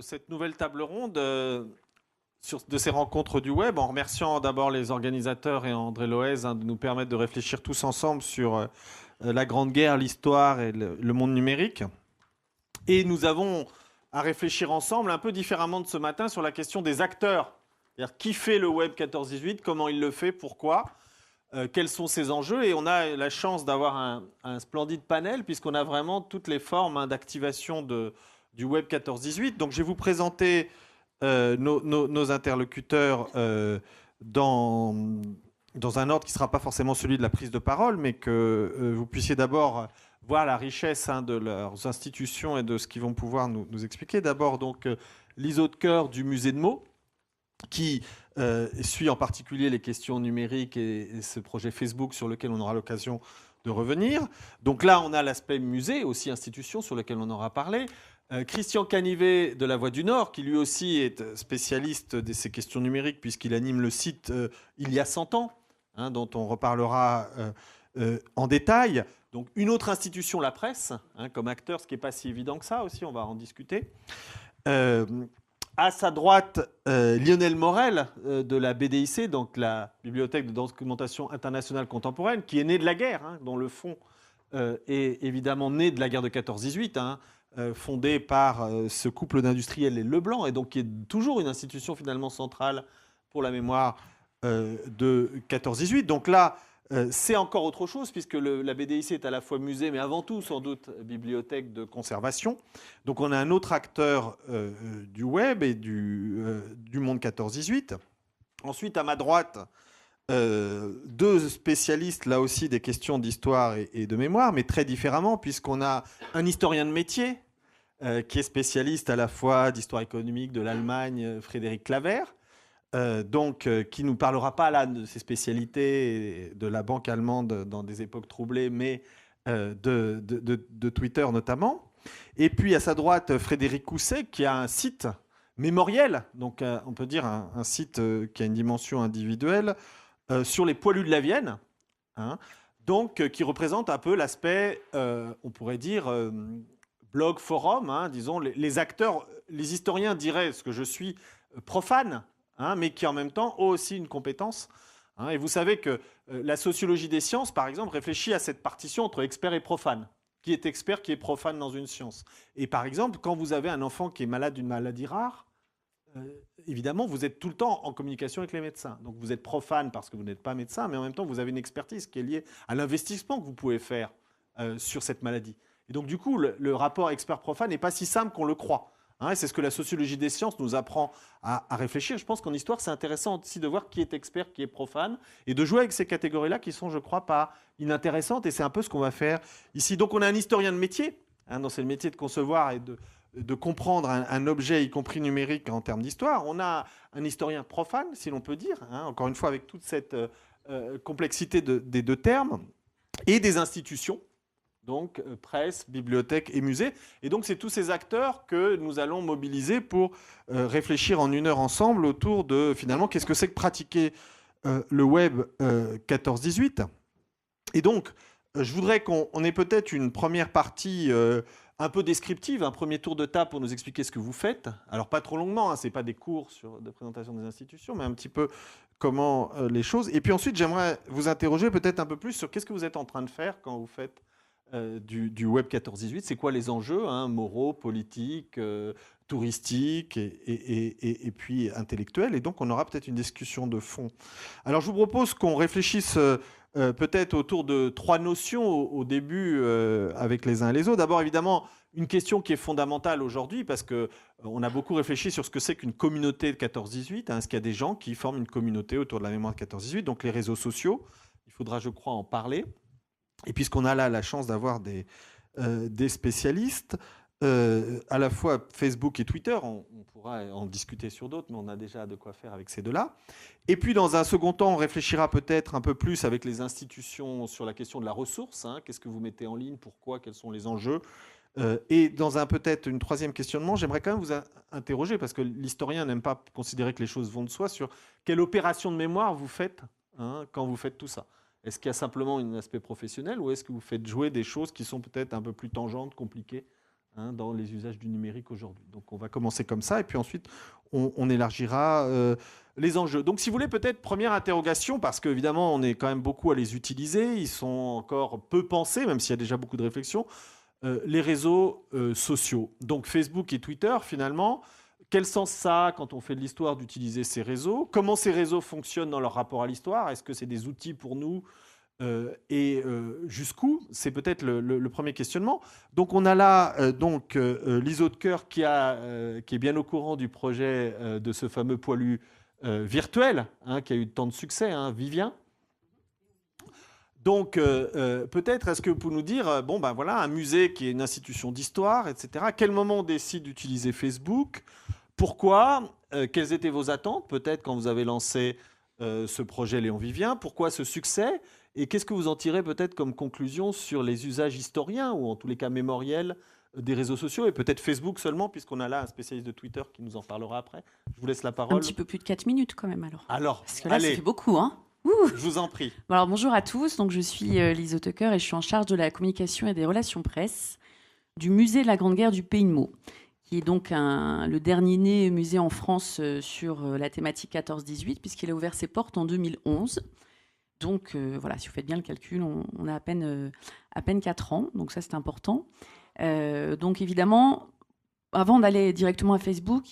Cette nouvelle table ronde de ces rencontres du web, en remerciant d'abord les organisateurs et André Loez de nous permettre de réfléchir tous ensemble sur la Grande Guerre, l'histoire et le monde numérique. Et nous avons à réfléchir ensemble un peu différemment de ce matin sur la question des acteurs. C'est-à-dire qui fait le web 14-18, comment il le fait, pourquoi, quels sont ses enjeux. Et on a la chance d'avoir un splendide panel puisqu'on a vraiment toutes les formes d'activation du web 14-18. Donc je vais vous présenter nos interlocuteurs dans un ordre qui ne sera pas forcément celui de la prise de parole, mais que vous puissiez d'abord voir la richesse de leurs institutions et de ce qu'ils vont pouvoir nous expliquer. D'abord, donc, Lise Hautecoeur du Musée de Meaux, qui suit en particulier les questions numériques et ce projet Facebook sur lequel on aura l'occasion de revenir. Donc là, on a l'aspect musée, aussi institution, sur lequel on aura parlé. Christian Canivet de La Voix du Nord, qui lui aussi est spécialiste de ces questions numériques, puisqu'il anime le site Il y a 100 ans, dont on reparlera en détail. Donc une autre institution, la presse, comme acteur, ce qui n'est pas si évident que ça aussi, on va en discuter. À sa droite, Lionel Morel de la BDIC, donc la Bibliothèque de documentation internationale contemporaine, qui est née de la guerre, dont le fond est évidemment né de la guerre de 14-18, fondée par ce couple d'industriels, les Leblanc, et donc qui est toujours une institution finalement centrale pour la mémoire de 14-18. Donc là, c'est encore autre chose, puisque la BDIC est à la fois musée, mais avant tout, sans doute, bibliothèque de conservation. Donc on a un autre acteur du web et du monde 14-18. Ensuite, à ma droite, deux spécialistes, là aussi, des questions d'histoire et de mémoire, mais très différemment, puisqu'on a un historien de métier, qui est spécialiste à la fois d'histoire économique de l'Allemagne, Frédéric Claver, qui ne nous parlera pas là de ses spécialités de la banque allemande dans des époques troublées, mais de Twitter notamment. Et puis à sa droite, Frédéric Cousset, qui a un site mémoriel, donc on peut dire un site qui a une dimension individuelle, sur les poilus de la Vienne, donc qui représente un peu l'aspect, on pourrait dire, blog, forum, disons, les acteurs, les historiens diraient ce que je suis, profane, mais qui en même temps ont aussi une compétence. Et vous savez que la sociologie des sciences, par exemple, réfléchit à cette partition entre expert et profane. Qui est expert, qui est profane dans une science. Et par exemple, quand vous avez un enfant qui est malade d'une maladie rare, évidemment, vous êtes tout le temps en communication avec les médecins. Donc vous êtes profane parce que vous n'êtes pas médecin, mais en même temps, vous avez une expertise qui est liée à l'investissement que vous pouvez faire sur cette maladie. Et donc du coup, le rapport expert-profane n'est pas si simple qu'on le croit. C'est ce que la sociologie des sciences nous apprend à réfléchir. Je pense qu'en histoire, c'est intéressant aussi de voir qui est expert, qui est profane, et de jouer avec ces catégories-là qui sont, je crois, pas inintéressantes. Et c'est un peu ce qu'on va faire ici. Donc on a un historien de métier, donc c'est le métier de concevoir et de comprendre un objet, y compris numérique, en termes d'histoire. On a un historien profane, si l'on peut dire, encore une fois, avec toute cette complexité des deux termes, et des institutions. Donc presse, bibliothèque et musée. Et donc c'est tous ces acteurs que nous allons mobiliser pour réfléchir en une heure ensemble autour de, finalement, qu'est-ce que c'est que pratiquer le web 14-18. Et donc, je voudrais qu'on ait peut-être une première partie un peu descriptive, un premier tour de table pour nous expliquer ce que vous faites. Alors pas trop longuement, ce n'est pas des cours de présentation des institutions, mais un petit peu comment les choses. Et puis ensuite, j'aimerais vous interroger peut-être un peu plus sur qu'est-ce que vous êtes en train de faire quand vous faites du web 14-18, c'est quoi les enjeux moraux, politiques, touristiques et puis intellectuels. Et donc, on aura peut-être une discussion de fond. Alors, je vous propose qu'on réfléchisse peut-être autour de trois notions au début avec les uns et les autres. D'abord, évidemment, une question qui est fondamentale aujourd'hui parce qu'on a beaucoup réfléchi sur ce que c'est qu'une communauté de 14-18. Est-ce qu'il y a des gens qui forment une communauté autour de la mémoire de 14-18, donc les réseaux sociaux. Il faudra, je crois, en parler. Et puisqu'on a là la chance d'avoir des spécialistes, à la fois Facebook et Twitter, on pourra en discuter sur d'autres, mais on a déjà de quoi faire avec ces deux-là. Et puis, dans un second temps, on réfléchira peut-être un peu plus avec les institutions sur la question de la ressource. Qu'est-ce que vous mettez en ligne, pourquoi, quels sont les enjeux. Et dans peut-être une troisième questionnement, j'aimerais quand même vous interroger, parce que l'historien n'aime pas considérer que les choses vont de soi, sur quelle opération de mémoire vous faites quand vous faites tout ça. Est-ce qu'il y a simplement un aspect professionnel ou est-ce que vous faites jouer des choses qui sont peut-être un peu plus tangentes, compliquées dans les usages du numérique aujourd'hui. Donc on va commencer comme ça et puis ensuite on élargira les enjeux. Donc si vous voulez peut-être première interrogation, parce qu'évidemment on est quand même beaucoup à les utiliser, ils sont encore peu pensés, même s'il y a déjà beaucoup de réflexions, les réseaux sociaux. Donc Facebook et Twitter finalement, quel sens ça a quand on fait de l'histoire d'utiliser ces réseaux? Comment ces réseaux fonctionnent dans leur rapport à l'histoire? Est-ce que c'est des outils pour nous jusqu'où? C'est peut-être le premier questionnement. Donc on a là Liso de Coeur qui est bien au courant du projet de ce fameux poilu virtuel, qui a eu tant de succès, Vivien. Donc peut-être est-ce que vous pouvez nous dire, voilà, un musée qui est une institution d'histoire, etc. À quel moment on décide d'utiliser Facebook? Pourquoi? Quelles étaient vos attentes peut-être quand vous avez lancé ce projet Léon Vivien? Pourquoi ce succès? Et qu'est-ce que vous en tirez peut-être comme conclusion sur les usages historiens ou en tous les cas mémoriels des réseaux sociaux et peut-être Facebook seulement puisqu'on a là un spécialiste de Twitter qui nous en parlera après. Je vous laisse la parole. Un petit peu plus de 4 minutes quand même alors. Alors, parce que là, allez, ça fait beaucoup. Je vous en prie. Bon, alors, bonjour à tous. Donc, je suis Liso de Coeur et je suis en charge de la communication et des relations presse du musée de la Grande Guerre du Pays de Meaux, qui est donc le dernier né musée en France sur la thématique 14-18 puisqu'il a ouvert ses portes en 2011. Donc voilà, si vous faites bien le calcul, on a à peine 4 ans, donc ça c'est important. Donc évidemment, avant d'aller directement à Facebook,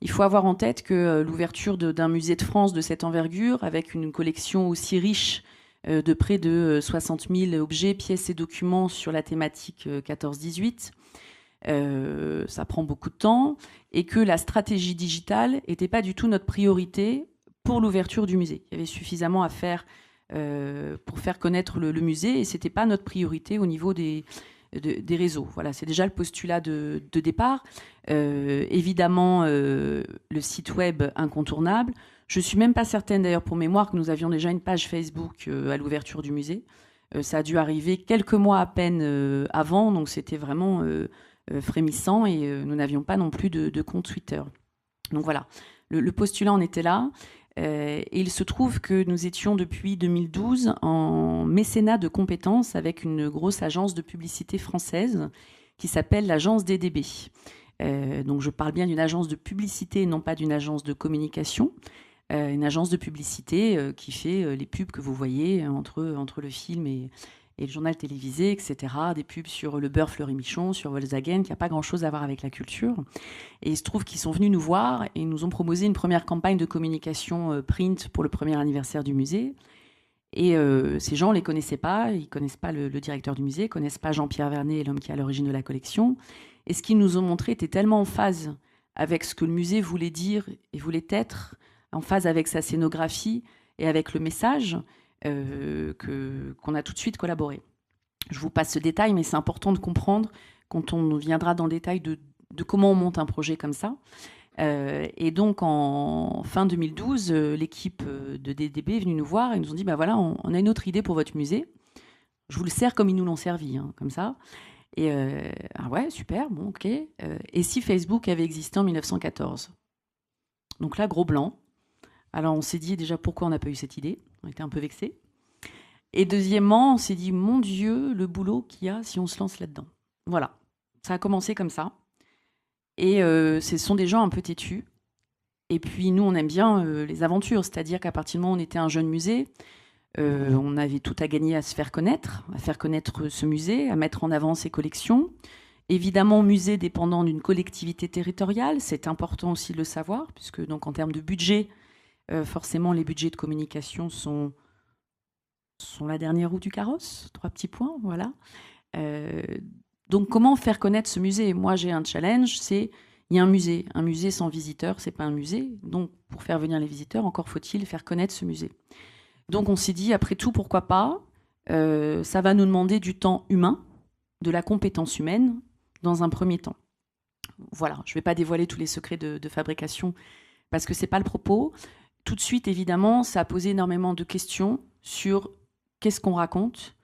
il faut avoir en tête que l'ouverture d'un musée de France de cette envergure, avec une collection aussi riche de près de 60 000 objets, pièces et documents sur la thématique 14-18, ça prend beaucoup de temps, et que la stratégie digitale n'était pas du tout notre priorité pour l'ouverture du musée. Il y avait suffisamment à faire pour faire connaître le musée et c'était pas notre priorité au niveau des réseaux. Voilà, c'est déjà le postulat de départ. Évidemment, le site web incontournable. Je suis même pas certaine d'ailleurs pour mémoire que nous avions déjà une page Facebook à l'ouverture du musée. Ça a dû arriver quelques mois à peine avant, donc c'était vraiment frémissant et nous n'avions pas non plus de compte Twitter. Donc voilà, le postulat en était là. Et il se trouve que nous étions depuis 2012 en mécénat de compétences avec une grosse agence de publicité française qui s'appelle l'agence DDB. Donc je parle bien d'une agence de publicité et non pas d'une agence de communication. Une agence de publicité qui fait les pubs que vous voyez entre le film et le journal télévisé, etc. Des pubs sur le beurre Fleury-Michon, sur Volkswagen, qui n'a pas grand-chose à voir avec la culture. Et il se trouve qu'ils sont venus nous voir et nous ont proposé une première campagne de communication print pour le premier anniversaire du musée. Et ces gens ne les connaissaient pas, ils ne connaissent pas le directeur du musée, ils ne connaissent pas Jean-Pierre Vernet, l'homme qui est à l'origine de la collection. Et ce qu'ils nous ont montré était tellement en phase avec ce que le musée voulait dire et voulait être, en phase avec sa scénographie et avec le message, qu'on a tout de suite collaboré. Je vous passe ce détail, mais c'est important de comprendre quand on viendra dans le détail de comment on monte un projet comme ça. Et donc, en fin 2012, l'équipe de DDB est venue nous voir et nous ont dit, voilà, on a une autre idée pour votre musée. Je vous le sers comme ils nous l'ont servi, comme ça. Et ouais, super, bon, ok. Et si Facebook avait existé en 1914? Donc là, gros blanc. Alors, on s'est dit déjà pourquoi on n'a pas eu cette idée. On était un peu vexés. Et deuxièmement, on s'est dit, mon Dieu, le boulot qu'il y a si on se lance là-dedans. Voilà, ça a commencé comme ça. Et ce sont des gens un peu têtus. Et puis, nous, on aime bien les aventures. C'est-à-dire qu'à partir du moment où on était un jeune musée, on avait tout à gagner à se faire connaître ce musée, à mettre en avant ses collections. Évidemment, musée dépendant d'une collectivité territoriale, c'est important aussi de le savoir, puisque donc, en termes de budget, forcément, les budgets de communication sont la dernière roue du carrosse. 3 petits points, voilà. Donc, comment faire connaître ce musée? Moi, j'ai un challenge, il y a un musée. Un musée sans visiteurs, c'est pas un musée. Donc, pour faire venir les visiteurs, encore faut-il faire connaître ce musée. Donc, on s'est dit, après tout, pourquoi pas? Ça va nous demander du temps humain, de la compétence humaine, dans un premier temps. Voilà, je ne vais pas dévoiler tous les secrets de fabrication, parce que ce n'est pas le propos. Tout de suite, évidemment, ça a posé énormément de questions sur qu'est-ce qu'on raconte.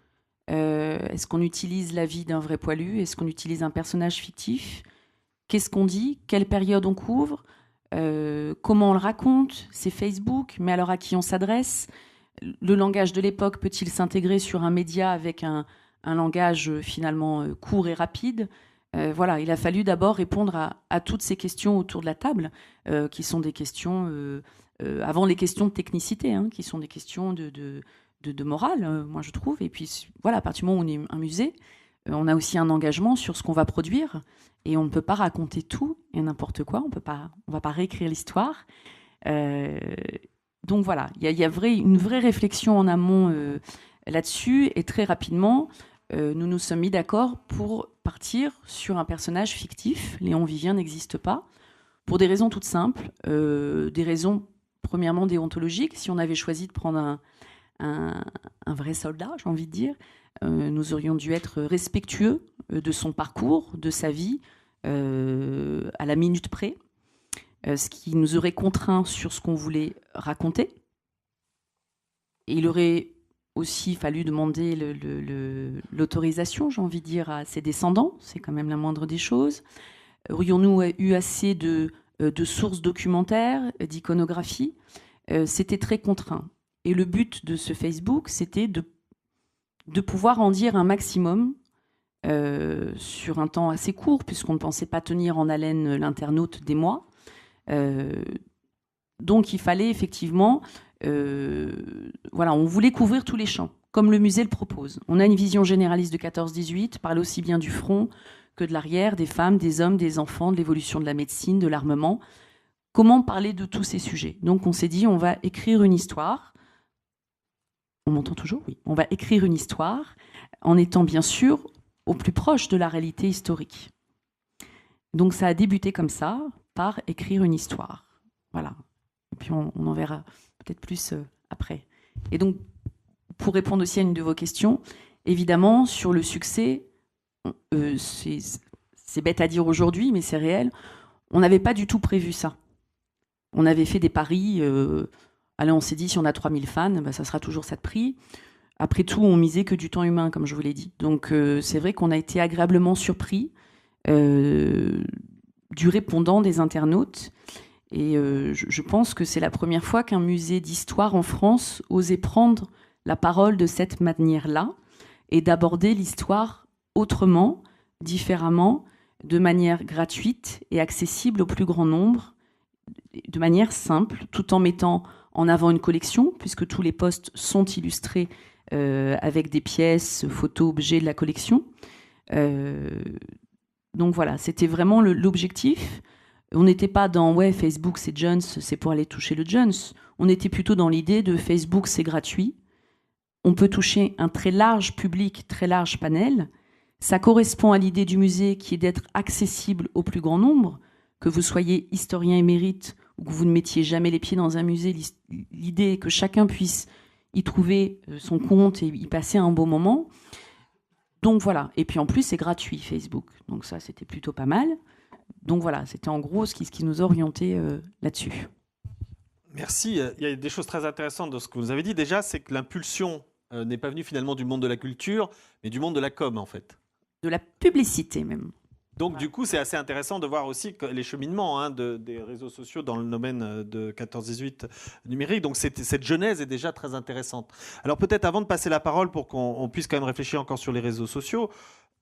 Est-ce qu'on utilise la vie d'un vrai poilu? Est-ce qu'on utilise un personnage fictif? Qu'est-ce qu'on dit? Quelle période on couvre? Comment on le raconte? C'est Facebook, mais alors à qui on s'adresse? Le langage de l'époque peut-il s'intégrer sur un média avec un langage finalement court et rapide? Voilà, il a fallu d'abord répondre à toutes ces questions autour de la table, qui sont des questions, avant les questions de technicité, hein, qui sont des questions de morale, moi je trouve. Et puis voilà, à partir du moment où on est un musée, on a aussi un engagement sur ce qu'on va produire, et on ne peut pas raconter tout et n'importe quoi, on va pas réécrire l'histoire. Donc voilà, il y a une vraie réflexion en amont là-dessus, et très rapidement, nous nous sommes mis d'accord pour partir sur un personnage fictif. Léon Vivien n'existe pas, pour des raisons toutes simples, des raisons premièrement déontologiques. Si on avait choisi de prendre un vrai soldat, j'ai envie de dire, nous aurions dû être respectueux de son parcours, de sa vie, à la minute près, ce qui nous aurait contraints sur ce qu'on voulait raconter. Et il aurait aussi fallu demander l'autorisation, j'ai envie de dire, à ses descendants. C'est quand même la moindre des choses. Aurions-nous eu assez de sources documentaires, d'iconographie? C'était très contraint. Et le but de ce Facebook, c'était de pouvoir en dire un maximum sur un temps assez court, puisqu'on ne pensait pas tenir en haleine l'internaute des mois. Donc il fallait effectivement... voilà, on voulait couvrir tous les champs, comme le musée le propose. On a une vision généraliste de 14-18, parle aussi bien du front que de l'arrière, des femmes, des hommes, des enfants, de l'évolution de la médecine, de l'armement. Comment parler de tous ces sujets? Donc on s'est dit, on va écrire une histoire. On m'entend toujours? Oui. On va écrire une histoire en étant bien sûr au plus proche de la réalité historique. Donc ça a débuté comme ça, par écrire une histoire. Voilà. Et puis on en verra peut-être plus après. Et donc, pour répondre aussi à une de vos questions, évidemment, sur le succès, c'est bête à dire aujourd'hui, mais c'est réel, on n'avait pas du tout prévu ça. On avait fait des paris, allez, on s'est dit, si on a 3000 fans, bah, ça sera toujours ça de prix. Après tout, on misait que du temps humain, comme je vous l'ai dit. Donc, c'est vrai qu'on a été agréablement surpris du répondant des internautes. Et je pense que c'est la première fois qu'un musée d'histoire en France osait prendre la parole de cette manière-là et d'aborder l'histoire autrement, différemment, de manière gratuite et accessible au plus grand nombre, de manière simple, tout en mettant en avant une collection, puisque tous les postes sont illustrés avec des pièces, photos, objets de la collection. Donc voilà, c'était vraiment l'objectif. On n'était pas dans « ouais, Facebook, c'est Jones, c'est pour aller toucher le Jones ». On était plutôt dans l'idée de « Facebook, c'est gratuit ». On peut toucher un très large public, très large panel. Ça correspond à l'idée du musée qui est d'être accessible au plus grand nombre. Que vous soyez historien émérite ou que vous ne mettiez jamais les pieds dans un musée, l'idée est que chacun puisse y trouver son compte et y passer un beau moment. Donc voilà. Et puis en plus, c'est gratuit, Facebook. Donc ça, c'était plutôt pas mal. Donc voilà, c'était en gros ce qui nous a orientés là-dessus. Merci. Il y a des choses très intéressantes dans ce que vous avez dit. Déjà, c'est que l'impulsion n'est pas venue finalement du monde de la culture, mais du monde de la com, en fait. De la publicité, même. Donc, du coup, c'est assez intéressant de voir aussi les cheminements des réseaux sociaux dans le domaine de 14-18 numérique. Donc, cette genèse est déjà très intéressante. Alors, peut-être avant de passer la parole pour qu'on puisse quand même réfléchir encore sur les réseaux sociaux,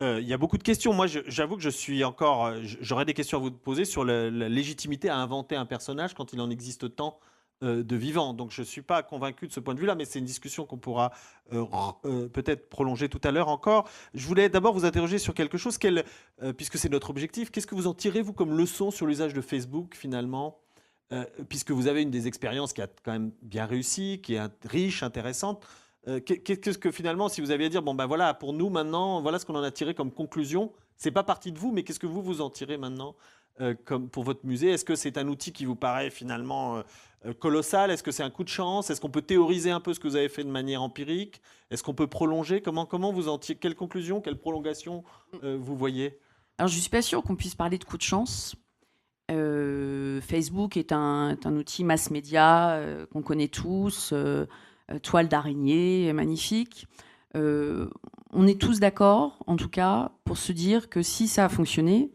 il y a beaucoup de questions. Moi, j'avoue que j'aurais des questions à vous poser sur la légitimité à inventer un personnage quand il en existe tant de vivants. Donc, je ne suis pas convaincu de ce point de vue-là, mais c'est une discussion qu'on pourra peut-être prolonger tout à l'heure encore. Je voulais d'abord vous interroger sur quelque chose, puisque c'est notre objectif. Qu'est-ce que vous en tirez, vous, comme leçon sur l'usage de Facebook, finalement, puisque vous avez une des expériences qui a quand même bien réussi, qui est riche, intéressante. Qu'est-ce que finalement, si vous aviez à dire, bon ben voilà, pour nous maintenant, voilà ce qu'on en a tiré comme conclusion, c'est pas partie de vous, mais qu'est-ce que vous en tirez maintenant comme pour votre musée? Est-ce que c'est un outil qui vous paraît finalement colossal? Est-ce que c'est un coup de chance? Est-ce qu'on peut théoriser un peu ce que vous avez fait de manière empirique? Est-ce qu'on peut prolonger? Comment vous en tirez? Quelle conclusion, quelle prolongation vous voyez? Alors je ne suis pas sûre qu'on puisse parler de coup de chance. Facebook est un outil mass média qu'on connaît tous, toile d'araignée, magnifique. On est tous d'accord, en tout cas, pour se dire que si ça a fonctionné,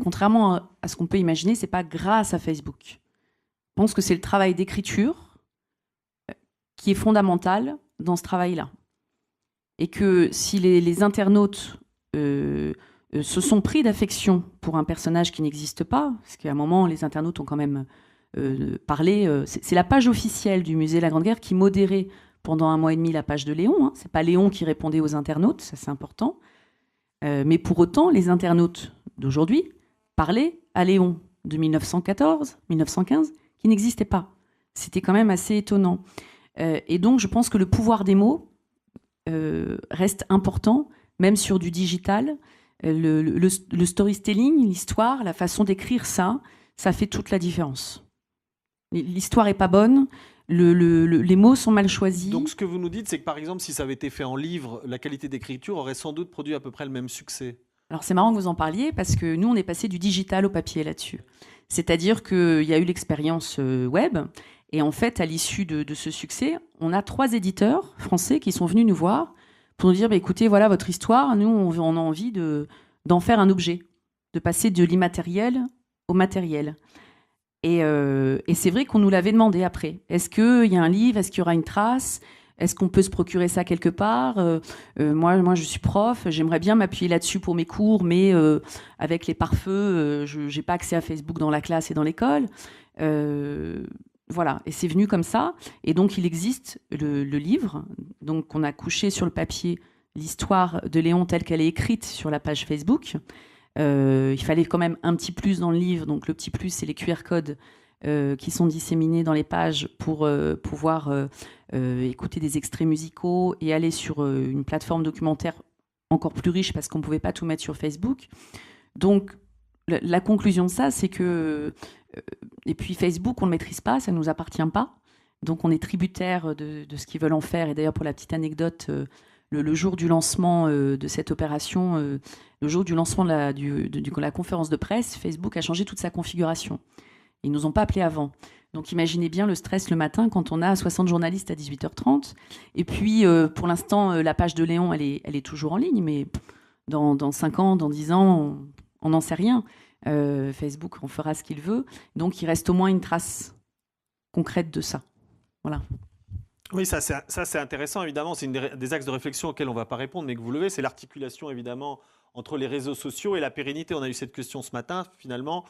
contrairement à ce qu'on peut imaginer, c'est pas grâce à Facebook. Je pense que c'est le travail d'écriture qui est fondamental dans ce travail-là. Et que si les internautes se sont pris d'affection pour un personnage qui n'existe pas, parce qu'à un moment, les internautes ont quand même parlé. C'est la page officielle du musée de la Grande Guerre qui modérait pendant 1 mois et demi la page de Léon. Hein. C'est pas Léon qui répondait aux internautes, ça c'est important. Mais pour autant, les internautes d'aujourd'hui parlaient à Léon de 1914, 1915, qui n'existait pas. C'était quand même assez étonnant. Et donc, je pense que le pouvoir des mots reste important, même sur du digital. Le storytelling, l'histoire, la façon d'écrire ça fait toute la différence. L'histoire est pas bonne, les mots sont mal choisis. Donc ce que vous nous dites, c'est que par exemple, si ça avait été fait en livre, la qualité d'écriture aurait sans doute produit à peu près le même succès. Alors c'est marrant que vous en parliez, parce que nous, on est passé du digital au papier là-dessus. C'est-à-dire qu'il y a eu l'expérience web, et en fait, à l'issue de ce succès, on a 3 éditeurs français qui sont venus nous voir pour nous dire, bah, écoutez, voilà votre histoire, nous, on a envie d'en faire un objet, de passer de l'immatériel au matériel. Et c'est vrai qu'on nous l'avait demandé après. Est-ce qu'il y a un livre? Est-ce qu'il y aura une trace? Est-ce qu'on peut se procurer ça quelque part? Moi, je suis prof, j'aimerais bien m'appuyer là-dessus pour mes cours, mais avec les pare-feux, je n'ai pas accès à Facebook dans la classe et dans l'école. Voilà, et c'est venu comme ça. Et donc, il existe le livre. Donc, on a couché sur le papier l'histoire de Léon telle qu'elle est écrite sur la page Facebook. Il fallait quand même un petit plus dans le livre. Donc, le petit plus, c'est les QR codes qui sont disséminés dans les pages pour pouvoir écouter des extraits musicaux et aller sur une plateforme documentaire encore plus riche parce qu'on ne pouvait pas tout mettre sur Facebook. Donc, la conclusion de ça, c'est que... et puis Facebook, on ne le maîtrise pas, ça ne nous appartient pas. Donc on est tributaire de ce qu'ils veulent en faire. Et d'ailleurs, pour la petite anecdote, le jour du lancement de cette opération, le jour du lancement de la conférence de presse, Facebook a changé toute sa configuration. Ils ne nous ont pas appelés avant. Donc imaginez bien le stress le matin quand on a 60 journalistes à 18h30. Et puis, pour l'instant, la page de Léon, elle est toujours en ligne, mais dans 5 ans, dans 10 ans, on n'en sait rien. Facebook, on fera ce qu'il veut. Donc, il reste au moins une trace concrète de ça. Voilà. Oui, ça c'est intéressant, évidemment. C'est des axes de réflexion auxquels on ne va pas répondre, mais que vous levez. C'est l'articulation, évidemment, entre les réseaux sociaux et la pérennité. On a eu cette question ce matin, finalement.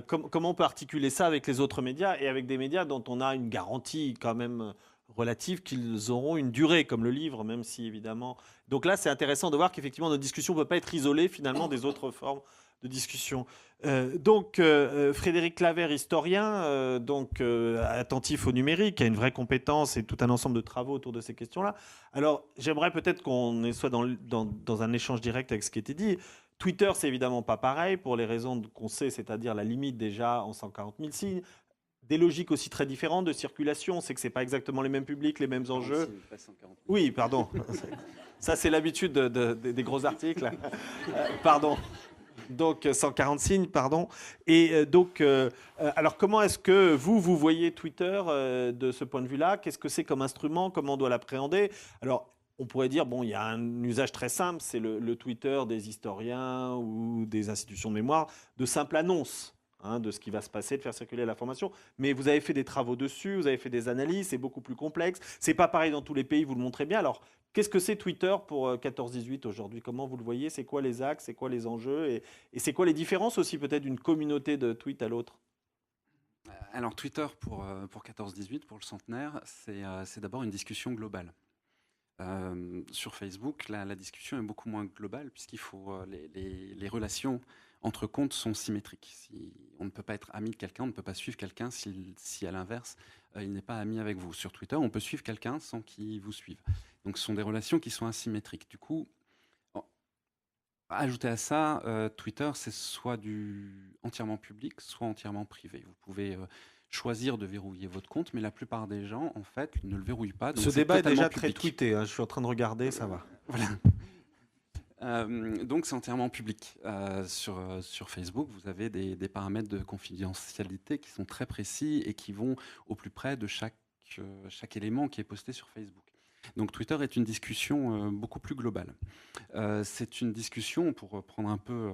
Comment on peut articuler ça avec les autres médias et avec des médias dont on a une garantie quand même relative qu'ils auront une durée, comme le livre, même si, évidemment... Donc là, c'est intéressant de voir qu'effectivement, notre discussion ne peut pas être isolée, finalement, des autres formes de discussion. Frédéric Claver, historien, attentif au numérique, a une vraie compétence et tout un ensemble de travaux autour de ces questions-là. Alors, j'aimerais peut-être qu'on soit dans un échange direct avec ce qui était dit. Twitter, c'est évidemment pas pareil pour les raisons qu'on sait, c'est-à-dire la limite déjà en 140 000 signes. Des logiques aussi très différentes de circulation. On sait que c'est pas exactement les mêmes publics, les mêmes enjeux. Oui, pardon. Ça, c'est l'habitude des gros articles. Pardon. Donc 140 signes, pardon. Et alors comment est-ce que vous voyez Twitter de ce point de vue-là? Qu'est-ce que c'est comme instrument? Comment on doit l'appréhender? Alors, on pourrait dire, bon, il y a un usage très simple, c'est le Twitter des historiens ou des institutions de mémoire, de simple annonce de ce qui va se passer, de faire circuler l'information. Mais vous avez fait des travaux dessus, vous avez fait des analyses, c'est beaucoup plus complexe. C'est pas pareil dans tous les pays, vous le montrez bien. Alors, qu'est-ce que c'est Twitter pour 14-18 aujourd'hui? Comment vous le voyez? C'est quoi les axes? C'est quoi les enjeux? Et c'est quoi les différences aussi peut-être d'une communauté de tweets à l'autre? Alors Twitter pour 14-18, pour le centenaire, c'est d'abord une discussion globale. Sur Facebook, la discussion est beaucoup moins globale puisqu'il faut les relations entre comptes sont symétriques. On ne peut pas être ami de quelqu'un, on ne peut pas suivre quelqu'un si à l'inverse, il n'est pas ami avec vous. Sur Twitter, on peut suivre quelqu'un sans qu'il vous suive. Donc ce sont des relations qui sont asymétriques. Du coup, ajouter à ça, Twitter, c'est soit entièrement public, soit entièrement privé. Vous pouvez choisir de verrouiller votre compte, mais la plupart des gens, en fait, ne le verrouillent pas. Donc ce débat est déjà public. très tweeté. Je suis en train de regarder, ça va. Voilà. Donc c'est entièrement public. Sur Facebook, vous avez des paramètres de confidentialité qui sont très précis et qui vont au plus près de chaque élément qui est posté sur Facebook. Donc Twitter est une discussion beaucoup plus globale. C'est une discussion, pour prendre un peu...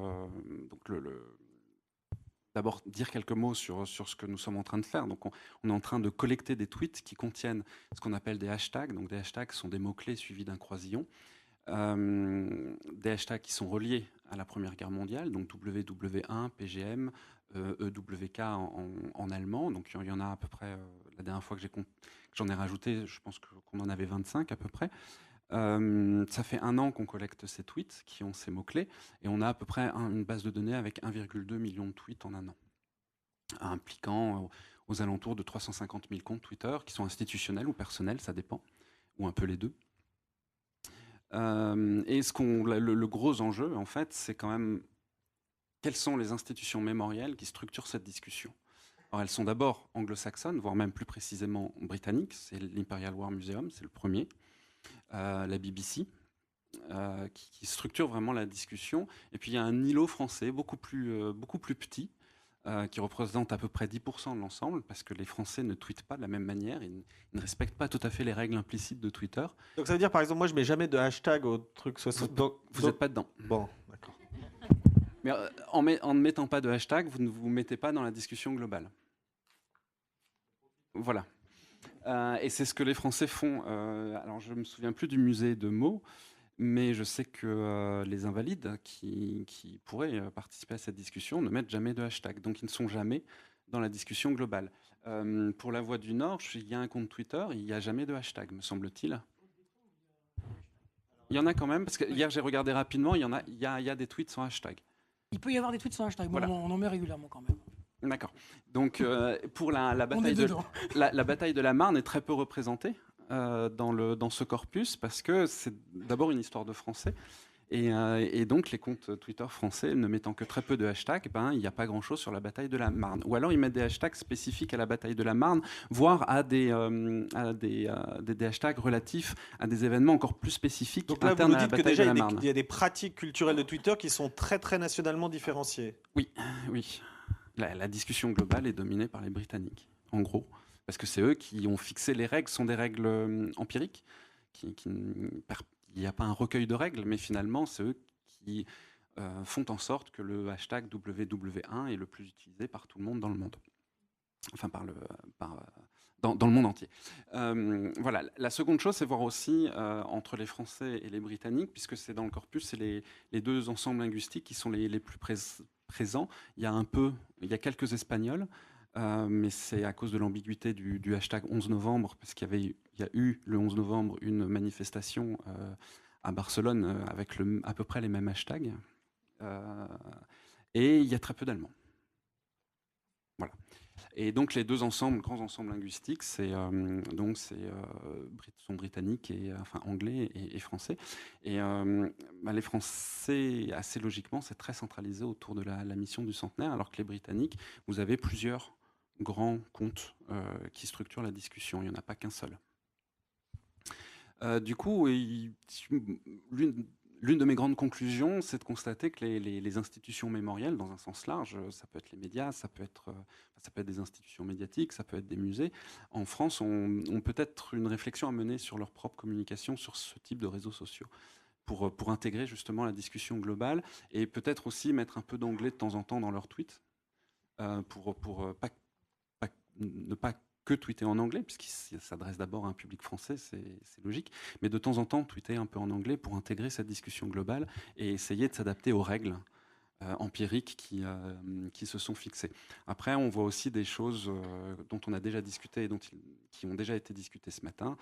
D'abord, dire quelques mots sur ce que nous sommes en train de faire. Donc, on est en train de collecter des tweets qui contiennent ce qu'on appelle des hashtags. Donc, des hashtags sont des mots-clés suivis d'un croisillon. des hashtags qui sont reliés à la Première Guerre mondiale, donc WW1, PGM, EWK en allemand. Donc il y en a à peu près, la dernière fois que j'en ai rajouté, je pense qu'on en avait 25 à peu près. Ça fait 1 an qu'on collecte ces tweets qui ont ces mots-clés, et on a à peu près une base de données avec 1,2 million de tweets en 1 an, impliquant aux alentours de 350 000 comptes Twitter qui sont institutionnels ou personnels, ça dépend, ou un peu les deux. Et le gros enjeu, en fait, c'est quand même quelles sont les institutions mémorielles qui structurent cette discussion. Alors, elles sont d'abord anglo-saxonnes, voire même plus précisément britanniques. C'est l'Imperial War Museum, c'est le premier. La BBC, qui structure vraiment la discussion. Et puis il y a un îlot français beaucoup plus petit, qui représente à peu près 10% de l'ensemble, parce que les Français ne tweetent pas de la même manière, ils ne respectent pas tout à fait les règles implicites de Twitter. Donc ça veut dire, par exemple, moi je mets jamais de hashtag au truc. Vous n'êtes pas dedans. Bon, d'accord. Mais en ne mettant pas de hashtag, vous ne vous mettez pas dans la discussion globale. Voilà. Et c'est ce que les Français font. Alors je ne me souviens plus du musée de mots, mais je sais que les invalides qui pourraient participer à cette discussion ne mettent jamais de hashtag. Donc ils ne sont jamais dans la discussion globale. Pour la Voix du Nord, il y a un compte Twitter, il n'y a jamais de hashtag, me semble-t-il. Il y en a quand même, parce que hier j'ai regardé rapidement, il y a des tweets sans hashtag. Il peut y avoir des tweets sans hashtag, Voilà. on en met régulièrement quand même. D'accord. Donc pour la bataille la bataille de la Marne est très peu représentée dans ce corpus, parce que c'est d'abord une histoire de français. Et donc les comptes Twitter français ne mettant que très peu de hashtags, il n'y a pas grand-chose sur la bataille de la Marne. Ou alors ils mettent des hashtags spécifiques à la bataille de la Marne, voire à des hashtags relatifs à des événements encore plus spécifiques. Donc là, internes vous nous à la dites que bataille déjà, de la Marne. il y a des pratiques culturelles de Twitter qui sont très très nationalement différenciées. Oui. La discussion globale est dominée par les Britanniques, en gros, parce que c'est eux qui ont fixé les règles, sont des règles empiriques, il n'y a pas un recueil de règles, mais finalement, c'est eux qui font en sorte que le hashtag WW1 est le plus utilisé par tout le monde dans le monde. Enfin, dans le monde entier. Voilà. La seconde chose, c'est voir aussi entre les Français et les Britanniques, puisque c'est dans le corpus, c'est les deux ensembles linguistiques qui sont les plus présents. Il y a quelques Espagnols, mais c'est à cause de l'ambiguïté du hashtag 11 novembre, parce qu'il y a eu le 11 novembre une manifestation à Barcelone avec à peu près les mêmes hashtags. Et il y a très peu d'Allemands. Voilà. Et donc les deux grands ensembles linguistiques, sont britanniques, anglais et français. Et les Français, assez logiquement, c'est très centralisé autour de la mission du centenaire, alors que les Britanniques, vous avez plusieurs grands comptes qui structurent la discussion. Il n'y en a pas qu'un seul. Du coup, l'une de mes grandes conclusions, c'est de constater que les institutions mémorielles, dans un sens large, ça peut être les médias, ça peut être des institutions médiatiques, ça peut être des musées. En France, on peut-être une réflexion à mener sur leur propre communication sur ce type de réseaux sociaux, pour intégrer justement la discussion globale, et peut-être aussi mettre un peu d'anglais de temps en temps dans leurs tweets, pour ne pas que tweeter en anglais, puisqu'il s'adresse d'abord à un public français, c'est logique, mais de temps en temps tweeter un peu en anglais pour intégrer cette discussion globale et essayer de s'adapter aux règles empiriques qui se sont fixées. Après, on voit aussi des choses dont on a déjà discuté et qui ont déjà été discutées ce matin.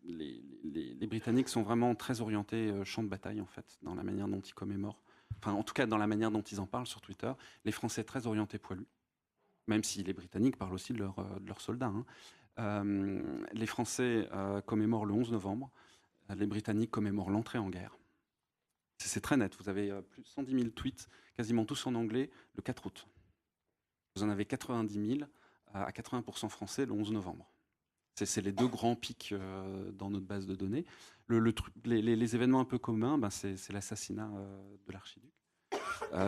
Les Britanniques sont vraiment très orientés champ de bataille, en fait, dans la manière dont ils commémorent. Enfin, en tout cas, dans la manière dont ils en parlent sur Twitter. Les Français très orientés poilus, même si les Britanniques parlent aussi de leurs soldats. Les Français commémorent le 11 novembre, les Britanniques commémorent l'entrée en guerre. C'est très net, vous avez plus de 110 000 tweets, quasiment tous en anglais, le 4 août. Vous en avez 90 000 à 80% français le 11 novembre. C'est les deux grands pics dans notre base de données. Les événements un peu communs, c'est l'assassinat de l'archiduc.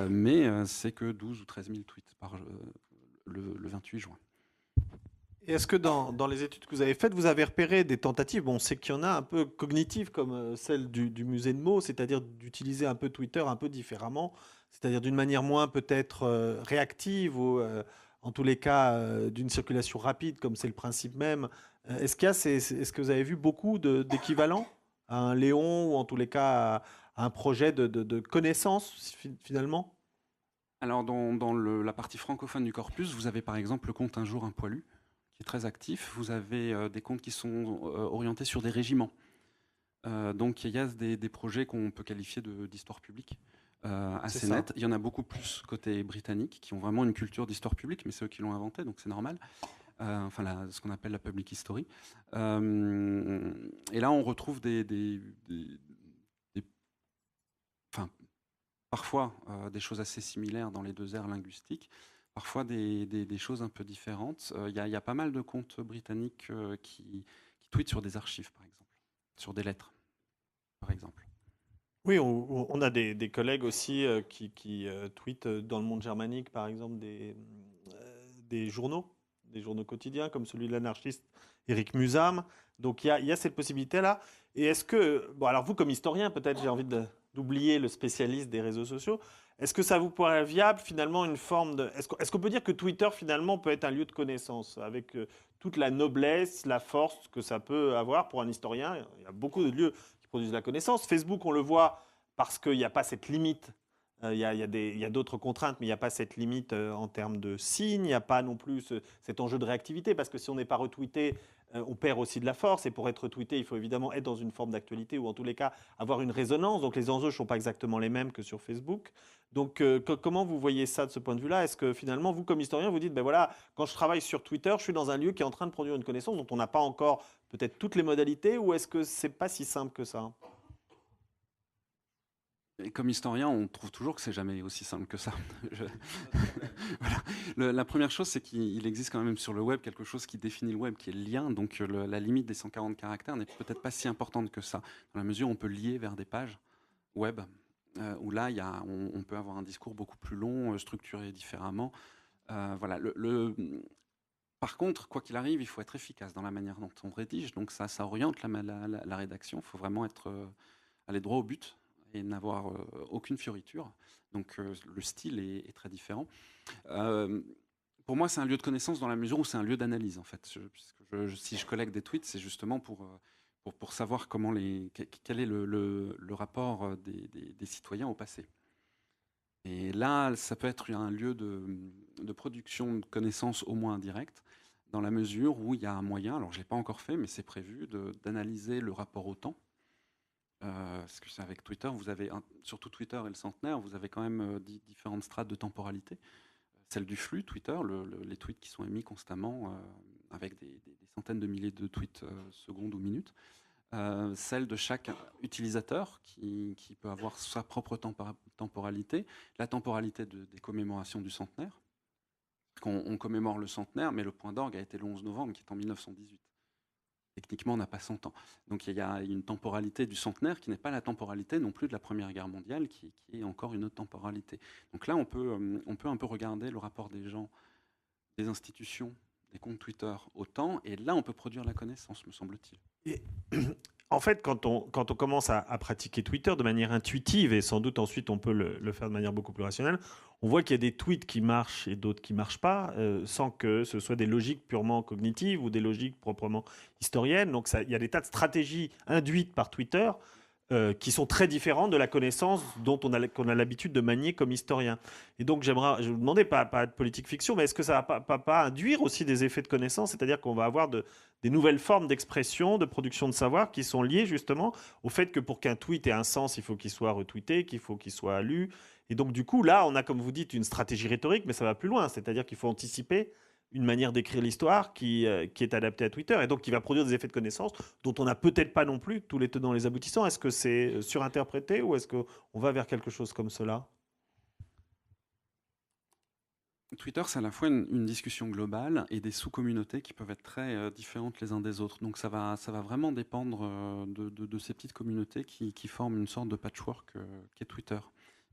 Mais c'est que 12 ou 13 000 tweets par le 28 juin. Et est-ce que dans les études que vous avez faites, vous avez repéré des tentatives, bon, on sait qu'il y en a un peu cognitives comme celle du musée de mots, c'est-à-dire d'utiliser un peu Twitter un peu différemment, c'est-à-dire d'une manière moins peut-être réactive ou en tous les cas d'une circulation rapide comme c'est le principe même. Est-ce que vous avez vu beaucoup d'équivalents à un Léon ou en tous les cas à un projet de connaissance finalement? Alors, dans la partie francophone du corpus, vous avez par exemple le compte Un jour un poilu, qui est très actif. Vous avez des comptes qui sont orientés sur des régiments. Donc, il y a des projets qu'on peut qualifier d'histoire publique C'est assez ça. nette. Il y en a beaucoup plus côté britannique, qui ont vraiment une culture d'histoire publique, mais c'est eux qui l'ont inventé, donc c'est normal. Enfin, ce qu'on appelle la public history. Et là, on retrouve enfin, parfois des choses assez similaires dans les deux aires linguistiques, parfois des choses un peu différentes. Il y a pas mal de comptes britanniques qui tweetent sur des archives, par exemple, sur des lettres, par exemple. Oui, on a des collègues aussi qui tweetent dans le monde germanique, par exemple, des journaux quotidiens, comme celui de l'anarchiste Eric Musam. Donc il y a cette possibilité-là. Et est-ce que, bon, alors vous, comme historien, peut-être j'ai envie d'oublier le spécialiste des réseaux sociaux, est-ce que ça vous paraît viable, finalement, une forme de... Est-ce qu'on peut dire que Twitter, finalement, peut être un lieu de connaissance, avec toute la noblesse, la force que ça peut avoir pour un historien? Il y a beaucoup de lieux qui produisent la connaissance. Facebook, on le voit parce qu'il n'y a pas cette limite. Il y a d'autres contraintes, mais il n'y a pas cette limite en termes de signes. Il n'y a pas non plus cet enjeu de réactivité, parce que si on n'est pas retweeté, on perd aussi de la force. Et pour être retweeté, il faut évidemment être dans une forme d'actualité ou en tous les cas avoir une résonance. Donc les enjeux ne sont pas exactement les mêmes que sur Facebook. Donc comment vous voyez ça de ce point de vue-là? Est-ce que finalement, vous comme historien, vous dites, ben voilà, quand je travaille sur Twitter, je suis dans un lieu qui est en train de produire une connaissance dont on n'a pas encore peut-être toutes les modalités, ou est-ce que c'est pas si simple que ça? Et comme historien, on trouve toujours que c'est jamais aussi simple que ça. Je- Voilà. La première chose, c'est qu'il existe quand même sur le web quelque chose qui définit le web, qui est le lien. Donc la limite des 140 caractères n'est peut-être pas si importante que ça, dans la mesure où on peut lier vers des pages web, où là, on peut avoir un discours beaucoup plus long, structuré différemment. Voilà. Par contre, quoi qu'il arrive, il faut être efficace dans la manière dont on rédige. Donc ça oriente la rédaction. Il faut vraiment aller droit au but et n'avoir aucune fioriture. Donc le style est très différent. Euh, pour moi, c'est un lieu de connaissance dans la mesure où c'est un lieu d'analyse, en fait. Si je collecte des tweets, c'est justement pour savoir quel est le rapport des citoyens au passé. Et là, ça peut être un lieu de production de connaissances au moins indirectes, dans la mesure où il y a un moyen, alors je ne l'ai pas encore fait, mais c'est prévu, d'analyser le rapport au temps. Parce que c'est avec Twitter, surtout Twitter et le centenaire, vous avez quand même différentes strates de temporalité. Celle du flux Twitter, les tweets qui sont émis constamment, avec des centaines de milliers de tweets secondes ou minutes. Celle de chaque utilisateur qui peut avoir sa propre temporalité, la temporalité des commémorations du centenaire. On commémore le centenaire, mais le point d'orgue a été le 11 novembre, qui est en 1918. Techniquement, on n'a pas 100 ans. Donc il y a une temporalité du centenaire qui n'est pas la temporalité non plus de la Première Guerre mondiale, qui est encore une autre temporalité. Donc là, on peut un peu regarder le rapport des gens, des institutions, des comptes Twitter au temps, et là, on peut produire la connaissance, me semble-t-il. Et, en fait, quand on commence à pratiquer Twitter de manière intuitive, et sans doute ensuite on peut le faire de manière beaucoup plus rationnelle, on voit qu'il y a des tweets qui marchent et d'autres qui ne marchent pas, sans que ce soit des logiques purement cognitives ou des logiques proprement historiennes. Donc il y a des tas de stratégies induites par Twitter qui sont très différentes de la connaissance qu'on a l'habitude de manier comme historien. Et donc je vous demandais, pas de politique fiction, mais est-ce que ça va pas induire aussi des effets de connaissance, c'est-à-dire qu'on va avoir des nouvelles formes d'expression, de production de savoir qui sont liées justement au fait que pour qu'un tweet ait un sens, il faut qu'il soit retweeté, qu'il faut qu'il soit lu. Et donc du coup, là, on a, comme vous dites, une stratégie rhétorique, mais ça va plus loin, c'est-à-dire qu'il faut anticiper une manière d'écrire l'histoire qui est adaptée à Twitter et donc qui va produire des effets de connaissance dont on n'a peut-être pas non plus tous les tenants et les aboutissants. Est-ce que c'est surinterprété ou est-ce qu'on va vers quelque chose comme cela? Twitter, c'est à la fois une discussion globale et des sous-communautés qui peuvent être très différentes les uns des autres. Donc ça va vraiment dépendre de ces petites communautés qui forment une sorte de patchwork qu'est Twitter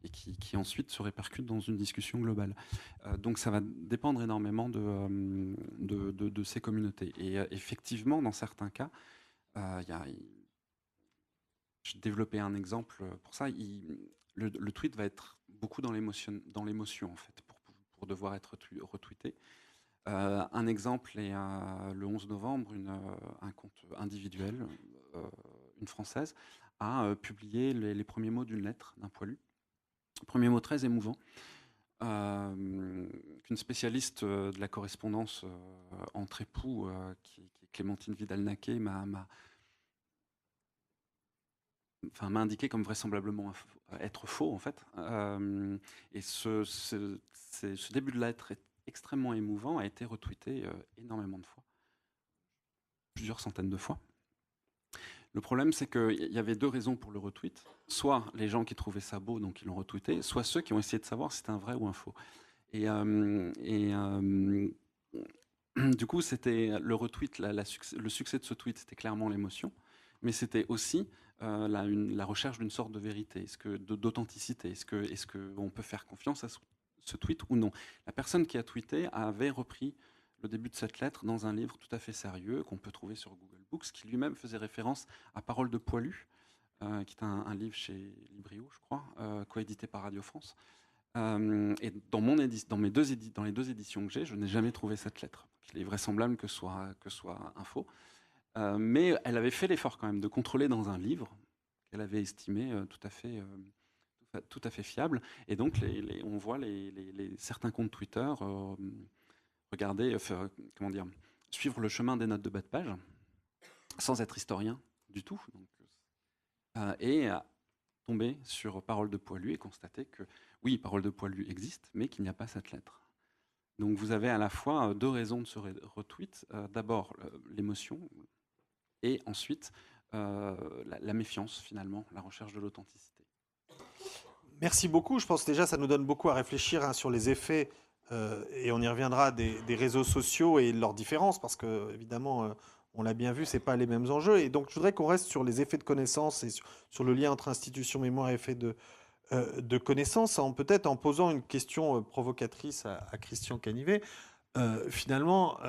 et qui ensuite se répercute dans une discussion globale. Donc ça va dépendre énormément de ces communautés. Et effectivement, dans certains cas, j'ai développé un exemple pour ça. Le tweet va être beaucoup dans l'émotion en fait, pour devoir être retweeté. Un exemple est le 11 novembre, un compte individuel, une Française, a publié les premiers mots d'une lettre d'un poilu. Premier mot très émouvant, qu'une spécialiste de la correspondance entre époux, qui est Clémentine Vidal-Naquet, m'a indiqué comme vraisemblablement être faux, en fait. Et ce début de lettre est extrêmement émouvant, a été retweeté énormément de fois, plusieurs centaines de fois. Le problème, c'est qu'il y avait 2 raisons pour le retweet. Soit les gens qui trouvaient ça beau, donc ils l'ont retweeté, soit ceux qui ont essayé de savoir si c'était un vrai ou un faux. Du coup, c'était le retweet, le succès de ce tweet, c'était clairement l'émotion, mais c'était aussi la recherche d'une sorte de vérité, d'authenticité. Est-ce qu'on peut faire confiance à ce tweet ou non? La personne qui a tweeté avait repris le début de cette lettre dans un livre tout à fait sérieux qu'on peut trouver sur Google Books, qui lui-même faisait référence à Paroles de poilu, qui est un livre chez Librio, je crois, coédité par Radio France. Et dans les 2 éditions que j'ai, je n'ai jamais trouvé cette lettre. Il est vraisemblable que ce soit un faux. Mais elle avait fait l'effort quand même de contrôler dans un livre qu'elle avait estimé tout à fait fiable. Et donc, on voit certains comptes Twitter suivre le chemin des notes de bas de page, sans être historien du tout, et tomber sur Paroles de poilu et constater que, oui, Paroles de poilu existe, mais qu'il n'y a pas cette lettre. Donc vous avez à la fois 2 raisons de ce retweet. D'abord, l'émotion, et ensuite, la méfiance, finalement, la recherche de l'authenticité. Merci beaucoup. Je pense déjà ça nous donne beaucoup à réfléchir sur les effets, et on y reviendra, des réseaux sociaux et leurs différences, parce que évidemment, on l'a bien vu, c'est pas les mêmes enjeux. Et donc je voudrais qu'on reste sur les effets de connaissance et sur le lien entre institution mémoire et effets de connaissance, peut-être en posant une question provocatrice à Christian Canivet. Finalement,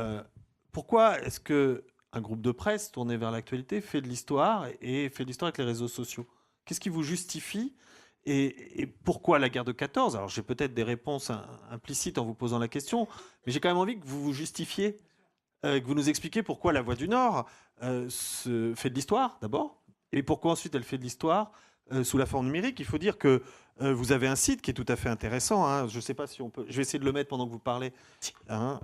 pourquoi est-ce que un groupe de presse tourné vers l'actualité fait de l'histoire et fait de l'histoire avec les réseaux sociaux? Qu'est-ce qui vous justifie? Et pourquoi la guerre de 14? Alors j'ai peut-être des réponses implicites en vous posant la question, mais j'ai quand même envie que vous vous justifiez, que vous nous expliquiez pourquoi la Voix du Nord fait de l'histoire d'abord, et pourquoi ensuite elle fait de l'histoire sous la forme numérique. Il faut dire que vous avez un site qui est tout à fait intéressant, hein. Je ne sais pas si on peut... Je vais essayer de le mettre pendant que vous parlez, hein,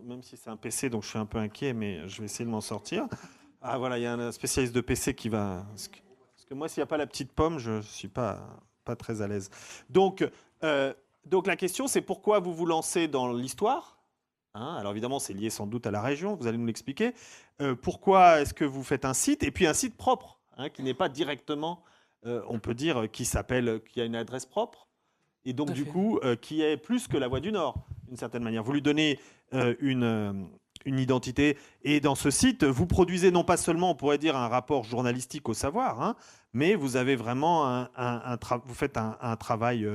même si c'est un PC, donc je suis un peu inquiet, mais je vais essayer de m'en sortir. Ah voilà, il y a un spécialiste de PC qui va... Parce que moi, s'il n'y a pas la petite pomme, je ne suis pas très à l'aise. Donc la question, c'est pourquoi vous vous lancez dans l'histoire, hein? Alors évidemment, c'est lié sans doute à la région, vous allez nous l'expliquer. Pourquoi est-ce que vous faites un site, et puis un site propre, hein, qui n'est pas directement, on peut dire, qui a une adresse propre, et donc du coup, qui est plus que la Voix du Nord, d'une certaine manière. Vous lui donnez une identité, et dans ce site, vous produisez non pas seulement, on pourrait dire, un rapport journalistique au savoir, hein, mais vous avez vraiment vous faites un travail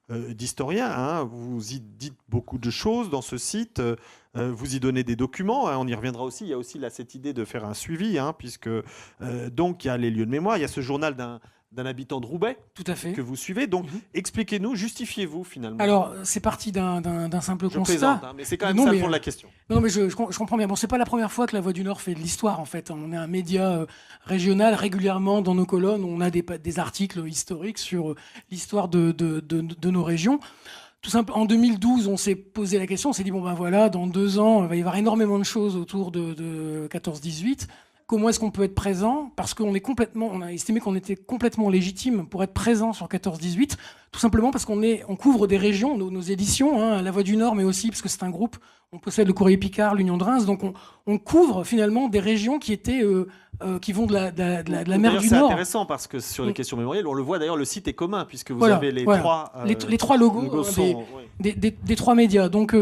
d'historien, hein. Vous y dites beaucoup de choses dans ce site, vous y donnez des documents, hein. On y reviendra aussi. Il y a aussi là cette idée de faire un suivi, hein, puisque donc il y a les lieux de mémoire, il y a ce journal d'un habitant de Roubaix, Tout à fait. que vous suivez. Donc expliquez-nous, justifiez-vous finalement. Alors, c'est parti d'un simple Je constat. plaisante, hein, mais c'est quand même Non, ça le mais, fond de la question. Non, mais je comprends bien. Bon, c'est pas la première fois que la Voix du Nord fait de l'histoire, en fait. On est un média régional. Régulièrement, dans nos colonnes, on a des articles historiques sur l'histoire de nos régions. Tout simplement, en 2012, on s'est posé la question. On s'est dit, bon, ben voilà, dans 2 ans, il va y avoir énormément de choses autour de 14-18. Comment est-ce qu'on peut être présent? Parce qu'on a estimé qu'on était complètement légitime pour être présent sur 14-18, tout simplement parce qu'on couvre des régions, nos éditions, hein, La Voix du Nord, mais aussi parce que c'est un groupe, on possède le Courrier Picard, l'Union de Reims, donc on couvre finalement des régions qui vont de la mer du C'est Nord. intéressant parce que sur les questions mémorielles, on le voit d'ailleurs, le site est commun puisque vous Voilà, avez les voilà. trois Les 3 logos, des 3 médias. Donc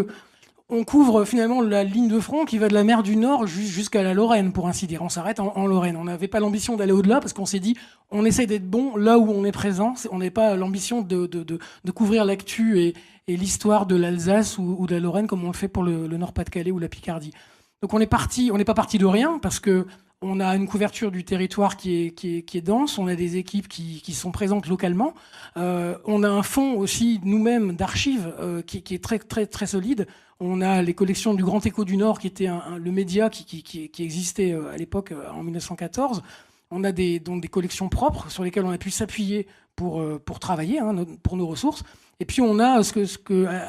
on couvre finalement la ligne de front qui va de la mer du Nord jusqu'à la Lorraine, pour ainsi dire. On s'arrête en Lorraine. On n'avait pas l'ambition d'aller au-delà parce qu'on s'est dit, on essaye d'être bon là où on est présent. On n'a pas l'ambition de couvrir l'actu et l'histoire de l'Alsace ou de la Lorraine comme on le fait pour le Nord-Pas-de-Calais ou la Picardie. Donc on n'est pas parti de rien parce que on a une couverture du territoire qui est dense, on a des équipes qui sont présentes localement, on a un fonds aussi nous-mêmes d'archives qui est très, très, très solide. On a les collections du Grand Écho du Nord qui était le média qui existait à l'époque en 1914. On a donc des collections propres sur lesquelles on a pu s'appuyer pour travailler, pour nos ressources. Et puis on a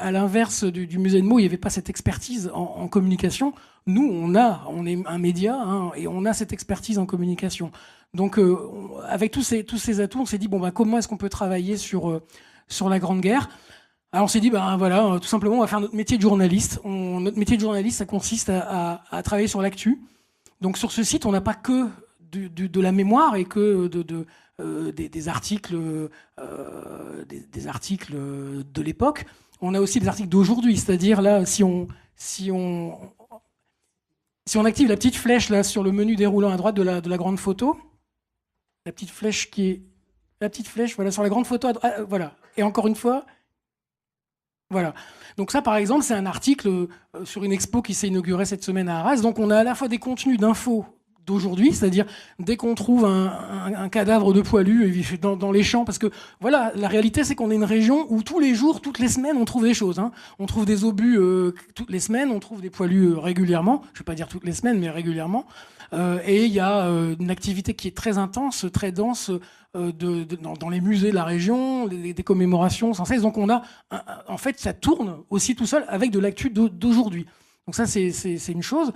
à l'inverse du musée de Meaux, il n'y avait pas cette expertise en communication. Nous, on est un média, et on a cette expertise en communication. Donc avec tous ces atouts, on s'est dit comment est-ce qu'on peut travailler sur la Grande Guerre. Alors on s'est dit voilà, tout simplement on va faire notre métier de journaliste. Notre métier de journaliste, ça consiste à travailler sur l'actu. Donc sur ce site, on n'a pas que de la mémoire et que des articles des articles de l'époque. On a aussi des articles d'aujourd'hui, c'est-à-dire là, si on active la petite flèche là sur le menu déroulant à droite de la grande photo, la petite flèche voilà, sur la grande photo, voilà. Et encore une fois, voilà. Donc ça, par exemple, c'est un article sur une expo qui s'est inaugurée cette semaine à Arras. Donc on a à la fois des contenus d'infos d'aujourd'hui, c'est-à-dire dès qu'on trouve un cadavre de poilu dans les champs, parce que voilà, la réalité c'est qu'on est une région où tous les jours, toutes les semaines, on trouve des choses. On trouve des obus toutes les semaines, on trouve des poilus régulièrement, je ne vais pas dire toutes les semaines, mais régulièrement. Et il y a une activité qui est très intense, très dense dans les musées de la région, des commémorations sans cesse. Donc on a, en fait, ça tourne aussi tout seul avec de l'actu d'aujourd'hui. Donc ça, c'est une chose.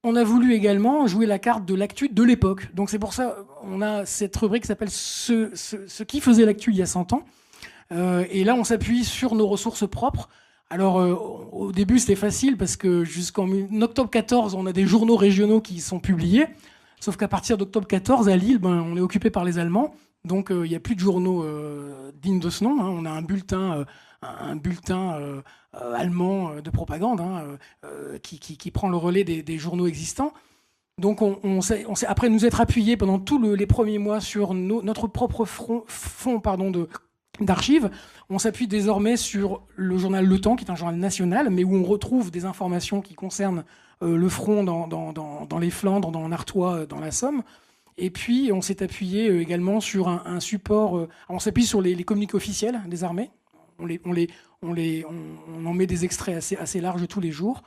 On a voulu également jouer la carte de l'actu de l'époque. Donc c'est pour ça on a cette rubrique qui s'appelle ce qui faisait l'actu il y a 100 ans. Et là, on s'appuie sur nos ressources propres. Alors, au début, c'était facile parce que jusqu'en octobre 14, on a des journaux régionaux qui sont publiés. Sauf qu'à partir d'octobre 14, à Lille, on est occupé par les Allemands. Donc, il n'y a plus de journaux dignes de ce nom. On a un bulletin allemand de propagande qui prend le relais des journaux existants. Donc on s'est, après nous être appuyé pendant tous les premiers mois sur notre propre fonds d'archives, on s'appuie désormais sur le journal Le Temps, qui est un journal national, mais où on retrouve des informations qui concernent le front dans les Flandres, en Artois, dans la Somme. Et puis on s'est appuyé également sur un support, on s'appuie sur les communiqués officiels des armées. On en met des extraits assez larges tous les jours.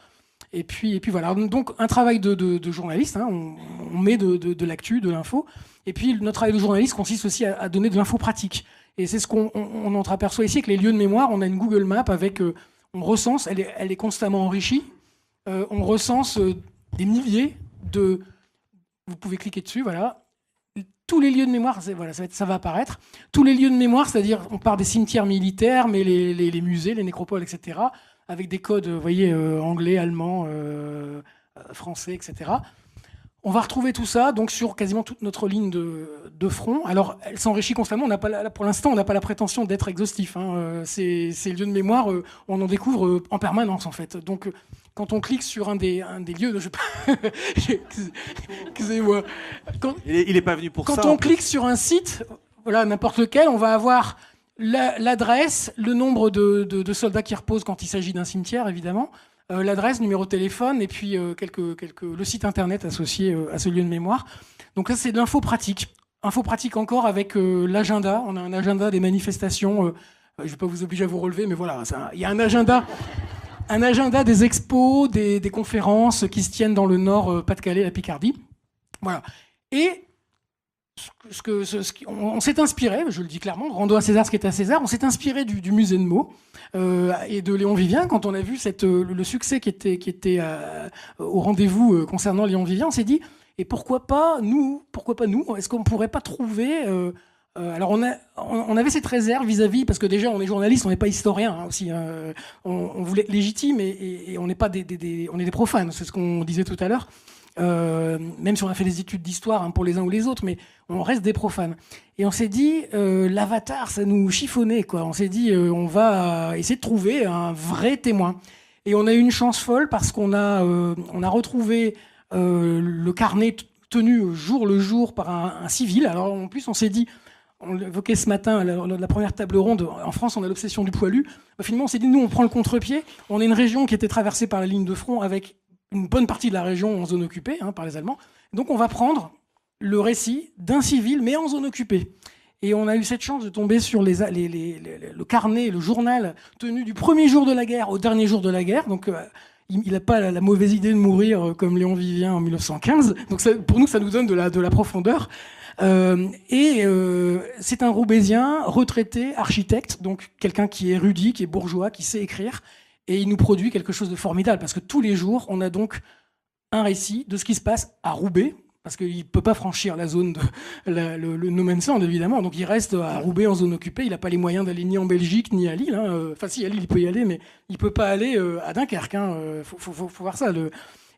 Et puis voilà. Donc un travail de journaliste, on met de l'actu, de l'info. Et puis notre travail de journaliste consiste aussi à donner de l'info pratique. Et c'est ce qu'on entreaperçoit ici avec les lieux de mémoire. On a une Google Map avec, on recense, elle est constamment enrichie. On recense des milliers de. Vous pouvez cliquer dessus, voilà. Tous les lieux de mémoire, voilà, ça va apparaître. Tous les lieux de mémoire, c'est-à-dire, on part des cimetières militaires, mais les musées, les nécropoles, etc., avec des codes, vous voyez, anglais, allemand, français, etc. On va retrouver tout ça donc sur quasiment toute notre ligne de front. Alors, elle s'enrichit constamment. Pour l'instant, on n'a pas la prétention d'être exhaustif. Ces lieux de mémoire, on en découvre en permanence, en fait. Donc, quand on clique sur un des lieux, excusez-moi. Il n'est pas venu pour ça. Quand on clique sur un site, voilà, n'importe lequel, on va avoir l'adresse, le nombre de soldats qui reposent quand il s'agit d'un cimetière, évidemment, l'adresse, numéro de téléphone, et puis le site internet associé à ce lieu de mémoire. Donc ça, c'est de l'info pratique. Info pratique encore avec l'agenda. On a un agenda des manifestations. Je ne vais pas vous obliger à vous relever, mais voilà, il y a un agenda des expos, des conférences qui se tiennent dans le Nord, Pas-de-Calais, la Picardie. Voilà. Et on s'est inspiré, je le dis clairement, rendons à César ce qui est à César, on s'est inspiré du musée de Meaux et de Léon Vivien. Quand on a vu le succès qui était au rendez-vous concernant Léon Vivien, on s'est dit, et pourquoi pas nous, est-ce qu'on ne pourrait pas trouver... alors on avait cette réserve vis-à-vis, parce que déjà on est journaliste, on n'est pas historien aussi, on voulait être légitime et on n'est pas on est des profanes, c'est ce qu'on disait tout à l'heure. Même si on a fait des études d'histoire pour les uns ou les autres, mais on reste des profanes. Et on s'est dit, l'avatar, ça nous chiffonnait, quoi. On s'est dit, on va essayer de trouver un vrai témoin. Et on a eu une chance folle parce qu'on a retrouvé le carnet tenu jour le jour par un civil. Alors en plus, on s'est dit, on l'évoquait ce matin, la première table ronde, en France, on a l'obsession du poilu. Finalement, on s'est dit, nous, on prend le contre-pied. On est une région qui était traversée par la ligne de front avec une bonne partie de la région en zone occupée par les Allemands. Donc on va prendre le récit d'un civil, mais en zone occupée. Et on a eu cette chance de tomber sur le carnet, le journal tenu du premier jour de la guerre au dernier jour de la guerre. Donc il n'a pas la mauvaise idée de mourir comme Léon Vivien en 1915. Donc pour nous, ça nous donne de la profondeur. C'est un Roubaisien retraité, architecte, donc quelqu'un qui est érudit, qui est bourgeois, qui sait écrire. Et il nous produit quelque chose de formidable, parce que tous les jours, on a donc un récit de ce qui se passe à Roubaix, parce qu'il ne peut pas franchir la zone le no man's land, évidemment. Donc il reste à Roubaix en zone occupée. Il n'a pas les moyens d'aller ni en Belgique, ni à Lille. Enfin, si, à Lille, il peut y aller, mais il ne peut pas aller à Dunkerque. Faut voir ça.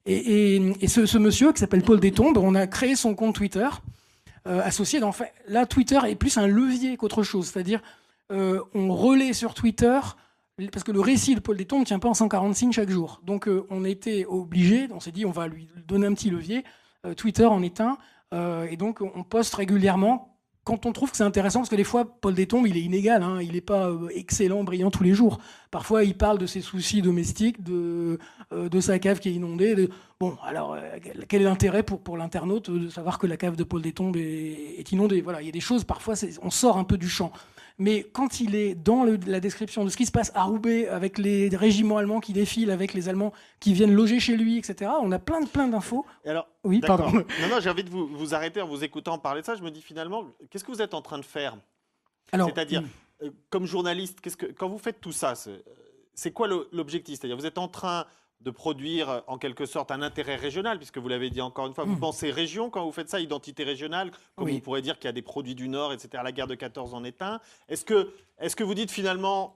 Ce monsieur, qui s'appelle Paul Détombe, on a créé son compte Twitter associé. En fait, là, Twitter est plus un levier qu'autre chose. C'est-à-dire, on relaie sur Twitter... Parce que le récit de Paul Détombe ne tient pas en 140 signes chaque jour. Donc on était obligé, on s'est dit on va lui donner un petit levier. Twitter en est un. Et donc on poste régulièrement quand on trouve que c'est intéressant, parce que des fois Paul Détombe il est inégal, il n'est pas excellent, brillant tous les jours. Parfois il parle de ses soucis domestiques, de sa cave qui est inondée. Bon, alors quel est l'intérêt pour l'internaute de savoir que la cave de Paul Détombe est inondée? Voilà, il y a des choses, parfois on sort un peu du champ. Mais quand il est dans la description de ce qui se passe à Roubaix, avec les régiments allemands qui défilent, avec les Allemands qui viennent loger chez lui, etc., on a plein d'infos. Alors, oui, pardon. Non, j'ai envie de vous arrêter en vous écoutant parler de ça. Je me dis finalement, qu'est-ce que vous êtes en train de faire? C'est-à-dire, comme journaliste, quand vous faites tout ça, c'est quoi l'objectif? C'est-à-dire, vous êtes en train de produire en quelque sorte un intérêt régional, puisque vous l'avez dit encore une fois, vous pensez région quand vous faites ça, identité régionale, comme Oui. on pourrait dire qu'il y a des produits du Nord, etc. La guerre de 14 en est un. Est-ce que vous dites finalement,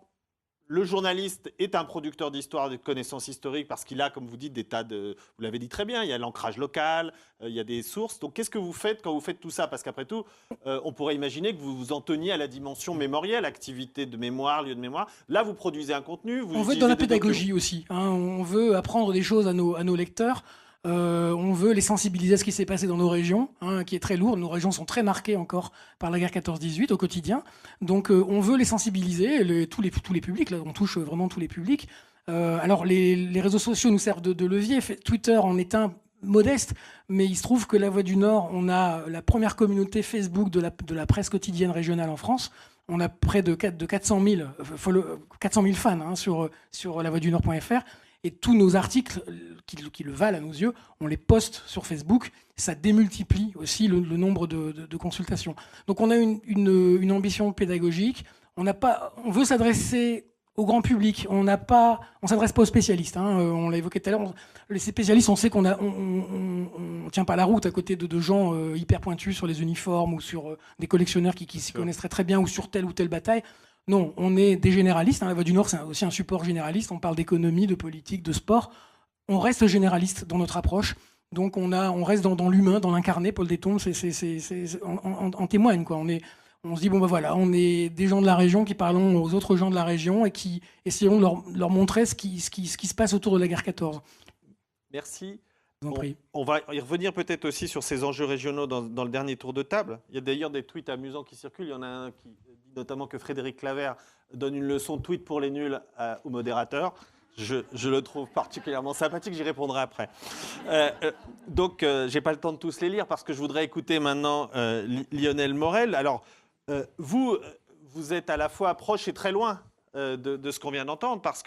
le journaliste est un producteur d'histoire, de connaissances historiques, parce qu'il a, comme vous dites, des tas de... Vous l'avez dit très bien, il y a l'ancrage local, il y a des sources. Donc qu'est-ce que vous faites quand vous faites tout ça? Parce qu'après tout, on pourrait imaginer que vous vous en teniez à la dimension mémorielle, activité de mémoire, lieu de mémoire. Là, vous produisez un contenu. On veut être dans la pédagogie aussi. On veut apprendre des choses à nos lecteurs. On veut les sensibiliser à ce qui s'est passé dans nos régions, qui est très lourd. Nos régions sont très marquées encore par la guerre 14-18 au quotidien. Donc on veut les sensibiliser, tous les publics. Là, on touche vraiment tous les publics. Alors les réseaux sociaux nous servent de levier. Twitter en est un modeste, mais il se trouve que La Voix du Nord, on a la première communauté Facebook de la presse quotidienne régionale en France. On a près de 400 000 fans sur lavoixdunord.fr. Et tous nos articles qui le valent à nos yeux, on les poste sur Facebook. Ça démultiplie aussi le nombre de consultations. Donc on a une ambition pédagogique. On veut s'adresser au grand public. On s'adresse pas aux spécialistes. On l'a évoqué tout à l'heure. Les spécialistes, on sait qu'on tient pas la route à côté de gens hyper pointus sur les uniformes ou sur des collectionneurs qui s'y connaissent très bien ou sur telle ou telle bataille. Non, on est des généralistes. La Voix du Nord, c'est aussi un support généraliste. On parle d'économie, de politique, de sport. On reste généraliste dans notre approche. Donc on reste dans l'humain, dans l'incarné. Paul Détombe en témoigne, quoi. On se dit, bon, voilà, on est des gens de la région qui parlons aux autres gens de la région et qui essayons de leur montrer ce qui se passe autour de la guerre 14. Merci. On va y revenir peut-être aussi sur ces enjeux régionaux dans le dernier tour de table. Il y a d'ailleurs des tweets amusants qui circulent. Il y en a un qui dit notamment que Frédéric Claver donne une leçon de tweet pour les nuls au modérateur. Je le trouve particulièrement sympathique, j'y répondrai après. Donc, je n'ai pas le temps de tous les lire parce que je voudrais écouter maintenant Lionel Morel. Alors, vous êtes à la fois proche et très loin de ce qu'on vient d'entendre, parce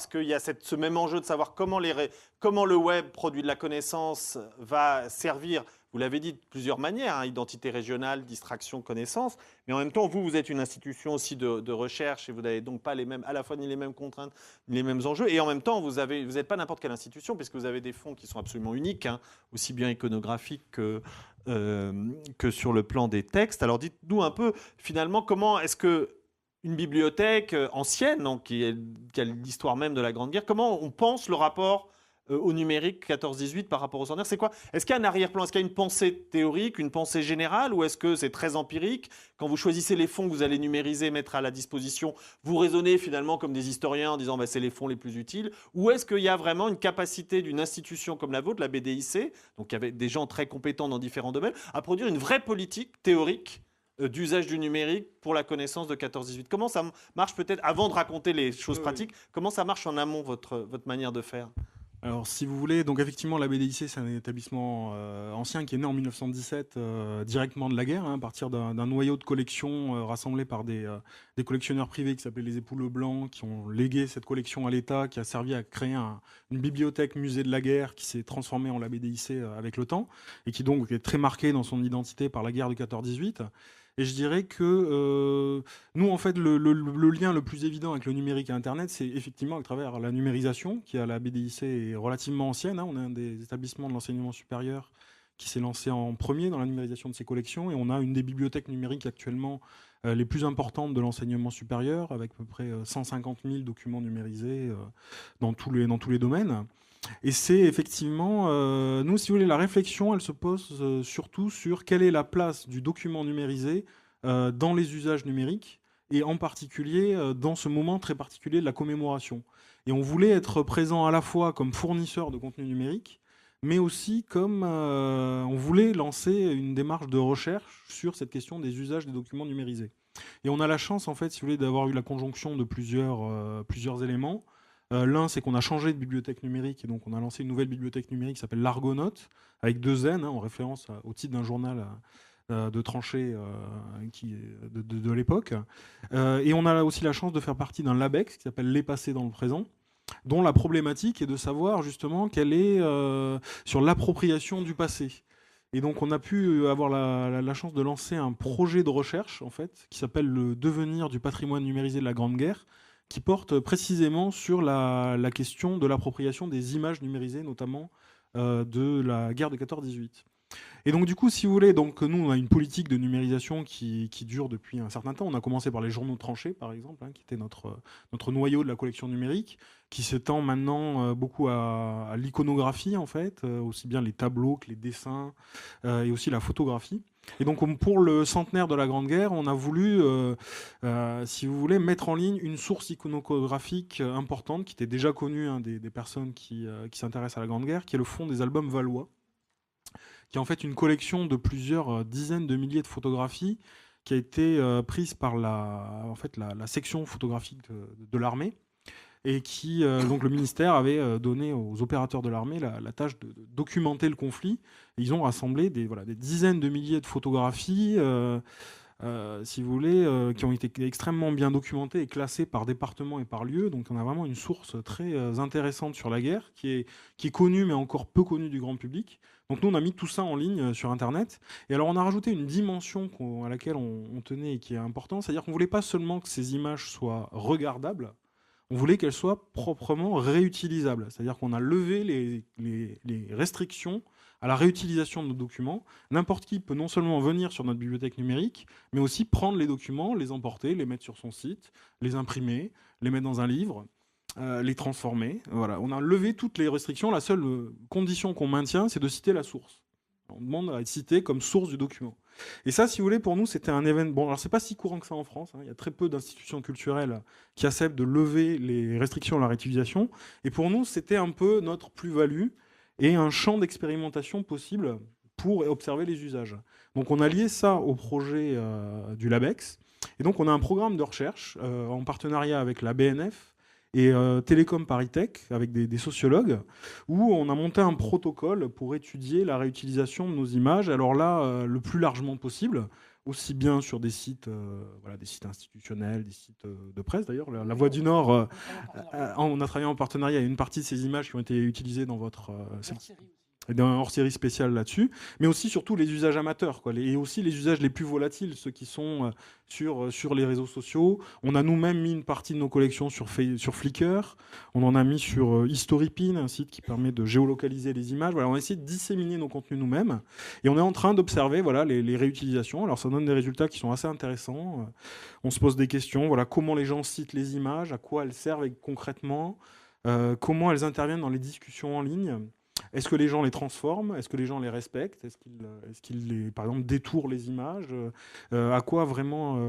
qu'il y a ce même enjeu de savoir comment le web, produit de la connaissance, va servir, vous l'avez dit, de plusieurs manières, identité régionale, distraction, connaissance, mais en même temps, vous êtes une institution aussi de recherche et vous n'avez donc pas à la fois ni les mêmes contraintes, ni les mêmes enjeux, et en même temps, vous n'êtes pas n'importe quelle institution, puisque vous avez des fonds qui sont absolument uniques, aussi bien iconographiques que sur le plan des textes. Alors dites-nous un peu, finalement, comment est-ce que une bibliothèque ancienne, donc, qui a l'histoire même de la Grande Guerre, comment on pense le rapport au numérique 14-18 par rapport aux centenaires? C'est quoi? Est-ce qu'il y a un arrière-plan? Est-ce qu'il y a une pensée théorique, une pensée générale, ou est-ce que c'est très empirique? Quand vous choisissez les fonds que vous allez numériser, mettre à la disposition, vous raisonnez finalement comme des historiens en disant c'est les fonds les plus utiles? Ou est-ce qu'il y a vraiment une capacité d'une institution comme la vôtre, la BDIC, donc il y avait des gens très compétents dans différents domaines, à produire une vraie politique théorique d'usage du numérique pour la connaissance de 14-18? Comment ça marche, peut-être, avant de raconter les choses pratiques, comment ça marche en amont, votre manière de faire? Alors, si vous voulez, donc effectivement, la BDIC, c'est un établissement ancien qui est né en 1917, directement de la guerre, hein, à partir d'un noyau de collection rassemblé par des collectionneurs privés qui s'appelaient les Époux Leblanc, qui ont légué cette collection à l'État, qui a servi à créer une bibliothèque musée de la guerre qui s'est transformée en la BDIC avec le temps, et qui donc est très marquée dans son identité par la guerre de 14-18. Et je dirais que nous, en fait, le lien le plus évident avec le numérique et Internet, c'est effectivement à travers la numérisation, qui à la BDIC est relativement ancienne, hein. On est un des établissements de l'enseignement supérieur qui s'est lancé en premier dans la numérisation de ses collections, et on a une des bibliothèques numériques actuellement les plus importantes de l'enseignement supérieur, avec à peu près 150 000 documents numérisés dans tous les domaines. Et c'est effectivement, nous, si vous voulez, la réflexion, elle se pose surtout sur quelle est la place du document numérisé dans les usages numériques, et en particulier dans ce moment très particulier de la commémoration. Et on voulait être présent à la fois comme fournisseur de contenu numérique, mais aussi comme on voulait lancer une démarche de recherche sur cette question des usages des documents numérisés. Et on a la chance, en fait, si vous voulez, d'avoir eu la conjonction de plusieurs éléments. L'un, c'est qu'on a changé de bibliothèque numérique, et donc on a lancé une nouvelle bibliothèque numérique qui s'appelle l'Argonaute, avec 2 N, hein, en référence au titre d'un journal de tranchée de l'époque. Et on a aussi la chance de faire partie d'un LabEx qui s'appelle Les Passés dans le présent, dont la problématique est de savoir justement quelle est sur l'appropriation du passé. Et donc on a pu avoir la chance de lancer un projet de recherche, en fait, qui s'appelle le devenir du patrimoine numérisé de la Grande Guerre, qui porte précisément sur la question de l'appropriation des images numérisées, notamment de la guerre de 14-18. Et donc du coup, si vous voulez, donc, nous on a une politique de numérisation qui dure depuis un certain temps. On a commencé par les journaux tranchés, par exemple, hein, qui était notre noyau de la collection numérique, qui s'étend maintenant beaucoup à l'iconographie, en fait, aussi bien les tableaux que les dessins, et aussi la photographie. Et donc pour le centenaire de la Grande Guerre, on a voulu, si vous voulez, mettre en ligne une source iconographique importante, qui était déjà connue, hein, des personnes qui s'intéressent à la Grande Guerre, qui est le fonds des albums Valois, qui est en fait une collection de plusieurs dizaines de milliers de photographies qui a été prise par la section photographique de l'armée, et qui, donc le ministère avait donné aux opérateurs de l'armée la tâche de documenter le conflit. Et ils ont rassemblé des dizaines de milliers de photographies, si vous voulez, qui ont été extrêmement bien documentées et classées par département et par lieu. Donc on a vraiment une source très intéressante sur la guerre, qui est connue mais encore peu connue du grand public. Donc nous on a mis tout ça en ligne sur Internet. Et alors on a rajouté une dimension à laquelle on tenait et qui est importante, c'est-à-dire qu'on ne voulait pas seulement que ces images soient regardables, on voulait qu'elles soient proprement réutilisables. C'est-à-dire qu'on a levé les restrictions à la réutilisation de nos documents. N'importe qui peut non seulement venir sur notre bibliothèque numérique, mais aussi prendre les documents, les emporter, les mettre sur son site, les imprimer, les mettre dans un livre, les transformer. Voilà. On a levé toutes les restrictions. La seule condition qu'on maintient, c'est de citer la source. On demande à être cité comme source du document. Et ça, si vous voulez, pour nous, c'était un événement. Bon, alors c'est pas si courant que ça en France, hein. Il y a très peu d'institutions culturelles qui acceptent de lever les restrictions à la réutilisation. Et pour nous, c'était un peu notre plus-value et un champ d'expérimentation possible pour observer les usages. Donc on a lié ça au projet du LabEx. Et donc on a un programme de recherche en partenariat avec la BNF et Télécom Paris Tech, avec des sociologues, où on a monté un protocole pour étudier la réutilisation de nos images. Alors là, le plus largement possible, aussi bien sur des sites institutionnels, des sites de presse d'ailleurs. La Voix du Nord, on a travaillé en partenariat. Il y a une partie de ces images qui ont été utilisées dans votre d'un hors-série spécial là-dessus, mais aussi surtout les usages amateurs, quoi, et aussi les usages les plus volatiles, ceux qui sont sur les réseaux sociaux. On a nous-mêmes mis une partie de nos collections sur Flickr, on en a mis sur Historypin, un site qui permet de géolocaliser les images. Voilà, on a essayé de disséminer nos contenus nous-mêmes, et on est en train d'observer les réutilisations. Alors ça donne des résultats qui sont assez intéressants. On se pose des questions, comment les gens citent les images, à quoi elles servent concrètement, comment elles interviennent dans les discussions en ligne. Est-ce que les gens les transforment? Est-ce que les gens les respectent? Est-ce qu'ils par exemple, détournent les images? À quoi vraiment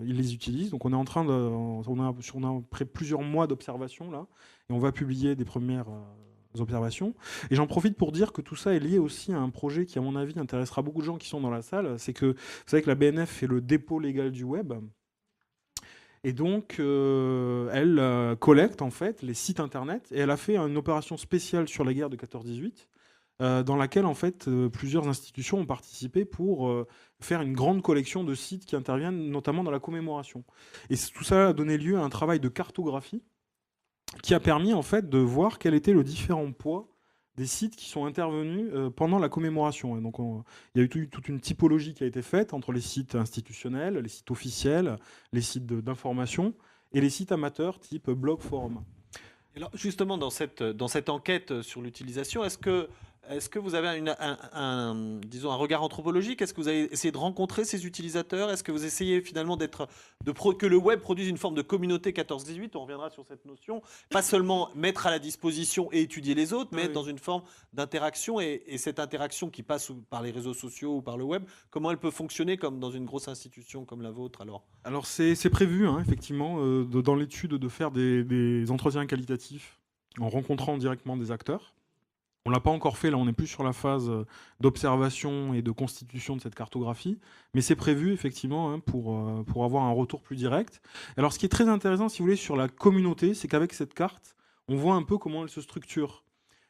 ils les utilisent? Donc on est en train on a après plusieurs mois d'observation là, et on va publier des premières observations. Et j'en profite pour dire que tout ça est lié aussi à un projet qui, à mon avis, intéressera beaucoup de gens qui sont dans la salle. C'est que vous savez que la BNF est le dépôt légal du web. Et donc, elle collecte en fait les sites internet et elle a fait une opération spéciale sur la guerre de 14-18 dans laquelle en fait plusieurs institutions ont participé pour faire une grande collection de sites qui interviennent notamment dans la commémoration. Et tout ça a donné lieu à un travail de cartographie qui a permis en fait de voir quel était le différent poids des sites qui sont intervenus pendant la commémoration. Et donc il y a eu toute une typologie qui a été faite entre les sites institutionnels, les sites officiels, les sites d'information et les sites amateurs type blog, forum. Alors justement, dans cette enquête sur l'utilisation, est-ce que vous avez disons un regard anthropologique? Est-ce que vous avez essayé de rencontrer ces utilisateurs? Est-ce que vous essayez finalement que le web produise une forme de communauté 14-18? On reviendra sur cette notion. Pas seulement mettre à la disposition et étudier les autres, mais être dans une forme d'interaction. Et cette interaction qui passe par les réseaux sociaux ou par le web, comment elle peut fonctionner comme dans une grosse institution comme la vôtre alors c'est prévu, hein, effectivement, dans l'étude de faire des entretiens qualitatifs en rencontrant directement des acteurs. On ne l'a pas encore fait, là on n'est plus sur la phase d'observation et de constitution de cette cartographie, mais c'est prévu effectivement hein, pour avoir un retour plus direct. Alors ce qui est très intéressant, si vous voulez, sur la communauté, c'est qu'avec cette carte, on voit un peu comment elle se structure.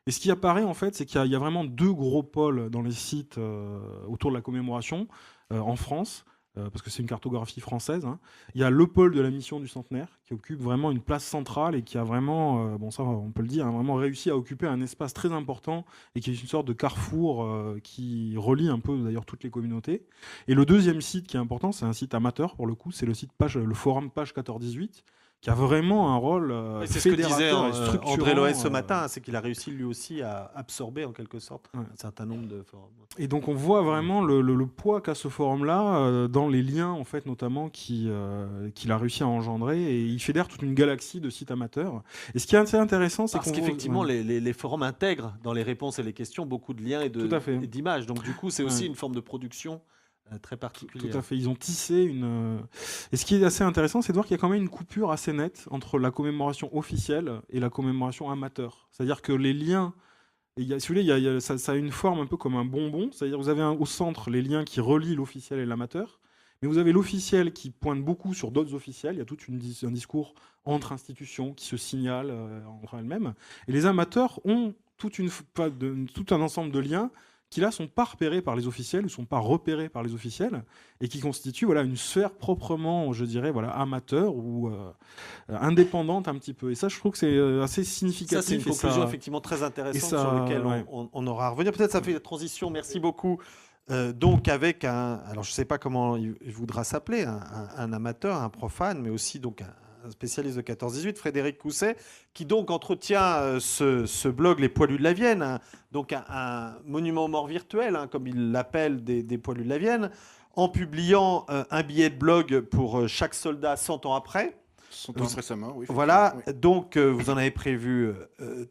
Et ce qui apparaît en fait, c'est qu'il y a vraiment deux gros pôles dans les sites autour de la commémoration en France. Parce que c'est une cartographie française. Hein. Il y a le pôle de la mission du centenaire qui occupe vraiment une place centrale et qui a vraiment, bon ça on peut le dire, hein, vraiment réussi à occuper un espace très important et qui est une sorte de carrefour qui relie un peu d'ailleurs toutes les communautés. Et le deuxième site qui est important, c'est un site amateur pour le coup, c'est le forum page 14-18 qui a vraiment un rôle c'est ce que disait André Loès ce matin. matin, c'est qu'il a réussi lui aussi à absorber en quelque sorte un certain nombre de forums. Et donc on voit vraiment le poids qu'a ce forum-là dans les liens en fait notamment qu'il a réussi à engendrer, et il fédère toute une galaxie de sites amateurs. Et ce qui est assez intéressant, c'est qu'effectivement les forums intègrent dans les réponses et les questions beaucoup de liens et d'images. Donc du coup c'est aussi une forme de production très particulière. Tout à fait. Ils ont tissé une. Et ce qui est assez intéressant, c'est de voir qu'il y a quand même une coupure assez nette entre la commémoration officielle et la commémoration amateur. C'est-à-dire que les liens. Si vous voulez, ça a une forme un peu comme un bonbon. C'est-à-dire que vous avez au centre les liens qui relient l'officiel et l'amateur. Mais vous avez l'officiel qui pointe beaucoup sur d'autres officiels. Il y a tout un discours entre institutions qui se signalent entre elles-mêmes. Et les amateurs ont tout un ensemble de liens qui là sont pas repérés par les officiels ou sont pas repérés par les officiels et qui constituent une sphère proprement, je dirais, amateur ou indépendante un petit peu. Et ça, je trouve que c'est assez significatif. Ça, c'est une conclusion effectivement très intéressante sur laquelle on aura à revenir. Peut-être ça fait la transition. Merci beaucoup. Donc avec alors je sais pas comment il voudra s'appeler, un amateur, un profane, mais aussi donc un spécialiste de 14-18, Frédéric Cousset, qui donc entretient ce blog Les Poilus de la Vienne, hein, donc un monument aux morts virtuel, hein, comme il l'appelle, des Poilus de la Vienne, en publiant un billet de blog pour chaque soldat 100 ans après. 100 ans après sa mort, oui. Voilà, oui. Donc vous en avez prévu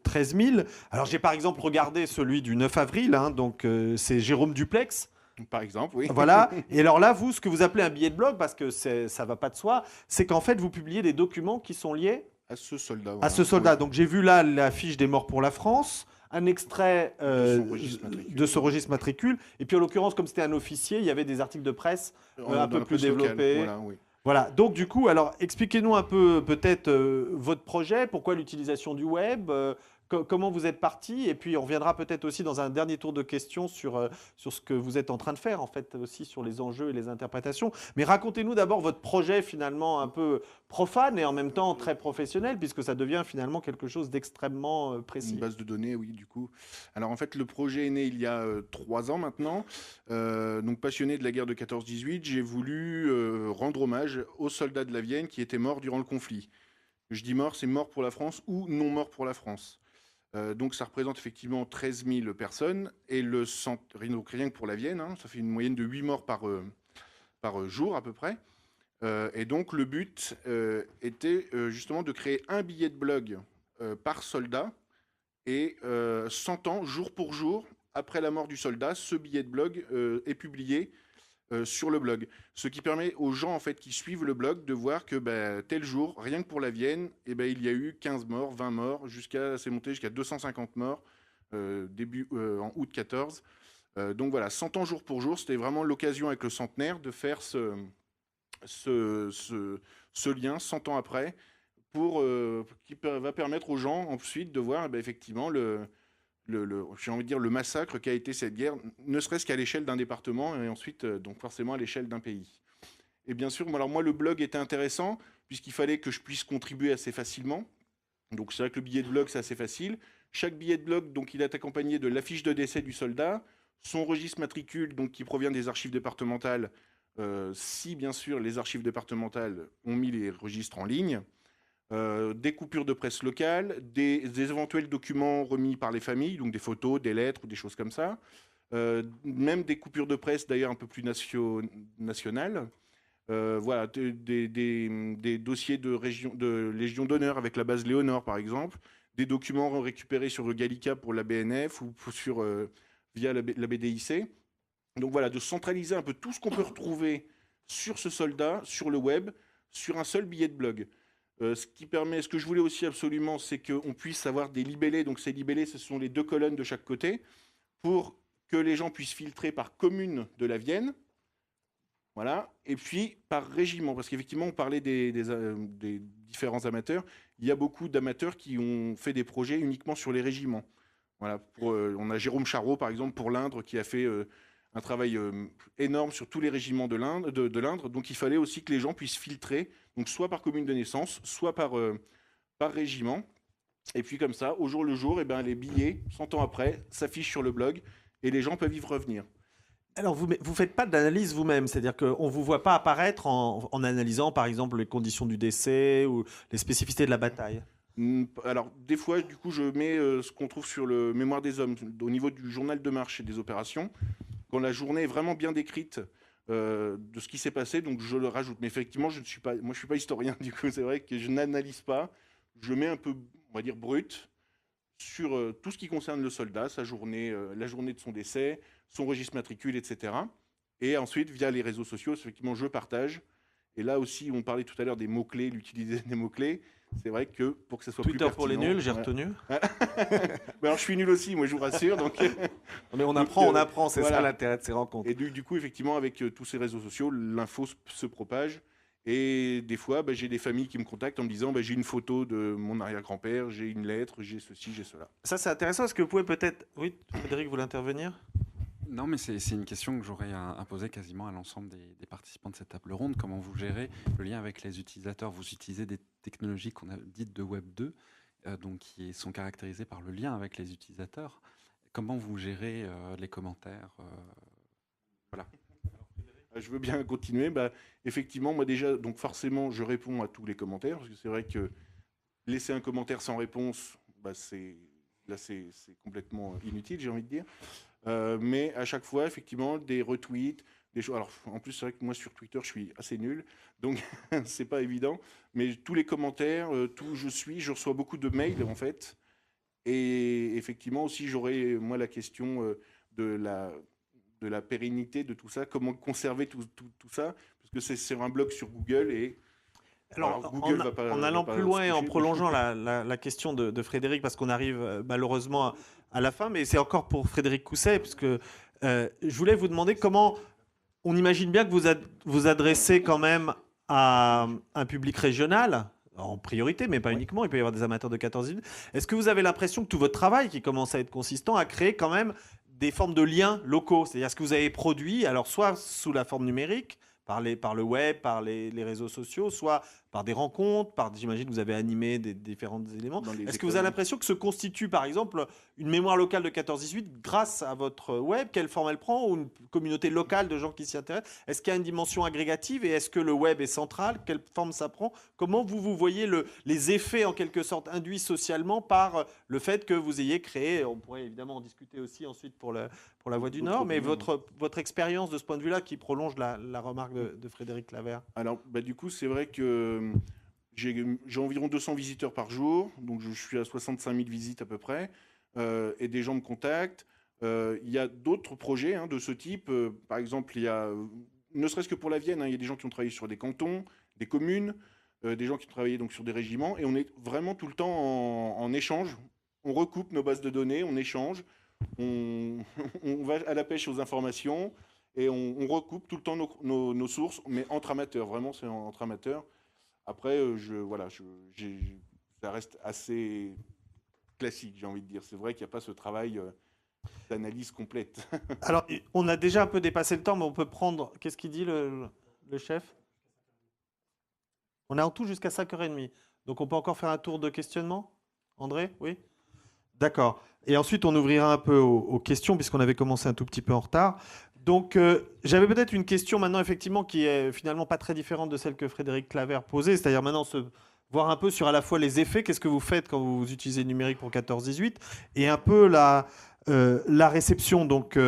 13 000. Alors j'ai par exemple regardé celui du 9 avril, hein, donc c'est Jérôme Duplex. Par exemple, oui. Voilà. Et alors là, vous, ce que vous appelez un billet de blog, parce que ça ne va pas de soi, c'est qu'en fait, vous publiez des documents qui sont liés à ce soldat. Voilà. À ce soldat. Oui. Donc j'ai vu là la fiche des morts pour la France, un extrait de ce registre matricule. Et puis en l'occurrence, comme c'était un officier, il y avait des articles de presse un peu plus développés. Voilà, oui. Voilà, donc du coup, alors expliquez-nous un peu peut-être votre projet, pourquoi l'utilisation du web, comment vous êtes parti, et puis on reviendra peut-être aussi dans un dernier tour de questions sur ce que vous êtes en train de faire, en fait, aussi sur les enjeux et les interprétations. Mais racontez-nous d'abord votre projet finalement un peu profane et en même temps très professionnel, puisque ça devient finalement quelque chose d'extrêmement précis. Une base de données, oui, du coup. Alors en fait, le projet est né il y a 3 ans maintenant. Donc passionné de la guerre de 14-18, j'ai voulu rendre hommage aux soldats de la Vienne qui étaient morts durant le conflit. Je dis mort, c'est mort pour la France ou non mort pour la France. Donc ça représente effectivement 13 000 personnes, et rien que pour la Vienne, hein, ça fait une moyenne de 8 morts par jour à peu près. Et donc le but était justement de créer un billet de blog par soldat, et 100 ans, jour pour jour, après la mort du soldat, ce billet de blog est publié sur le blog. Ce qui permet aux gens en fait, qui suivent le blog de voir que tel jour, rien que pour la Vienne, il y a eu 15 morts, 20 morts, c'est monté jusqu'à 250 morts en août 14. Donc voilà, 100 ans jour pour jour, c'était vraiment l'occasion avec le centenaire de faire ce ce lien 100 ans après qui va permettre aux gens ensuite de voir effectivement j'ai envie de dire le massacre qu'a été cette guerre, ne serait-ce qu'à l'échelle d'un département et ensuite donc forcément à l'échelle d'un pays. Et bien sûr, alors moi le blog était intéressant puisqu'il fallait que je puisse contribuer assez facilement. Donc c'est vrai que le billet de blog c'est assez facile. Chaque billet de blog donc il est accompagné de l'affiche de décès du soldat, son registre matricule donc qui provient des archives départementales, si bien sûr les archives départementales ont mis les registres en ligne. Des coupures de presse locales, des éventuels documents remis par les familles, donc des photos, des lettres ou des choses comme ça. Même des coupures de presse d'ailleurs un peu plus nationales. Voilà, des dossiers de Légion d'honneur avec la base Léonore par exemple, des documents récupérés sur le Gallica pour la BNF ou via la BDIC. Donc voilà, de centraliser un peu tout ce qu'on peut retrouver sur ce soldat, sur le web, sur un seul billet de blog. Ce que je voulais aussi absolument, c'est qu'on puisse avoir des libellés. Donc ces libellés, ce sont les 2 colonnes de chaque côté, pour que les gens puissent filtrer par commune de la Vienne, voilà, et puis par régiment. Parce qu'effectivement, on parlait des différents amateurs. Il y a beaucoup d'amateurs qui ont fait des projets uniquement sur les régiments. Voilà, on a Jérôme Charot, par exemple, pour l'Indre, qui a fait un travail énorme sur tous les régiments de l'Indre. Donc il fallait aussi que les gens puissent filtrer, donc soit par commune de naissance, soit par régiment. Et puis comme ça, au jour le jour, les billets, 100 ans après, s'affichent sur le blog et les gens peuvent y revenir. Alors, vous ne faites pas d'analyse vous-même, c'est-à-dire qu'on ne vous voit pas apparaître en analysant, par exemple, les conditions du décès ou les spécificités de la bataille. Alors, des fois, du coup, je mets ce qu'on trouve sur le Mémoire des hommes, au niveau du journal de marche et des opérations. Quand la journée est vraiment bien décrite de ce qui s'est passé, donc je le rajoute. Mais effectivement, je suis pas historien, du coup, c'est vrai que je n'analyse pas. Je mets un peu, on va dire, brut sur tout ce qui concerne le soldat, sa journée, la journée de son décès, son registre matricule, etc. Et ensuite, via les réseaux sociaux, effectivement, je partage. Et là aussi, on parlait tout à l'heure des mots-clés, l'utilisation des mots-clés. C'est vrai que pour que ça soit Twitter plus pertinent... pour les nuls, j'ai retenu. Alors, je suis nul aussi, moi, je vous rassure. Donc... Mais on apprend, c'est ça l'intérêt de ces rencontres. Et du coup, effectivement, avec tous ces réseaux sociaux, l'info se propage. Et des fois, j'ai des familles qui me contactent en me disant j'ai une photo de mon arrière-grand-père, j'ai une lettre, j'ai ceci, j'ai cela. Ça, c'est intéressant. Est-ce que vous pouvez peut-être... Oui, Frédéric, vous voulez intervenir ? Non, mais c'est une question que j'aurais à poser quasiment à l'ensemble des participants de cette table ronde. Comment vous gérez le lien avec les utilisateurs ? Vous utilisez des technologies qu'on a dites de Web 2, donc qui sont caractérisées par le lien avec les utilisateurs. Comment vous gérez les commentaires Voilà. Je veux bien continuer. Effectivement, moi déjà, donc forcément, je réponds à tous les commentaires, parce que c'est vrai que laisser un commentaire sans réponse, c'est complètement inutile, j'ai envie de dire. Mais à chaque fois, effectivement, des retweets, des choses. Alors, en plus, c'est vrai que moi, sur Twitter, je suis assez nul, donc c'est pas évident. Mais tous les commentaires, je reçois beaucoup de mails, en fait. Et effectivement, aussi, j'aurais, moi, la question de la pérennité de tout ça, comment conserver tout ça, parce que c'est sur un blog sur Google et... Alors, en allant plus loin et en prolongeant la question de Frédéric, parce qu'on arrive malheureusement à la fin, mais c'est encore pour Frédéric Cousset, puisque je voulais vous demander comment... On imagine bien que vous vous adressez quand même à un public régional, en priorité, mais pas uniquement, il peut y avoir des amateurs de 14 minutes. Est-ce que vous avez l'impression que tout votre travail, qui commence à être consistant, a créé quand même des formes de liens locaux? C'est-à-dire ce que vous avez produit, alors soit sous la forme numérique, par le web, par les réseaux sociaux, soit par des rencontres, j'imagine que vous avez animé des différents éléments. Est-ce que vous avez l'impression que se constitue, par exemple, une mémoire locale de 14-18 grâce à votre web? Quelle forme elle prend? Ou une communauté locale de gens qui s'y intéressent? Est-ce qu'il y a une dimension agrégative? Et est-ce que le web est central? Quelle forme ça prend? Comment vous voyez les effets, en quelque sorte, induits socialement par le fait que vous ayez créé, on pourrait évidemment en discuter aussi ensuite pour la Voix du Nord, mais votre expérience de ce point de vue-là qui prolonge la remarque de Frédéric Claver. Alors, du coup, c'est vrai que j'ai environ 200 visiteurs par jour, donc je suis à 65 000 visites à peu près, et des gens me contactent. Il y a d'autres projets de ce type. Par exemple, il y a, ne serait-ce que pour la Vienne, il y a des gens qui ont travaillé sur des cantons, des communes, des gens qui ont travaillé donc, sur des régiments, et on est vraiment tout le temps en échange. On recoupe nos bases de données, on échange, on va à la pêche aux informations, et on recoupe tout le temps nos sources, mais entre amateurs, vraiment, c'est entre amateurs. Après, ça reste assez classique, j'ai envie de dire. C'est vrai qu'il n'y a pas ce travail d'analyse complète. Alors, on a déjà un peu dépassé le temps, mais on peut prendre... Qu'est-ce qu'il dit le chef? On a en tout jusqu'à 5h30. Donc, on peut encore faire un tour de questionnement? André? Oui? D'accord. Et ensuite, on ouvrira un peu aux questions, puisqu'on avait commencé un tout petit peu en retard. Donc, j'avais peut-être une question maintenant, effectivement, qui est finalement pas très différente de celle que Frédéric Claver posait. C'est-à-dire maintenant voir un peu sur à la fois les effets, qu'est-ce que vous faites quand vous utilisez le numérique pour 14-18, et un peu la réception. Donc,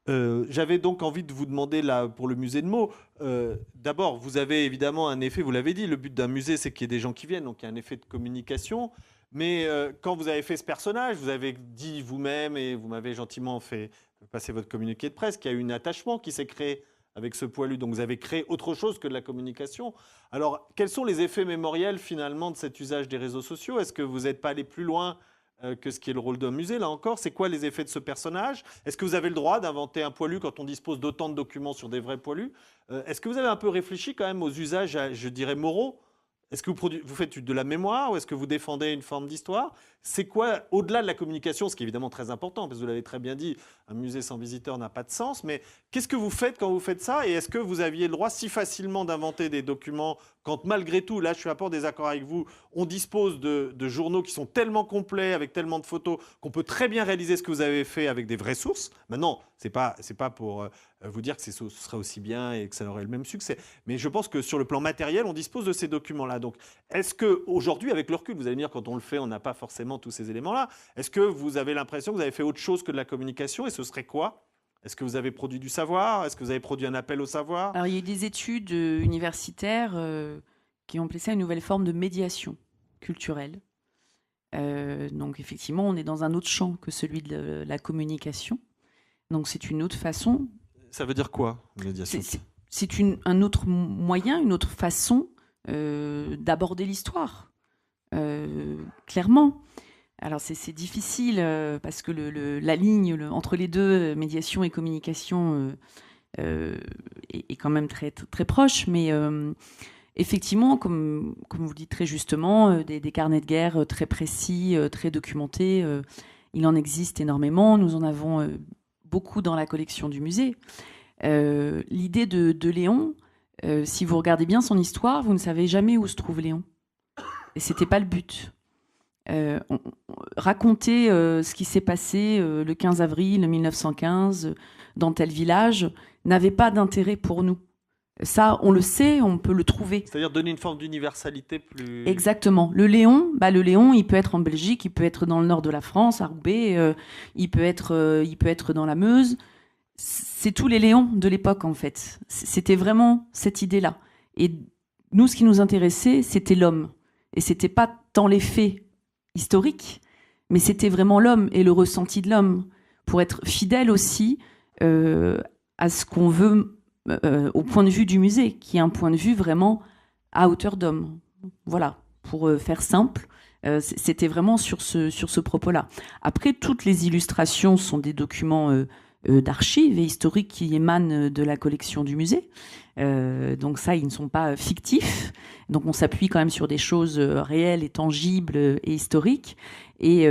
j'avais donc envie de vous demander, là, pour le musée de mots, d'abord, vous avez évidemment un effet, vous l'avez dit, le but d'un musée, c'est qu'il y ait des gens qui viennent, donc il y a un effet de communication. Mais quand vous avez fait ce personnage, vous avez dit vous-même, et vous m'avez gentiment fait passer votre communiqué de presse, qu'il y a eu un attachement qui s'est créé avec ce poilu. Donc vous avez créé autre chose que de la communication. Alors, quels sont les effets mémoriels finalement de cet usage des réseaux sociaux? Est-ce que vous n'êtes pas allé plus loin que ce qui est le rôle d'un musée, là encore? C'est quoi les effets de ce personnage? Est-ce que vous avez le droit d'inventer un poilu quand on dispose d'autant de documents sur des vrais poilus? Est-ce que vous avez un peu réfléchi quand même aux usages, je dirais, moraux? Est-ce que vous faites de la mémoire ou est-ce que vous défendez une forme d'histoire? C'est quoi, au-delà de la communication, ce qui est évidemment très important, parce que vous l'avez très bien dit, un musée sans visiteurs n'a pas de sens, mais qu'est-ce que vous faites quand vous faites ça? Et est-ce que vous aviez le droit si facilement d'inventer des documents quand malgré tout, là je suis à peu désaccord avec vous, on dispose de journaux qui sont tellement complets, avec tellement de photos, qu'on peut très bien réaliser ce que vous avez fait avec des vraies sources? Maintenant, c'est pas pour vous dire que ce serait aussi bien et que ça aurait le même succès. Mais je pense que sur le plan matériel, on dispose de ces documents-là. Donc, est-ce qu'aujourd'hui, avec le recul, vous allez me dire, quand on le fait, on n'a pas forcément tous ces éléments-là. Est-ce que vous avez l'impression que vous avez fait autre chose que de la communication? Et ce serait quoi? Est-ce que vous avez produit du savoir? Est-ce que vous avez produit un appel au savoir? Alors, il y a eu des études universitaires qui ont appelé ça une nouvelle forme de médiation culturelle. Donc, effectivement, on est dans un autre champ que celui de la communication. Donc, c'est une autre façon. Ça veut dire quoi, médiation? C'est un autre moyen, une autre façon d'aborder l'histoire, clairement. Alors, c'est difficile parce que la ligne entre les deux, médiation et communication, est quand même très, très proche. Mais effectivement, comme vous le dites très justement, des carnets de guerre très précis, très documentés, il en existe énormément. Nous en avons beaucoup dans la collection du musée. L'idée de Léon, si vous regardez bien son histoire, vous ne savez jamais où se trouve Léon. Et c'était pas le but. Raconter ce qui s'est passé le 15 avril 1915 dans tel village n'avait pas d'intérêt pour nous. Ça, on le sait, on peut le trouver. C'est-à-dire donner une forme d'universalité plus... Exactement. Le Léon, il peut être en Belgique, il peut être dans le nord de la France, à Roubaix, il peut être dans la Meuse. C'est tous les Léons de l'époque, en fait. C'était vraiment cette idée-là. Et nous, ce qui nous intéressait, c'était l'homme. Et c'était pas tant les faits historiques, mais c'était vraiment l'homme et le ressenti de l'homme, pour être fidèle aussi à ce qu'on veut au point de vue du musée, qui est un point de vue vraiment à hauteur d'homme. Voilà, pour faire simple, c'était vraiment sur ce propos-là. Après, toutes les illustrations sont des documents d'archives et historiques qui émanent de la collection du musée. Donc ça, ils ne sont pas fictifs. Donc on s'appuie quand même sur des choses réelles et tangibles et historiques. Et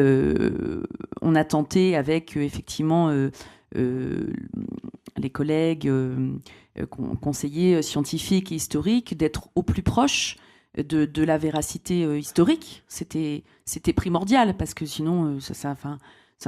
on a tenté avec effectivement les collègues conseillers scientifiques et historiques d'être au plus proche de la véracité historique. C'était primordial parce que sinon ça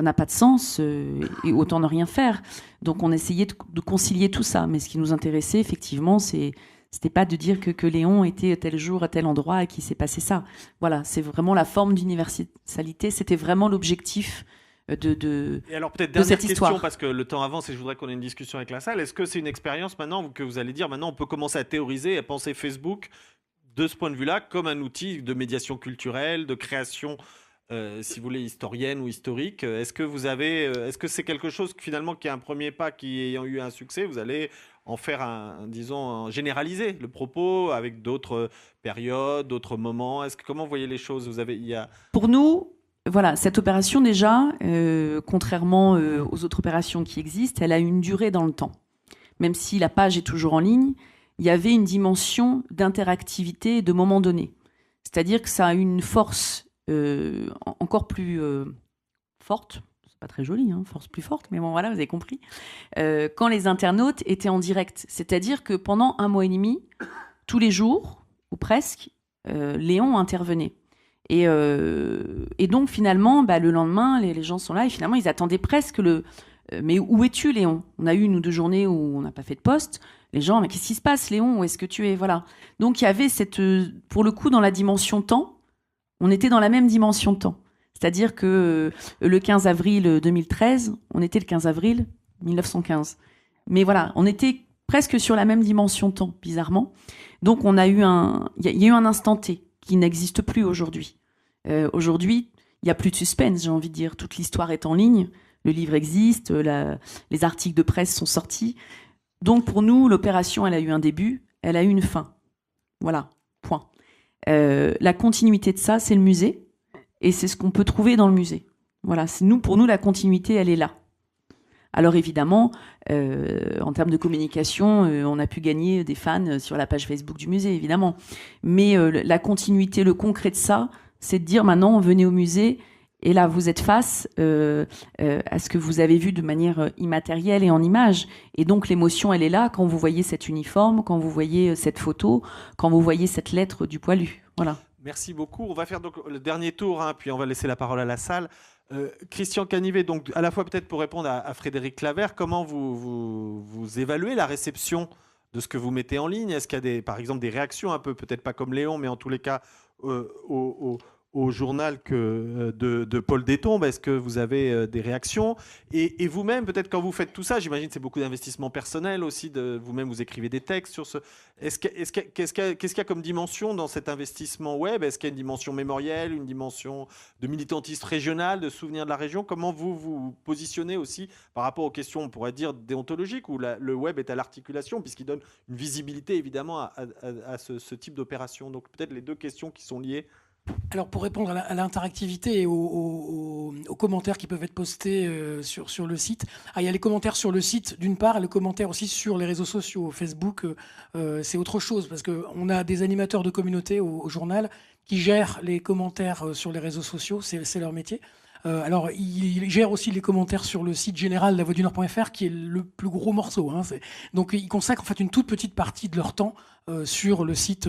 n'a pas de sens et autant ne rien faire. Donc on essayait de concilier tout ça. Mais ce qui nous intéressait effectivement, c'était pas de dire que Léon était tel jour à tel endroit et qu'il s'est passé ça. Voilà, c'est vraiment la forme d'universalité. C'était vraiment l'objectif de et alors peut-être dernière cette question, histoire. parce que le temps avance et je voudrais qu'on ait une discussion avec la salle. Est-ce que c'est une expérience maintenant que vous allez dire, maintenant on peut commencer à théoriser et à penser Facebook de ce point de vue-là comme un outil de médiation culturelle, de création, si vous voulez, historienne ou historique? Est-ce que c'est quelque chose finalement qui est un premier pas, qui ayant eu un succès, vous allez en faire généraliser le propos avec d'autres périodes, d'autres moments? Comment vous voyez les choses? Pour nous, voilà, cette opération déjà, contrairement aux autres opérations qui existent, elle a une durée dans le temps. Même si la page est toujours en ligne, il y avait une dimension d'interactivité de moments donnés. C'est-à-dire que ça a une force encore plus forte. C'est pas très joli, hein, force plus forte, mais bon, voilà, vous avez compris. Quand les internautes étaient en direct. C'est-à-dire que pendant 1 mois et demi, tous les jours, ou presque, Léon intervenait. Et donc, finalement, le lendemain, les gens sont là et finalement, ils attendaient presque mais où es-tu, Léon? On a eu 1 ou 2 journées où on n'a pas fait de poste. Les gens, mais qu'est-ce qui se passe, Léon? Où est-ce que tu es? Voilà. Donc, il y avait pour le coup, dans la dimension temps, on était dans la même dimension de temps. C'est-à-dire que le 15 avril 2013, on était le 15 avril 1915. Mais voilà, on était presque sur la même dimension de temps, bizarrement. Donc, il y a eu un instant T qui n'existe plus aujourd'hui. Aujourd'hui, il n'y a plus de suspense, j'ai envie de dire. Toute l'histoire est en ligne. Le livre existe, les articles de presse sont sortis. Donc, pour nous, l'opération, elle a eu un début, elle a eu une fin. Voilà, point. La continuité de ça, c'est le musée. Et c'est ce qu'on peut trouver dans le musée. Voilà, pour nous, la continuité, elle est là. Alors évidemment, en termes de communication, on a pu gagner des fans sur la page Facebook du musée, évidemment. Mais la continuité, le concret de ça, c'est de dire maintenant, venez au musée, et là, vous êtes face à ce que vous avez vu de manière immatérielle et en image. Et donc, l'émotion, elle est là quand vous voyez cet uniforme, quand vous voyez cette photo, quand vous voyez cette lettre du poilu. Voilà. Merci beaucoup. On va faire donc le dernier tour, puis on va laisser la parole à la salle. Christian Canivet, donc à la fois peut-être pour répondre à Frédéric Claver, comment vous évaluez la réception de ce que vous mettez en ligne? Est-ce qu'il y a par exemple des réactions un peu, peut-être pas comme Léon, mais en tous les cas au journal de Paul Détombe? Est-ce que vous avez des réactions? Et vous-même, peut-être quand vous faites tout ça, j'imagine que c'est beaucoup d'investissement personnel aussi, vous-même vous écrivez des textes sur ce... Qu'est-ce qu'il y a comme dimension dans cet investissement web? Est-ce qu'il y a une dimension mémorielle, une dimension de militantisme régional, de souvenir de la région? Comment vous positionnez aussi par rapport aux questions, on pourrait dire, déontologiques, où le web est à l'articulation, puisqu'il donne une visibilité évidemment à ce type d'opération? Donc peut-être les 2 questions qui sont liées. Alors, pour répondre à l'interactivité et aux commentaires qui peuvent être postés sur le site, il y a les commentaires sur le site d'une part, et les commentaires aussi sur les réseaux sociaux. Facebook, c'est autre chose, parce qu'on a des animateurs de communauté au journal qui gèrent les commentaires sur les réseaux sociaux, c'est leur métier. Alors, il gère aussi les commentaires sur le site général lavoixdunord.fr, qui est le plus gros morceau. Donc, ils consacrent en fait une toute petite partie de leur temps sur le site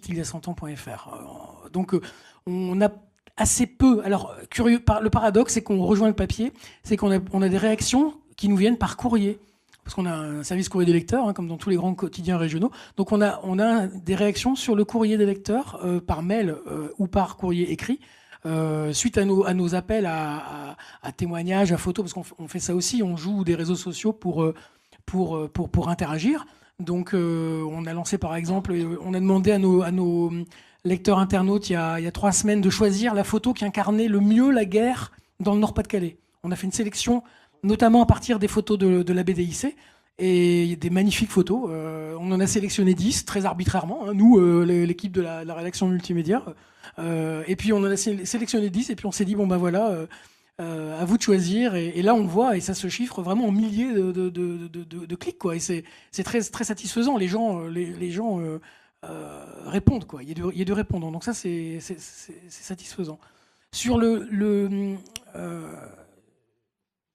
iliacentans.fr. Donc, on a assez peu. Alors, curieux, le paradoxe, c'est qu'on rejoint le papier, c'est qu'on a des réactions qui nous viennent par courrier. Parce qu'on a un service courrier des lecteurs, comme dans tous les grands quotidiens régionaux. Donc, on a des réactions sur le courrier des lecteurs, par mail ou par courrier écrit. Suite à nos appels à témoignages, à photos, parce qu'on fait ça aussi, on joue des réseaux sociaux pour interagir. Donc, on a lancé, par exemple, on a demandé à nos lecteurs internautes il y a 3 semaines de choisir la photo qui incarnait le mieux la guerre dans le Nord-Pas-de-Calais. On a fait une sélection, notamment à partir des photos de la BDIC, et des magnifiques photos. On en a sélectionné 10, très arbitrairement, nous, l'équipe de la rédaction multimédia. Et puis on en a sélectionné 10, et puis on s'est dit, voilà, à vous de choisir. Et là, on voit, et ça se chiffre vraiment en milliers de clics, quoi. Et c'est très, très satisfaisant. Les gens répondent, quoi. Il y a du répondant. Donc ça, c'est satisfaisant. Sur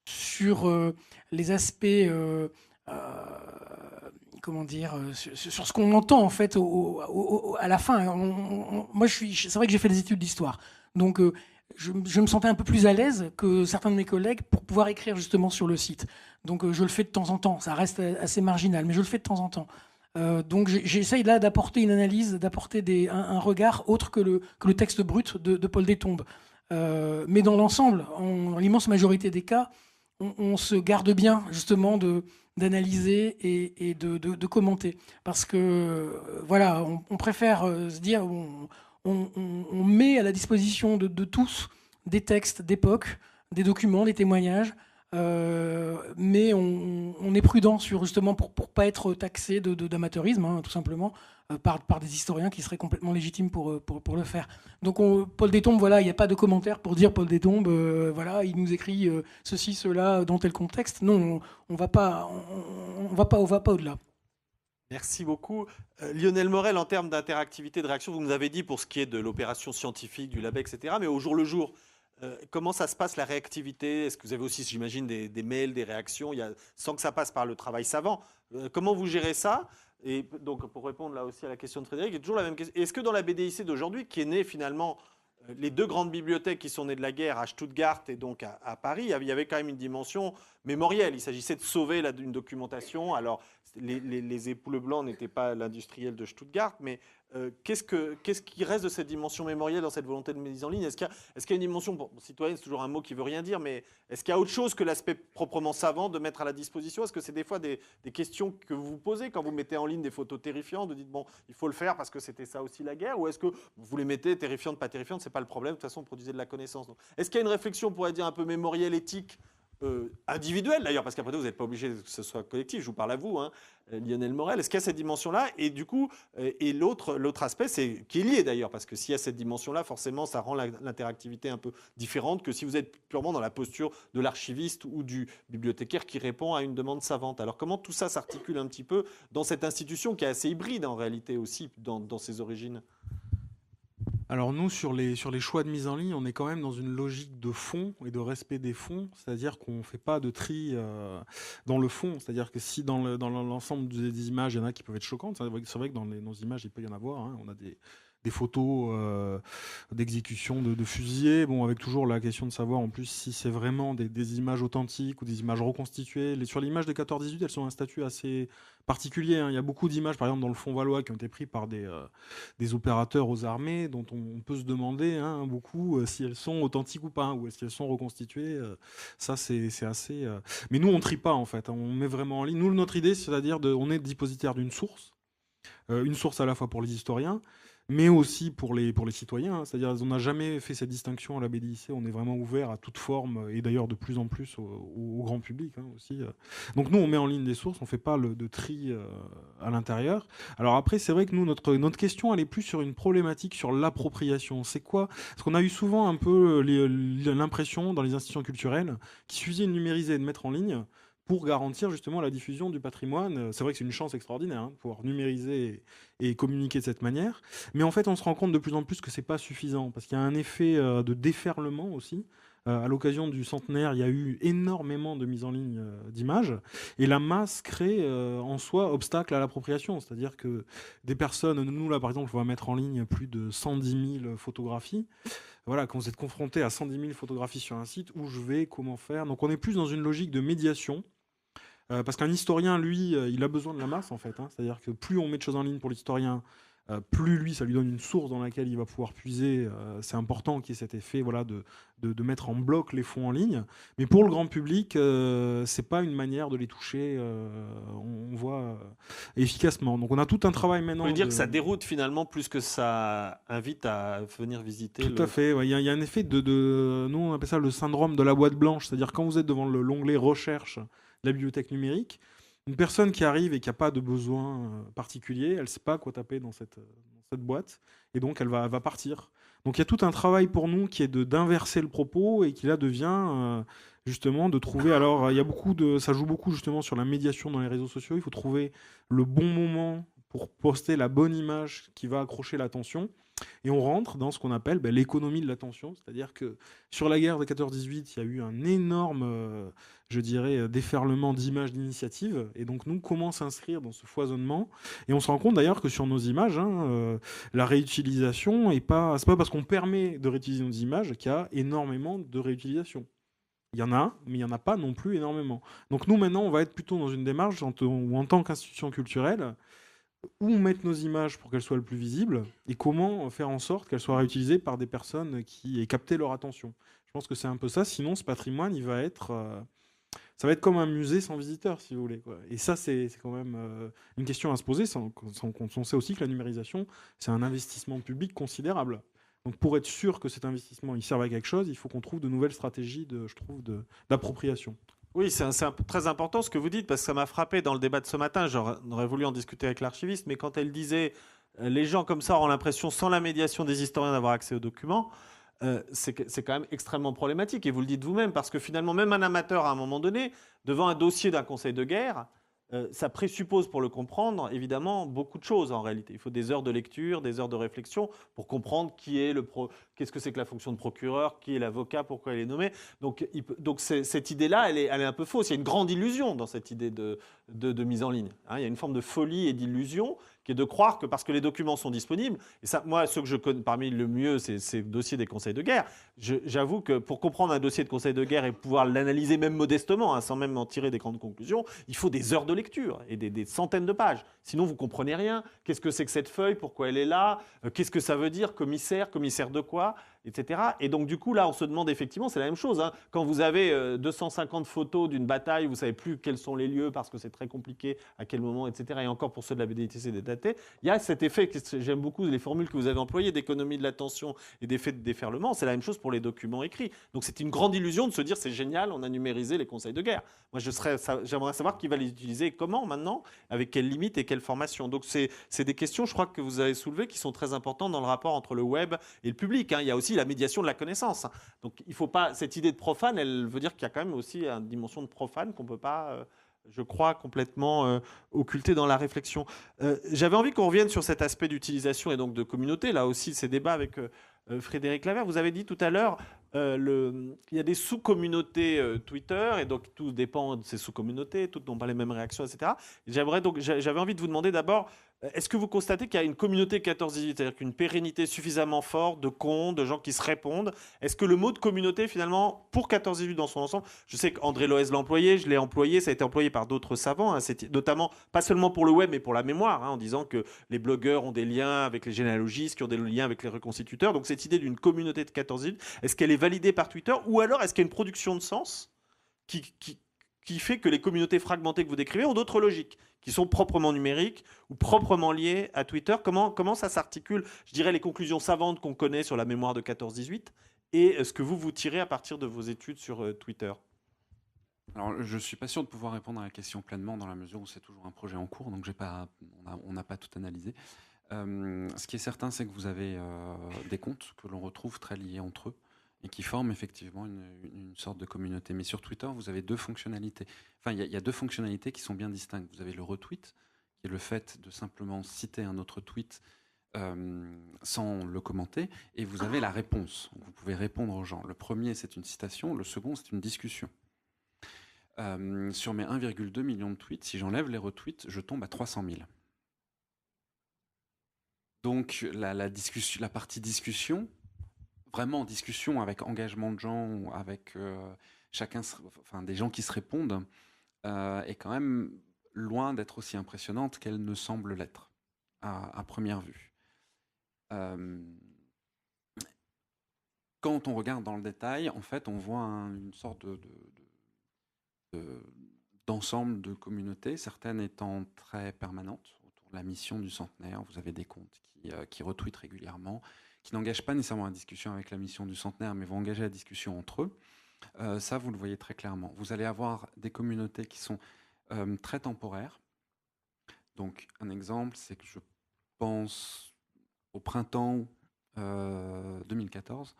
sur les aspects, comment dire, sur ce qu'on entend en fait à la fin. Moi, c'est vrai que j'ai fait des études d'histoire, donc je me sentais un peu plus à l'aise que certains de mes collègues pour pouvoir écrire justement sur le site. Donc je le fais de temps en temps. Ça reste assez marginal, mais je le fais de temps en temps. Donc j'essaye là d'apporter une analyse, d'apporter un regard autre que le texte brut de Paul Détombe. Mais dans l'ensemble, en l'immense majorité des cas, on se garde bien justement d'analyser et de commenter. Parce que voilà, on préfère se dire, on met à la disposition de tous des textes d'époque, des documents, des témoignages, mais on est prudent justement pour pas être taxé d'amateurisme, tout simplement, par des historiens qui seraient complètement légitimes pour le faire. Donc Paul Détombe, voilà, il n'y a pas de commentaire pour dire Paul Détombe, voilà, il nous écrit ceci, cela, dans tel contexte. Non, on va pas au-delà. Merci beaucoup. Lionel Morel, en termes d'interactivité, de réaction, vous nous avez dit pour ce qui est de l'opération scientifique, du lab, etc. Mais au jour le jour, comment ça se passe la réactivité? Est-ce que vous avez aussi, j'imagine, des mails, des réactions, sans que ça passe par le travail savant? Comment vous gérez ça? Et donc, pour répondre là aussi à la question de Frédéric, il y a toujours la même question. Est-ce que dans la BDIC d'aujourd'hui, qui est née finalement, les deux grandes bibliothèques qui sont nées de la guerre à Stuttgart et donc à Paris, il y avait quand même une dimension mémorielle. Il s'agissait de sauver une documentation. Alors, les époules blancs n'étaient pas l'industriel de Stuttgart, mais qu'est-ce qui reste de cette dimension mémorielle dans cette volonté de mise en ligne? Est-ce qu'il y a une dimension, citoyenne, c'est toujours un mot qui veut rien dire, mais est-ce qu'il y a autre chose que l'aspect proprement savant de mettre à la disposition? Est-ce que c'est des fois des questions que vous vous posez quand vous mettez en ligne des photos terrifiantes, de dire bon, il faut le faire parce que c'était ça aussi la guerre, ou est-ce que vous les mettez terrifiantes, pas terrifiantes, c'est pas le problème, de toute façon, vous produisez de la connaissance. Donc, est-ce qu'il y a une réflexion, on pourrait dire, un peu mémorielle, éthique, individuelle d'ailleurs, parce qu'après tout, vous n'êtes pas obligé que ce soit collectif, je vous parle à vous, hein, Lionel Morel. Est-ce qu'il y a cette dimension-là? Et du coup, et l'autre aspect, c'est qui est lié d'ailleurs, parce que s'il y a cette dimension-là, forcément, ça rend l'interactivité un peu différente que si vous êtes purement dans la posture de l'archiviste ou du bibliothécaire qui répond à une demande savante. Alors comment tout ça s'articule un petit peu dans cette institution qui est assez hybride en réalité aussi, dans ses origines? Alors nous, sur les choix de mise en ligne, on est quand même dans une logique de fond et de respect des fonds, c'est-à-dire qu'on ne fait pas de tri dans le fond, c'est-à-dire que si dans l'ensemble des images, il y en a qui peuvent être choquantes, c'est vrai que dans nos images, il peut y en avoir, hein, on a des photos d'exécution de fusillés, bon, avec toujours la question de savoir en plus si c'est vraiment des images authentiques ou des images reconstituées. Sur l'image de 14-18, elles sont un statut assez particulier, hein. Il y a beaucoup d'images, par exemple dans le fond valois, qui ont été pris par des opérateurs aux armées, dont on peut se demander beaucoup si elles sont authentiques ou pas, ou si elles sont reconstituées. Ça, c'est assez... Mais nous, on ne trie pas, en fait, hein. On met vraiment en ligne. Nous, notre idée, c'est-à-dire on est dépositaire d'une source à la fois pour les historiens, mais aussi pour les citoyens, hein. C'est-à-dire on n'a jamais fait cette distinction à la BDIC, on est vraiment ouvert à toute forme, et d'ailleurs de plus en plus au grand public, hein, aussi. Donc nous, on met en ligne des sources, on ne fait pas de tri à l'intérieur. Alors après, c'est vrai que nous, notre question, elle est plus sur une problématique sur l'appropriation. C'est quoi? Parce qu'on a eu souvent un peu l'impression dans les institutions culturelles qu'il suffisait de numériser et de mettre en ligne pour garantir justement la diffusion du patrimoine. C'est vrai que c'est une chance extraordinaire, hein, de pouvoir numériser et communiquer de cette manière. Mais en fait, on se rend compte de plus en plus que c'est pas suffisant, parce qu'il y a un effet de déferlement aussi. À l'occasion du centenaire, il y a eu énormément de mise en ligne d'images, et la masse crée en soi obstacle à l'appropriation. C'est-à-dire que des personnes, nous là par exemple, on va mettre en ligne plus de 110 000 photographies. Voilà, quand vous êtes confronté à 110 000 photographies sur un site, où je vais, comment faire. Donc on est plus dans une logique de médiation. Parce qu'un historien, lui, il a besoin de la masse, en fait, hein. C'est-à-dire que plus on met de choses en ligne pour l'historien, plus lui, ça lui donne une source dans laquelle il va pouvoir puiser. C'est important qu'il y ait cet effet, voilà, de mettre en bloc les fonds en ligne. Mais pour le grand public, c'est pas une manière de les toucher, on voit, efficacement. Donc on a tout un travail maintenant. Vous voulez dire que ça déroute finalement plus que ça invite à venir visiter? Tout à fait. Ouais. Il y a un effet nous on appelle ça le syndrome de la boîte blanche. C'est-à-dire quand vous êtes devant l'onglet recherche de la bibliothèque numérique, une personne qui arrive et qui n'a pas de besoin particulier, elle ne sait pas quoi taper dans cette boîte, et donc elle va partir. Donc il y a tout un travail pour nous qui est d'inverser le propos, et qui là devient justement de trouver... Alors il y a ça joue beaucoup justement sur la médiation dans les réseaux sociaux. Il faut trouver le bon moment pour poster la bonne image qui va accrocher l'attention. Et on rentre dans ce qu'on appelle l'économie de l'attention, c'est-à-dire que sur la guerre de 14-18, il y a eu un énorme, je dirais, déferlement d'images, d'initiatives, et donc nous, comment s'inscrire dans ce foisonnement? Et on se rend compte d'ailleurs que sur nos images, la réutilisation c'est pas parce qu'on permet de réutiliser nos images qu'il y a énormément de réutilisation. Il y en a, mais il n'y en a pas non plus énormément. Donc nous, maintenant, on va être plutôt dans une démarche où, en tant qu'institution culturelle, où mettre nos images pour qu'elles soient le plus visibles, et comment faire en sorte qu'elles soient réutilisées par des personnes qui aient capté leur attention. Je pense que c'est un peu ça, sinon ce patrimoine, ça va être comme un musée sans visiteurs, si vous voulez, quoi. Et ça, c'est quand même une question à se poser, on sait aussi que la numérisation, c'est un investissement public considérable. Donc pour être sûr que cet investissement il serve à quelque chose, il faut qu'on trouve de nouvelles stratégies d'appropriation. Oui, c'est très important ce que vous dites, parce que ça m'a frappé dans le débat de ce matin. J'aurais voulu en discuter avec l'archiviste, mais quand elle disait les gens comme ça ont l'impression, sans la médiation des historiens, d'avoir accès aux documents, c'est quand même extrêmement problématique. Et vous le dites vous-même, parce que finalement, même un amateur, à un moment donné, devant un dossier d'un conseil de guerre, ça présuppose, pour le comprendre, évidemment, beaucoup de choses en réalité. Il faut des heures de lecture, des heures de réflexion pour comprendre qu'est-ce que c'est que la fonction de procureur, qui est l'avocat, pourquoi il est nommé. Donc cette idée-là, elle est un peu fausse. Il y a une grande illusion dans cette idée de mise en ligne. Hein, il y a une forme de folie et d'illusion qui est de croire que parce que les documents sont disponibles, et ça, moi, ceux que je connais parmi le mieux, c'est ces dossiers des conseils de guerre. J'avoue que pour comprendre un dossier de conseil de guerre et pouvoir l'analyser même modestement, hein, sans même en tirer des grandes conclusions, il faut des heures de lecture et des centaines de pages. Sinon, vous comprenez rien. Qu'est-ce que c'est que cette feuille? Pourquoi elle est là? Qu'est-ce que ça veut dire? Commissaire de quoi? Etc. Et donc, du coup, là, on se demande effectivement, c'est la même chose. Hein. Quand vous avez 250 photos d'une bataille, vous ne savez plus quels sont les lieux parce que c'est très compliqué, à quel moment, etc. Et encore pour ceux de la BDITC, des datés, il y a cet effet, j'aime beaucoup les formules que vous avez employées, d'économie de l'attention et d'effet de déferlement. C'est la même chose pour les documents écrits. Donc, c'est une grande illusion de se dire, c'est génial, on a numérisé les conseils de guerre. Moi, j'aimerais savoir qui va les utiliser et comment maintenant, avec quelles limites et quelle formation. Donc, c'est des questions, je crois, que vous avez soulevées qui sont très importantes dans le rapport entre le web et le public. Hein. Il y a aussi la médiation de la connaissance. Donc, il faut pas. Cette idée de profane, elle veut dire qu'il y a quand même aussi une dimension de profane qu'on ne peut pas, je crois, complètement occulter dans la réflexion. J'avais envie qu'on revienne sur cet aspect d'utilisation et donc de communauté. Là aussi, ces débats avec Frédéric Lavert. Vous avez dit tout à l'heure, il y a des sous-communautés Twitter, et donc tout dépend de ces sous-communautés, toutes n'ont pas les mêmes réactions, etc. J'avais envie de vous demander d'abord, est-ce que vous constatez qu'il y a une communauté 14-18, c'est-à-dire qu'une pérennité suffisamment forte de comptes, de gens qui se répondent? Est-ce que le mot de communauté, finalement, pour 14-18 dans son ensemble, je sais qu'André Loez l'a employé, je l'ai employé, ça a été employé par d'autres savants, hein, notamment, pas seulement pour le web, mais pour la mémoire, hein, en disant que les blogueurs ont des liens avec les généalogistes, qui ont des liens avec les reconstituteurs. Donc cette idée d'une communauté de 14-18, est-ce qu'elle est validée par Twitter, ou alors est-ce qu'il y a une production de sens qui fait que les communautés fragmentées que vous décrivez ont d'autres logiques, qui sont proprement numériques ou proprement liées à Twitter? Comment ça s'articule, je dirais, les conclusions savantes qu'on connaît sur la mémoire de 14-18 et ce que vous tirez à partir de vos études sur Twitter? Alors, je ne suis pas sûr de pouvoir répondre à la question pleinement dans la mesure où c'est toujours un projet en cours, donc on n'a pas tout analysé. Ce qui est certain, c'est que vous avez des comptes que l'on retrouve très liés entre eux et qui forment effectivement une sorte de communauté. Mais sur Twitter, vous avez deux fonctionnalités. Enfin, il y a deux fonctionnalités qui sont bien distinctes. Vous avez le retweet, qui est le fait de simplement citer un autre tweet sans le commenter, et vous avez la réponse. Vous pouvez répondre aux gens. Le premier, c'est une citation. Le second, c'est une discussion. Sur mes 1,2 million de tweets, si j'enlève les retweets, je tombe à 300 000. Donc la partie discussion, vraiment discussion avec engagement de gens, avec des gens qui se répondent, est quand même loin d'être aussi impressionnante qu'elle ne semble l'être à première vue. Quand on regarde dans le détail, en fait, on voit une sorte d'ensemble de communautés, certaines étant très permanentes autour de la mission du centenaire. Vous avez des comptes qui retweetent régulièrement, qui n'engagent pas nécessairement la discussion avec la mission du centenaire, mais vont engager la discussion entre eux. Ça, vous le voyez très clairement. Vous allez avoir des communautés qui sont très temporaires. Donc, un exemple, c'est que je pense au printemps 2014,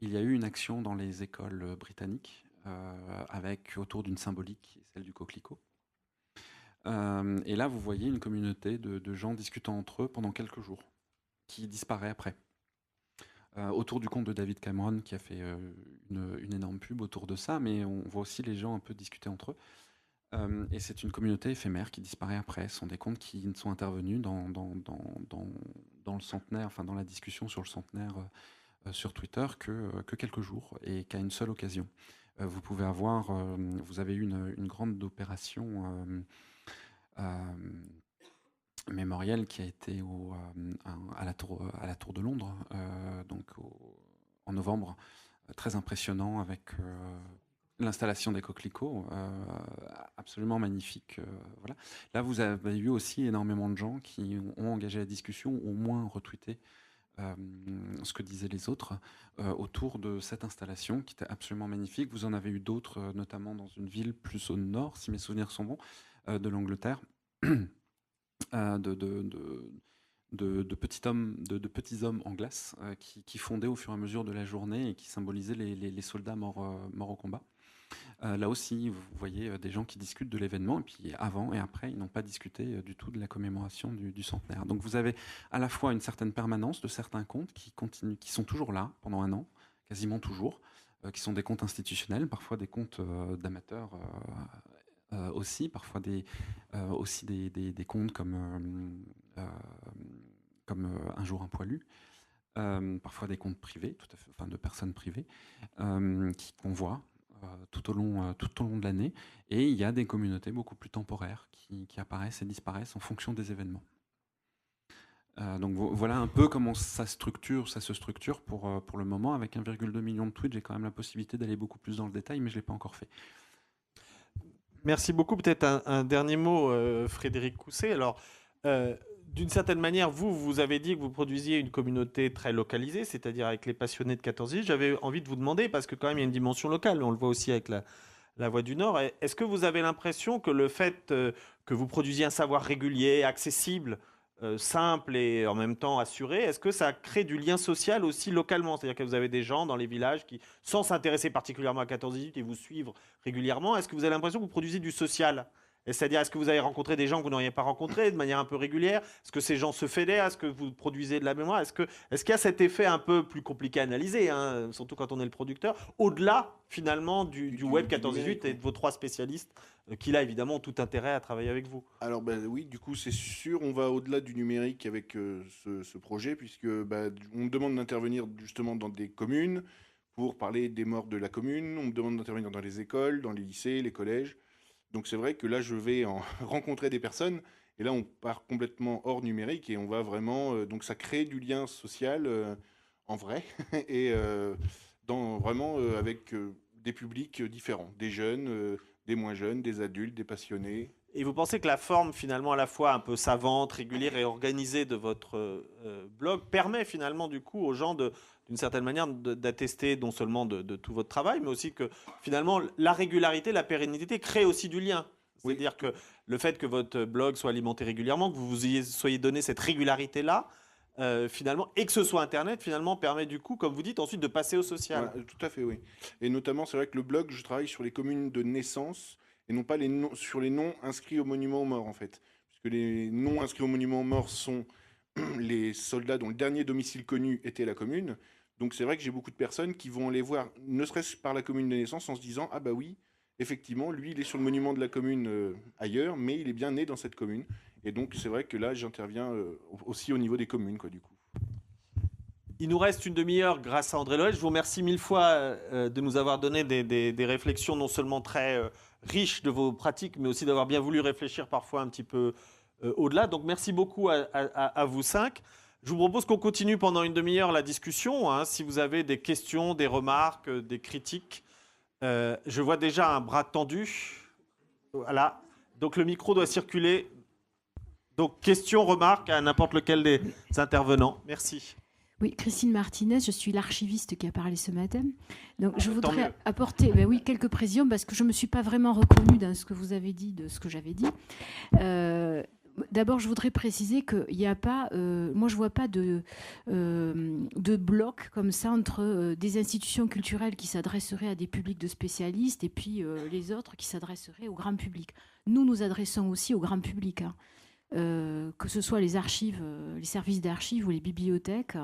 il y a eu une action dans les écoles britanniques avec autour d'une symbolique, qui est celle du coquelicot. Et là, vous voyez une communauté de gens discutant entre eux pendant quelques jours, qui disparaît après. Autour du compte de David Cameron, qui a fait une énorme pub autour de ça, mais on voit aussi les gens un peu discuter entre eux. Et c'est une communauté éphémère qui disparaît après. Ce sont des comptes qui ne sont intervenus dans le centenaire, enfin dans la discussion sur le centenaire sur Twitter que quelques jours, et qu'à une seule occasion. Vous pouvez avoir, vous avez eu une grande opération mémorielle qui a été à la tour de Londres, donc en novembre, très impressionnant avec l'installation des coquelicots, absolument magnifique. Voilà. Là, vous avez eu aussi énormément de gens qui ont engagé la discussion, au moins retweeté ce que disaient les autres autour de cette installation qui était absolument magnifique. Vous en avez eu d'autres, notamment dans une ville plus au nord, si mes souvenirs sont bons, de l'Angleterre, de petits hommes en glace qui fondaient au fur et à mesure de la journée et qui symbolisaient les soldats morts au combat. Là aussi, vous voyez des gens qui discutent de l'événement, et puis avant et après, ils n'ont pas discuté du tout de la commémoration du centenaire. Donc vous avez à la fois une certaine permanence de certains comptes qui sont toujours là pendant un an, quasiment toujours, qui sont des comptes institutionnels, parfois des comptes d'amateurs aussi, parfois aussi des comptes comme Un jour un poilu. Parfois des comptes privés, tout à fait, enfin de personnes privées, qu'on voit tout au long de l'année. Et il y a des communautés beaucoup plus temporaires qui apparaissent et disparaissent en fonction des événements. Donc voilà un peu comment ça se structure pour le moment. Avec 1,2 million de tweets, j'ai quand même la possibilité d'aller beaucoup plus dans le détail, mais je ne l'ai pas encore fait. Merci beaucoup. Peut-être un dernier mot, Frédéric Cousset. Alors, d'une certaine manière, vous avez dit que vous produisiez une communauté très localisée, c'est-à-dire avec les passionnés de 14 J'avais envie de vous demander, parce que quand même il y a une dimension locale, on le voit aussi avec la Voix du Nord. Est-ce que vous avez l'impression que le fait que vous produisiez un savoir régulier, accessible, simple et en même temps assuré, est-ce que ça crée du lien social aussi localement? C'est-à-dire que vous avez des gens dans les villages qui, sans s'intéresser particulièrement à 14-18 et vous suivre régulièrement, est-ce que vous avez l'impression que vous produisez du social? C'est-à-dire, est-ce que vous avez rencontré des gens que vous n'auriez pas rencontrés de manière un peu régulière? Est-ce que ces gens se fédèrent? Est-ce que vous produisez de la mémoire? Est-ce qu'il y a cet effet un peu plus compliqué à analyser, hein, surtout quand on est le producteur, au-delà finalement du web 14-18 et de vos 3 spécialistes qui là évidemment ont tout intérêt à travailler avec vous? Alors oui, du coup c'est sûr, on va au-delà du numérique avec ce projet, puisque on me demande d'intervenir justement dans des communes pour parler des morts de la commune, on me demande d'intervenir dans les écoles, dans les lycées, les collèges. Donc c'est vrai que là, je vais rencontrer des personnes, et là, on part complètement hors numérique, et on va vraiment... donc ça crée du lien social en vrai, et vraiment avec des publics différents, des jeunes, des moins jeunes, des adultes, des passionnés. Et vous pensez que la forme finalement à la fois un peu savante, régulière et organisée de votre blog permet finalement du coup aux gens d'une certaine manière d'attester non seulement de tout votre travail, mais aussi que finalement la régularité, la pérennité crée aussi du lien. C'est-à-dire que le fait que votre blog soit alimenté régulièrement, que vous vous soyez donné cette régularité-là, finalement, et que ce soit Internet, finalement, permet du coup, comme vous dites, ensuite de passer au social. Voilà, tout à fait, oui. Et notamment, c'est vrai que le blog, je travaille sur les communes de naissance et non pas sur les noms inscrits au monument aux morts, en fait. Puisque les noms inscrits au monument aux morts sont les soldats dont le dernier domicile connu était la commune. Donc c'est vrai que j'ai beaucoup de personnes qui vont aller voir, ne serait-ce par la commune de naissance, en se disant « Ah bah oui, effectivement, lui, il est sur le monument de la commune ailleurs, mais il est bien né dans cette commune. » Et donc c'est vrai que là, j'interviens aussi au niveau des communes, quoi, du coup. Il nous reste une demi-heure grâce à André Loël. Je vous remercie 1000 fois de nous avoir donné des réflexions non seulement très riches de vos pratiques, mais aussi d'avoir bien voulu réfléchir parfois un petit peu au-delà. Donc merci beaucoup à vous 5. Je vous propose qu'on continue pendant une demi-heure la discussion. Hein, si vous avez des questions, des remarques, des critiques. Je vois déjà un bras tendu. Voilà. Donc le micro doit circuler. Donc questions, remarques à n'importe lequel des intervenants. Merci. Oui, Christine Martinez, je suis l'archiviste qui a parlé ce matin. Donc, je Tant voudrais mieux. apporter quelques précisions parce que je ne me suis pas vraiment reconnue dans ce que vous avez dit, de ce que j'avais dit. D'abord, je voudrais préciser qu'il n'y a pas, moi je ne vois pas de bloc comme ça entre des institutions culturelles qui s'adresseraient à des publics de spécialistes et puis les autres qui s'adresseraient au grand public. Nous nous adressons aussi au grand public, hein. Que ce soit les archives, les services d'archives ou les bibliothèques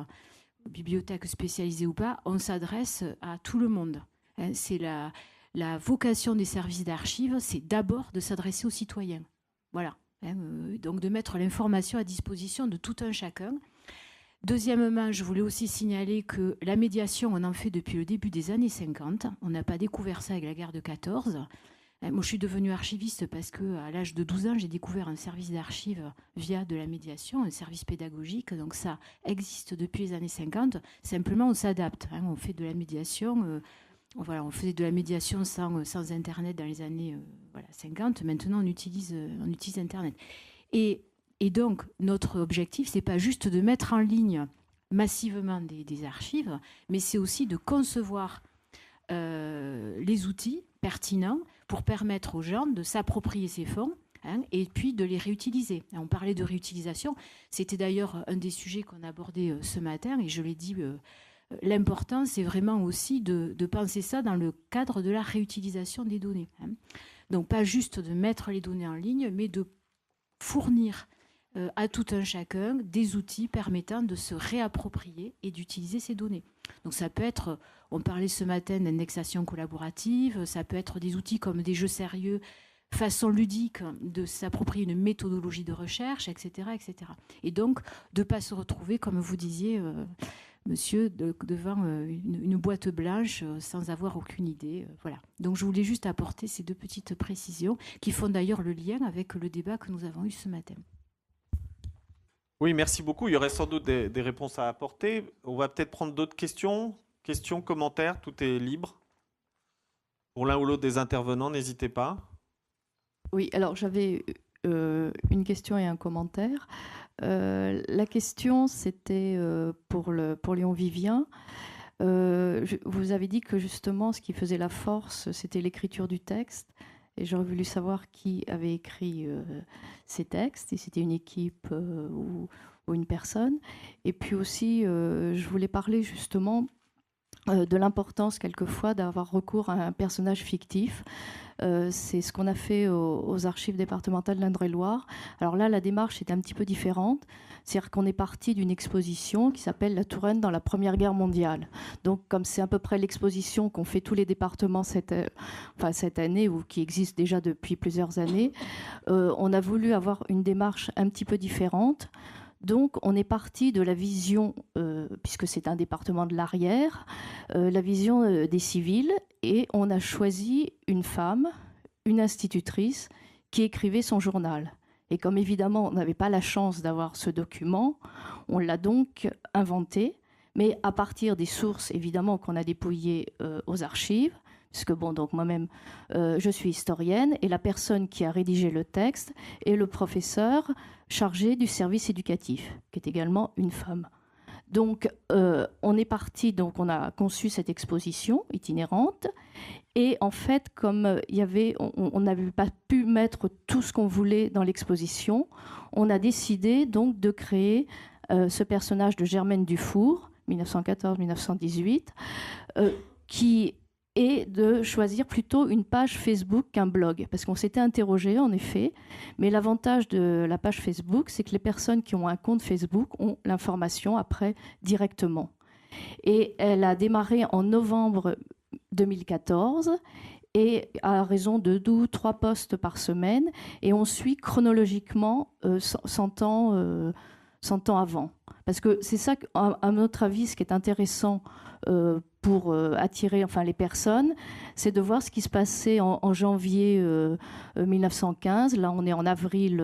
spécialisées ou pas, on s'adresse à tout le monde. Hein, c'est la vocation des services d'archives, c'est d'abord de s'adresser aux citoyens. Voilà. Hein, donc de mettre l'information à disposition de tout un chacun. Deuxièmement, je voulais aussi signaler que la médiation, on en fait depuis le début des années 50. On n'a pas découvert ça avec la guerre de 14. Moi, je suis devenue archiviste parce qu'à l'âge de 12 ans, j'ai découvert un service d'archives via de la médiation, un service pédagogique. Donc ça existe depuis les années 50. Simplement, on s'adapte. Hein, on fait de la médiation. On faisait de la médiation sans Internet dans les années 50. Maintenant, on utilise Internet. Et donc, notre objectif, ce n'est pas juste de mettre en ligne massivement des archives, mais c'est aussi de concevoir les outils pertinents pour permettre aux gens de s'approprier ces fonds, hein, et puis de les réutiliser. On parlait de réutilisation. C'était d'ailleurs un des sujets qu'on abordait ce matin, et je l'ai dit l'important, c'est vraiment aussi de penser ça dans le cadre de la réutilisation des données. Donc, pas juste de mettre les données en ligne, mais de fournir à tout un chacun des outils permettant de se réapproprier et d'utiliser ces données. Donc, ça peut être, on parlait ce matin d'indexation collaborative, ça peut être des outils comme des jeux sérieux, façon ludique de s'approprier une méthodologie de recherche, etc., etc. Et donc, de ne pas se retrouver, comme vous disiez, monsieur, devant une boîte blanche sans avoir aucune idée. Voilà. Donc, je voulais juste apporter ces 2 petites précisions qui font d'ailleurs le lien avec le débat que nous avons eu ce matin. Oui, merci beaucoup. Il y aurait sans doute des réponses à apporter. On va peut-être prendre d'autres questions. Questions, commentaires, tout est libre. Pour l'un ou l'autre des intervenants, n'hésitez pas. Oui, alors j'avais une question et un commentaire. La question, c'était pour Léon Vivien. Vous avez dit que justement, ce qui faisait la force, c'était l'écriture du texte. Et j'aurais voulu savoir qui avait écrit ces textes, si c'était une équipe ou une personne. Et puis aussi, je voulais parler justement de l'importance quelquefois d'avoir recours à un personnage fictif. C'est ce qu'on a fait aux archives départementales d'Indre-et-Loire. Alors là, la démarche est un petit peu différente. C'est-à-dire qu'on est parti d'une exposition qui s'appelle La Touraine dans la Première Guerre mondiale. Donc, comme c'est à peu près l'exposition qu'ont fait tous les départements cette année, ou qui existe déjà depuis plusieurs années, on a voulu avoir une démarche un petit peu différente. Donc, on est parti de la vision, puisque c'est un département de l'arrière, la vision des civils, et on a choisi une femme, une institutrice, qui écrivait son journal. Et comme évidemment, on n'avait pas la chance d'avoir ce document, on l'a donc inventé, mais à partir des sources, évidemment, qu'on a dépouillées aux archives, puisque bon, donc moi-même, je suis historienne, et la personne qui a rédigé le texte est le professeur chargé du service éducatif, qui est également une femme. Donc, on est parti, donc on a conçu cette exposition itinérante, et en fait, comme on n'avait pas pu mettre tout ce qu'on voulait dans l'exposition, on a décidé donc de créer ce personnage de Germaine Dufour, 1914-1918, qui et de choisir plutôt une page Facebook qu'un blog. Parce qu'on s'était interrogé, en effet, mais l'avantage de la page Facebook, c'est que les personnes qui ont un compte Facebook ont l'information après directement. Et elle a démarré en novembre 2014, et à raison de 2 ou 3 posts par semaine, et on suit chronologiquement 100 ans avant. Parce que c'est ça, à notre avis, ce qui est intéressant pour attirer les personnes, c'est de voir ce qui se passait en janvier 1915. Là, on est en avril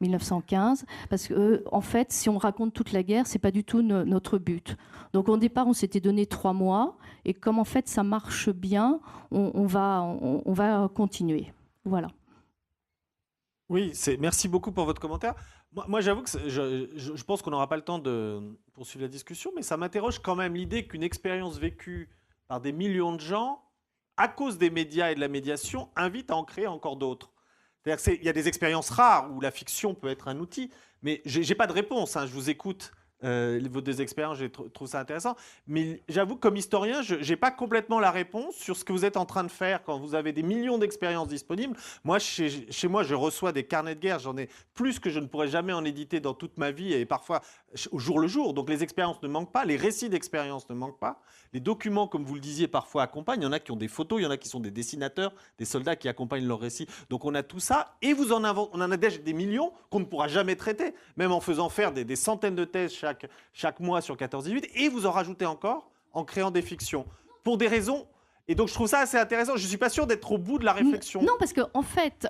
1915. Parce que, en fait, si on raconte toute la guerre, c'est pas du tout notre but. Donc, au départ, on s'était donné 3 mois. Et comme, en fait, ça marche bien, on va continuer. Voilà. Oui, merci beaucoup pour votre commentaire. Moi j'avoue que je pense qu'on n'aura pas le temps de poursuivre la discussion, mais ça m'interroge quand même l'idée qu'une expérience vécue par des millions de gens, à cause des médias et de la médiation, invite à en créer encore d'autres. C'est-à-dire qu'il y a des expériences rares où la fiction peut être un outil, mais je n'ai pas de réponse. Je vous écoute. Vos 2 expériences, je trouve ça intéressant. Mais j'avoue que comme historien, je n'ai pas complètement la réponse sur ce que vous êtes en train de faire quand vous avez des millions d'expériences disponibles. Moi, chez moi, je reçois des carnets de guerre. J'en ai plus que je ne pourrais jamais en éditer dans toute ma vie et parfois au jour le jour. Donc les expériences ne manquent pas, les récits d'expériences ne manquent pas. Les documents, comme vous le disiez, parfois accompagnent. Il y en a qui ont des photos, il y en a qui sont des dessinateurs, des soldats qui accompagnent leurs récits. Donc on a tout ça et on en a déjà des millions qu'on ne pourra jamais traiter, même en faisant faire des centaines de thèses chaque mois sur 14-18, et vous en rajoutez encore en créant des fictions. Pour des raisons... Et donc je trouve ça assez intéressant. Je ne suis pas sûre d'être au bout de la réflexion. Non, parce qu'en fait,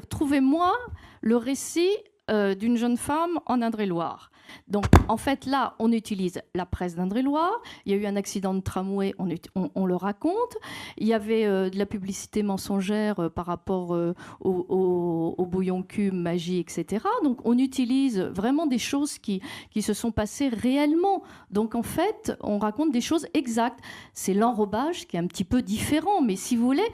trouvez-moi le récit d'une jeune femme en Indre-et-Loire. Donc, en fait, là, on utilise la presse d'Indre-et-Loire. Il y a eu un accident de tramway, on le raconte. Il y avait de la publicité mensongère par rapport au bouillon cul, magie, etc. Donc, on utilise vraiment des choses qui se sont passées réellement. Donc, en fait, on raconte des choses exactes. C'est l'enrobage qui est un petit peu différent. Mais si vous voulez,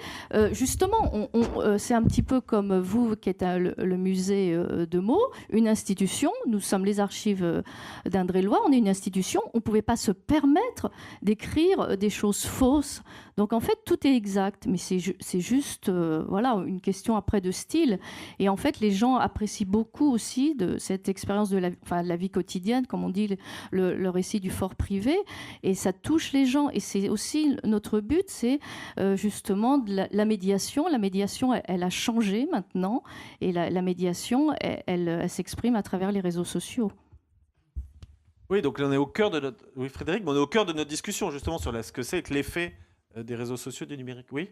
justement, c'est un petit peu comme vous qui êtes le musée de Meaux. une institution, nous sommes les archives d'Indre-et-Loire, on est une institution, on ne pouvait pas se permettre d'écrire des choses fausses. Donc en fait, tout est exact, mais c'est juste voilà, une question après de style. Et en fait, les gens apprécient beaucoup aussi de cette expérience de la vie quotidienne, comme on dit, le récit du fort privé, et ça touche les gens. Et c'est aussi notre but, c'est justement de la médiation. La médiation, elle a changé maintenant, et la médiation, elle s'exprime à travers les réseaux sociaux. Oui, donc on est au cœur de notre... Oui, Frédéric, on est au cœur de notre discussion justement sur ce que c'est que l'effet des réseaux sociaux, du numérique. Oui.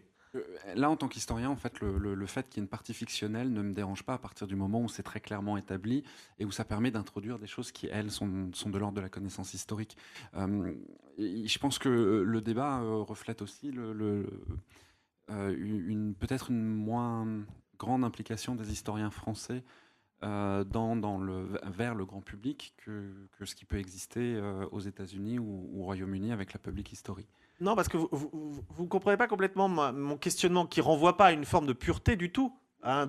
Là, en tant qu'historien, en fait, le fait qu'il y ait une partie fictionnelle ne me dérange pas à partir du moment où c'est très clairement établi et où ça permet d'introduire des choses qui, elles, sont de l'ordre de la connaissance historique. Je pense que le débat reflète aussi peut-être une moins grande implication des historiens français vers le grand public que ce qui peut exister aux États-Unis ou au Royaume-Uni avec la public history. Non, parce que vous ne comprenez pas complètement mon questionnement qui renvoie pas à une forme de pureté du tout. Hein,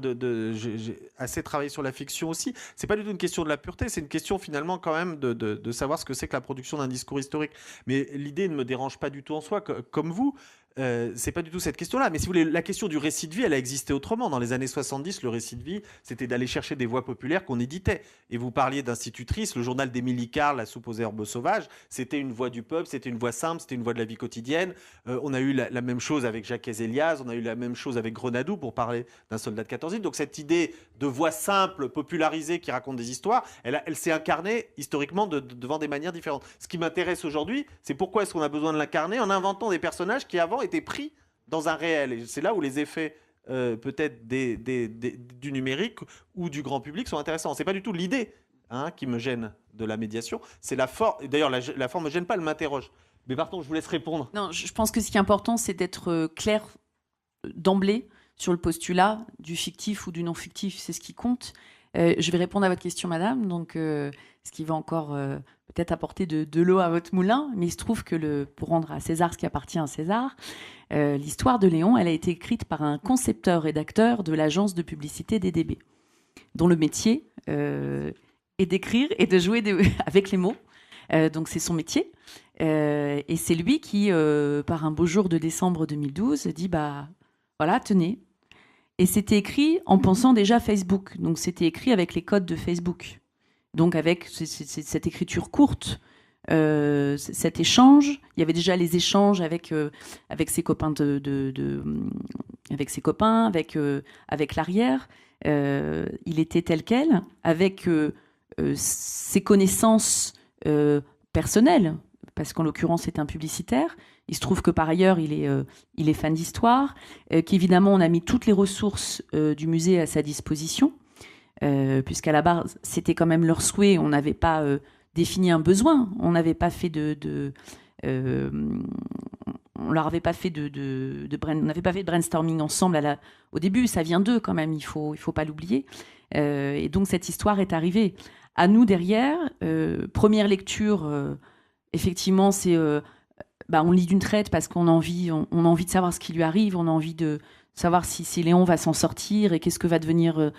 j'ai assez travaillé sur la fiction aussi. C'est pas du tout une question de la pureté, c'est une question finalement quand même de savoir ce que c'est que la production d'un discours historique. Mais l'idée ne me dérange pas du tout en soi, comme vous. C'est pas du tout cette question-là. Mais si vous voulez, la question du récit de vie, elle a existé autrement. Dans les années 70, le récit de vie, c'était d'aller chercher des voix populaires qu'on éditait. Et vous parliez d'institutrice, le journal d'Émilie Carle, La soupe aux herbes sauvages, c'était une voix du peuple, c'était une voix simple, c'était une voix de la vie quotidienne. On a eu la même chose avec Jacques Ezeliaz, on a eu la même chose avec Grenadou pour parler d'un soldat de 14 îles. Donc cette idée de voix simple, popularisée, qui raconte des histoires, elle s'est incarnée historiquement devant des manières différentes. Ce qui m'intéresse aujourd'hui, c'est pourquoi est-ce qu'on a besoin de l'incarner en inventant des personnages qui avant étaient pris dans un réel. Et c'est là où les effets peut-être du numérique ou du grand public sont intéressants. C'est pas du tout l'idée qui me gêne de la médiation, c'est la forme. D'ailleurs, la forme me gêne pas, elle m'interroge. Mais pardon, je vous laisse répondre. Non, je pense que ce qui est important, c'est d'être clair d'emblée sur le postulat du fictif ou du non fictif. C'est ce qui compte. Je vais répondre à votre question, madame. Donc, ce qui va encore peut-être apporter de l'eau à votre moulin. Mais il se trouve que pour rendre à César ce qui appartient à César, l'histoire de Léon, elle a été écrite par un concepteur-rédacteur de l'agence de publicité DDB, dont le métier est d'écrire et de jouer avec les mots. Donc c'est son métier. Et c'est lui qui, par un beau jour de décembre 2012, dit voilà, tenez. Et c'était écrit en pensant déjà Facebook. Donc c'était écrit avec les codes de Facebook. Donc avec cette écriture courte, cet échange, il y avait déjà les échanges avec ses copains avec ses copains, avec l'arrière. Il était tel quel, avec ses connaissances personnelles, parce qu'en l'occurrence c'est un publicitaire. Il se trouve que par ailleurs il est fan d'histoire, qu'évidemment on a mis toutes les ressources du musée à sa disposition. Puisqu'à la base, c'était quand même leur souhait. On n'avait pas défini un besoin. On n'avait pas fait on leur avait pas fait on n'avait pas fait de brainstorming ensemble au début. Ça vient d'eux quand même. Il faut pas l'oublier. Et donc cette histoire est arrivée à nous derrière. Première lecture, effectivement, c'est on lit d'une traite parce qu'on a envie de savoir ce qui lui arrive. On a envie de savoir si Léon va s'en sortir et qu'est-ce que va devenir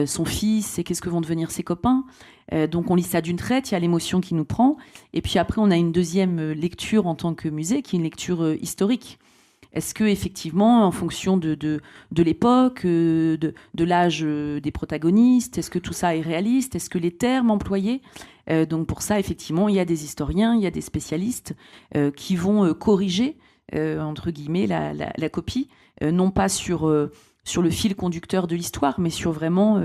son fils et qu'est-ce que vont devenir ses copains. Donc on lit ça d'une traite, il y a l'émotion qui nous prend. Et puis après, on a une deuxième lecture en tant que musée, qui est une lecture historique. Est-ce que effectivement, en fonction de l'époque, de l'âge des protagonistes, est-ce que tout ça est réaliste? Est-ce que les termes employés donc pour ça, effectivement, il y a des historiens, il y a des spécialistes qui vont corriger, entre guillemets, la copie. Non pas sur le fil conducteur de l'histoire, mais sur vraiment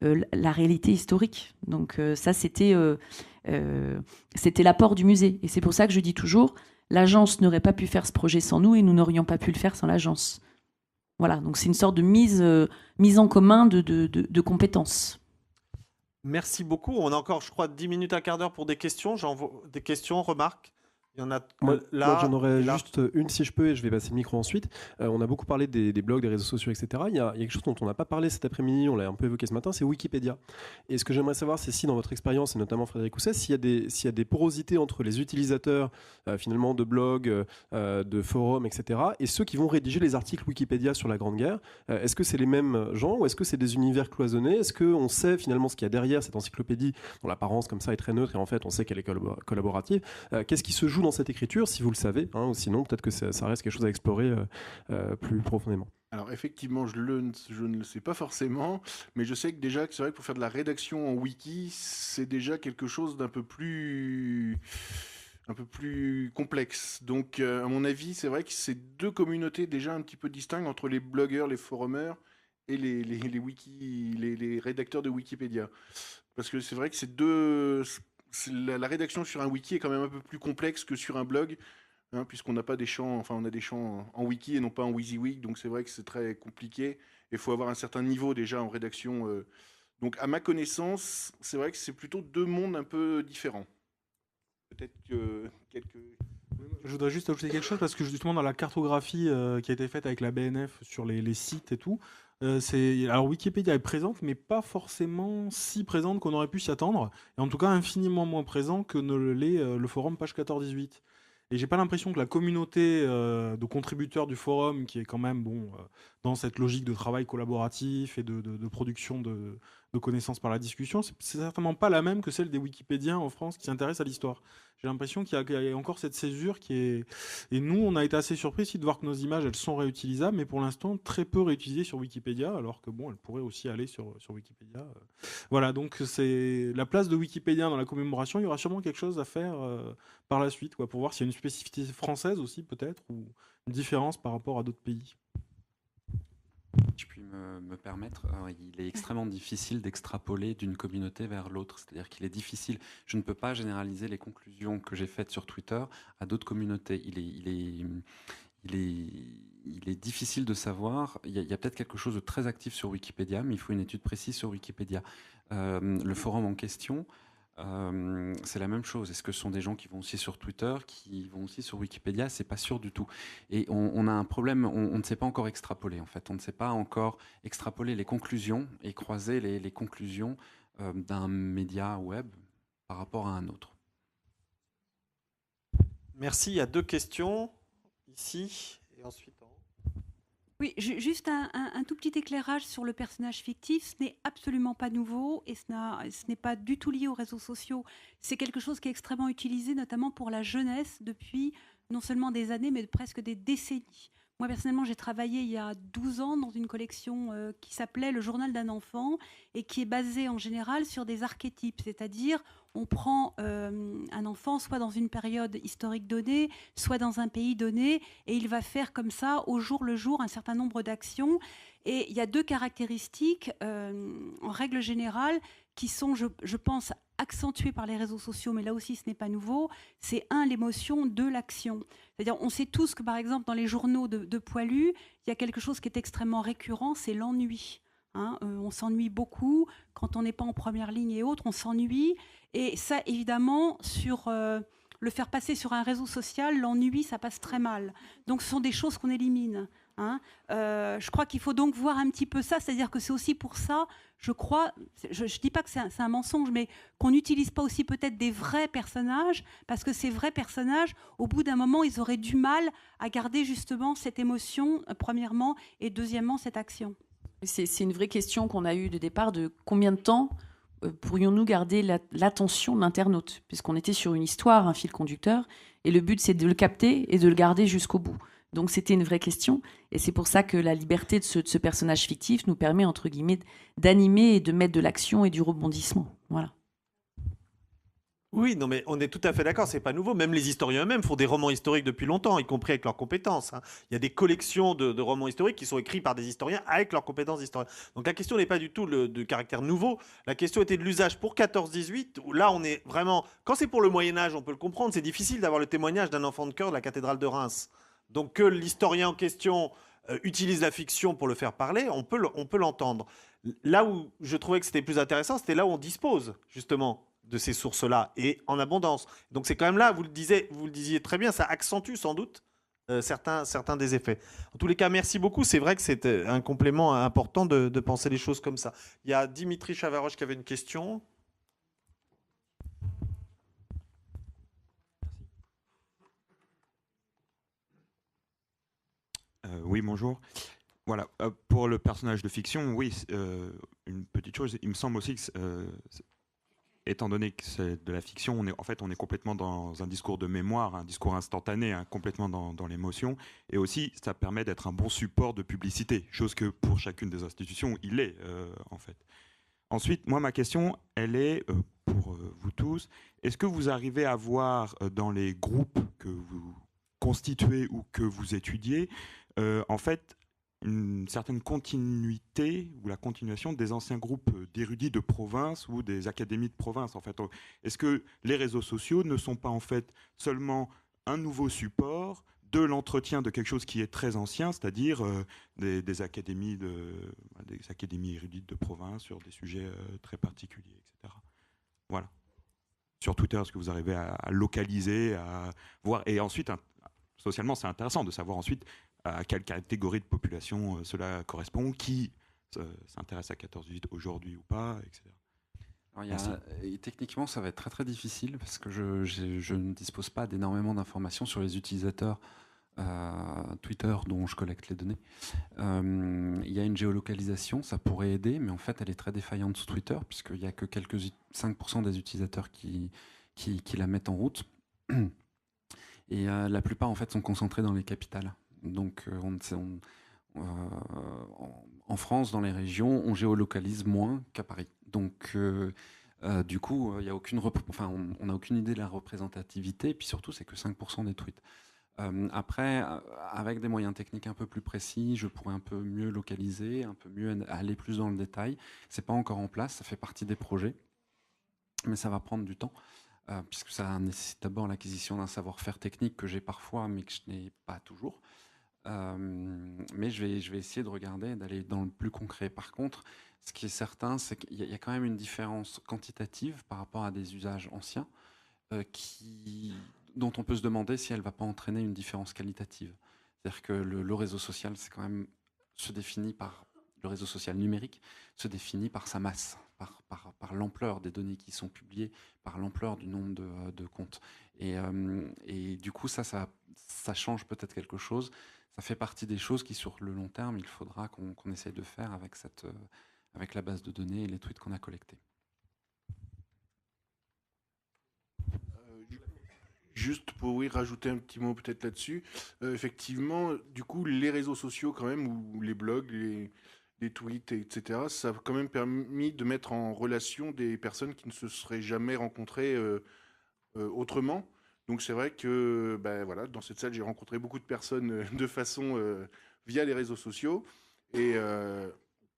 la réalité historique. Donc ça, c'était l'apport du musée. Et c'est pour ça que je dis toujours, l'agence n'aurait pas pu faire ce projet sans nous et nous n'aurions pas pu le faire sans l'agence. Voilà, donc c'est une sorte de mise en commun de compétences. Merci beaucoup. On a encore, je crois, 10 minutes, un quart d'heure pour des questions. J'envoie des questions, remarques. Il y en a Moi, là. j'en aurais là. juste une si je peux, et je vais passer le micro ensuite. On a beaucoup parlé des blogs, des réseaux sociaux, etc. Il y a quelque chose dont on n'a pas parlé cet après-midi, on l'a un peu évoqué ce matin, c'est Wikipédia. Et ce que j'aimerais savoir, c'est si dans votre expérience, et notamment Frédéric Housset, s'il y a des porosités entre les utilisateurs finalement de blogs, de forums, etc., et ceux qui vont rédiger les articles Wikipédia sur la Grande Guerre. Est-ce que c'est les mêmes gens ou est-ce que c'est des univers cloisonnés? Est-ce qu'on sait finalement ce qu'il y a derrière cette encyclopédie dont l'apparence comme ça est très neutre et en fait on sait qu'elle est collaborative? Qu'est-ce qui se joue dans cette écriture, si vous le savez, hein, ou sinon peut-être que ça reste quelque chose à explorer plus profondément. Alors effectivement, je ne le sais pas forcément, mais je sais que déjà, c'est vrai que pour faire de la rédaction en wiki, c'est déjà quelque chose d'un peu plus complexe. Donc à mon avis, c'est vrai que c'est deux communautés déjà un petit peu distinctes entre les blogueurs, les forumers et les rédacteurs de Wikipédia. Parce que c'est vrai que la rédaction sur un wiki est quand même un peu plus complexe que sur un blog. Puisqu'on n'a pas des champs, enfin on a des champs en wiki et non pas en WYSIWYG, donc c'est vrai que c'est très compliqué. Et il faut avoir un certain niveau déjà en rédaction. Donc à ma connaissance, c'est vrai que c'est plutôt deux mondes un peu différents. Peut-être que quelques... Je voudrais juste ajouter quelque chose parce que justement dans la cartographie qui a été faite avec la BNF sur les sites et tout, alors Wikipédia est présente, mais pas forcément si présente qu'on aurait pu s'y attendre, et en tout cas infiniment moins présent que ne l'est le forum page 14-18. Et j'ai pas l'impression que la communauté de contributeurs du forum, qui est quand même dans cette logique de travail collaboratif et de production de connaissances par la discussion, c'est certainement pas la même que celle des Wikipédiens en France qui s'intéressent à l'histoire. J'ai l'impression qu'il y a encore cette césure qui est... Et nous, on a été assez surpris aussi de voir que nos images, elles sont réutilisables, mais pour l'instant, très peu réutilisées sur Wikipédia, alors que elles pourraient aussi aller sur Wikipédia. Voilà, donc c'est la place de Wikipédia dans la commémoration. Il y aura sûrement quelque chose à faire par la suite, pour voir s'il y a une spécificité française aussi, peut-être, ou une différence par rapport à d'autres pays. Je puis me permettre, il est extrêmement difficile d'extrapoler d'une communauté vers l'autre. C'est-à-dire qu'il est difficile, je ne peux pas généraliser les conclusions que j'ai faites sur Twitter à d'autres communautés. Il est difficile de savoir, il y a peut-être quelque chose de très actif sur Wikipédia, mais il faut une étude précise sur Wikipédia. Le forum en question, c'est la même chose. Est-ce que ce sont des gens qui vont aussi sur Twitter, qui vont aussi sur Wikipédia? C'est pas sûr du tout. Et on a un problème, on ne sait pas encore extrapoler en fait. On ne sait pas encore extrapoler les conclusions et croiser les conclusions d'un média web par rapport à un autre. Merci. Il y a deux questions ici et ensuite. Oui, juste un tout petit éclairage sur le personnage fictif. Ce n'est absolument pas nouveau et ce n'est pas du tout lié aux réseaux sociaux. C'est quelque chose qui est extrêmement utilisé, notamment pour la jeunesse, depuis non seulement des années, mais presque des décennies. Moi, personnellement, j'ai travaillé il y a 12 ans dans une collection qui s'appelait Le Journal d'un enfant et qui est basée en général sur des archétypes, c'est-à-dire on prend un enfant soit dans une période historique donnée, soit dans un pays donné, et il va faire comme ça, au jour le jour, un certain nombre d'actions. Et il y a deux caractéristiques, en règle générale, qui sont, je pense, accentuées par les réseaux sociaux, mais là aussi ce n'est pas nouveau. C'est l'émotion, l'action. C'est-à-dire, on sait tous que, par exemple, dans les journaux de poilus, il y a quelque chose qui est extrêmement récurrent, c'est l'ennui. On s'ennuie beaucoup. Quand on n'est pas en première ligne et autres, on s'ennuie. Et ça, évidemment, sur le faire passer sur un réseau social, l'ennui, ça passe très mal. Donc, ce sont des choses qu'on élimine. Je crois qu'il faut donc voir un petit peu ça, c'est-à-dire que c'est aussi pour ça, je crois, je ne dis pas que c'est un mensonge, mais qu'on n'utilise pas aussi peut-être des vrais personnages, parce que ces vrais personnages, au bout d'un moment, ils auraient du mal à garder justement cette émotion, premièrement, et deuxièmement, cette action. C'est une vraie question qu'on a eue de départ, de combien de temps pourrions-nous garder l'attention de l'internaute, puisqu'on était sur une histoire, un fil conducteur, et le but c'est de le capter et de le garder jusqu'au bout. Donc c'était une vraie question, et c'est pour ça que la liberté de ce personnage fictif nous permet, entre guillemets, d'animer et de mettre de l'action et du rebondissement. Voilà. Oui, non, mais on est tout à fait d'accord, c'est pas nouveau. Même les historiens eux-mêmes font des romans historiques depuis longtemps, y compris avec leurs compétences. Il y a des collections de romans historiques qui sont écrits par des historiens avec leurs compétences d'historiens. Donc la question n'est pas du tout de caractère nouveau. La question était de l'usage pour 14-18, où là on est vraiment... Quand c'est pour le Moyen-Âge, on peut le comprendre, c'est difficile d'avoir le témoignage d'un enfant de chœur de la cathédrale de Reims. Donc que l'historien en question utilise la fiction pour le faire parler, on peut l'entendre. Là où je trouvais que c'était plus intéressant, c'était là où on dispose, justement. de ces sources-là, et en abondance. Donc c'est quand même là, vous le disiez très bien, ça accentue sans doute certains des effets. En tous les cas, merci beaucoup. C'est vrai que c'est un complément important de penser les choses comme ça. Il y a Dimitri Chavaroche qui avait une question. Oui, bonjour. Voilà, pour le personnage de fiction, oui, une petite chose, il me semble aussi que, étant donné que c'est de la fiction, on est complètement dans un discours de mémoire, un discours instantané, hein, complètement dans l'émotion, et aussi ça permet d'être un bon support de publicité, chose que pour chacune des institutions, il est en fait. Ensuite, moi, ma question, elle est pour vous tous, est-ce que vous arrivez à voir dans les groupes que vous constituez ou que vous étudiez, en fait, une certaine continuité ou la continuation des anciens groupes d'érudits de province ou des académies de province. En fait, est-ce que les réseaux sociaux ne sont pas en fait seulement un nouveau support de l'entretien de quelque chose qui est très ancien, c'est-à-dire des académies érudites de province sur des sujets très particuliers, etc. Voilà. Sur Twitter, est-ce que vous arrivez à localiser, à voir, et ensuite, socialement, c'est intéressant de savoir ensuite à quelle catégorie de population cela correspond, qui s'intéresse à 14-18 aujourd'hui ou pas, etc. Alors, techniquement, ça va être très très difficile parce que je ne dispose pas d'énormément d'informations sur les utilisateurs Twitter dont je collecte les données. Il y a une géolocalisation, ça pourrait aider, mais en fait, elle est très défaillante sous Twitter puisqu'il n'y a que 5% des utilisateurs qui la mettent en route. Et la plupart, en fait, sont concentrés dans les capitales. Donc, en France, dans les régions, on géolocalise moins qu'à Paris. Donc, du coup, il y a on n'a aucune idée de la représentativité. Et puis surtout, c'est que 5% des tweets. Après, avec des moyens techniques un peu plus précis, je pourrais un peu mieux localiser, un peu mieux aller plus dans le détail. C'est pas encore en place, ça fait partie des projets, mais ça va prendre du temps. Puisque ça nécessite d'abord l'acquisition d'un savoir-faire technique que j'ai parfois, mais que je n'ai pas toujours. Mais je vais essayer de regarder, d'aller dans le plus concret. Par contre, ce qui est certain, c'est qu'il y a quand même une différence quantitative par rapport à des usages anciens, dont on peut se demander si elle ne va pas entraîner une différence qualitative. C'est-à-dire que le réseau social, le réseau social numérique se définit par sa masse, par l'ampleur des données qui sont publiées, par l'ampleur du nombre de comptes. Et du coup, ça change peut-être quelque chose. Ça fait partie des choses qui, sur le long terme, il faudra qu'on essaye de faire avec la base de données et les tweets qu'on a collectés. Juste pour rajouter un petit mot peut-être là-dessus, effectivement, du coup, les réseaux sociaux quand même, ou les blogs, les tweets, etc., ça a quand même permis de mettre en relation des personnes qui ne se seraient jamais rencontrées autrement. Donc c'est vrai que voilà, dans cette salle, j'ai rencontré beaucoup de personnes de façon via les réseaux sociaux, et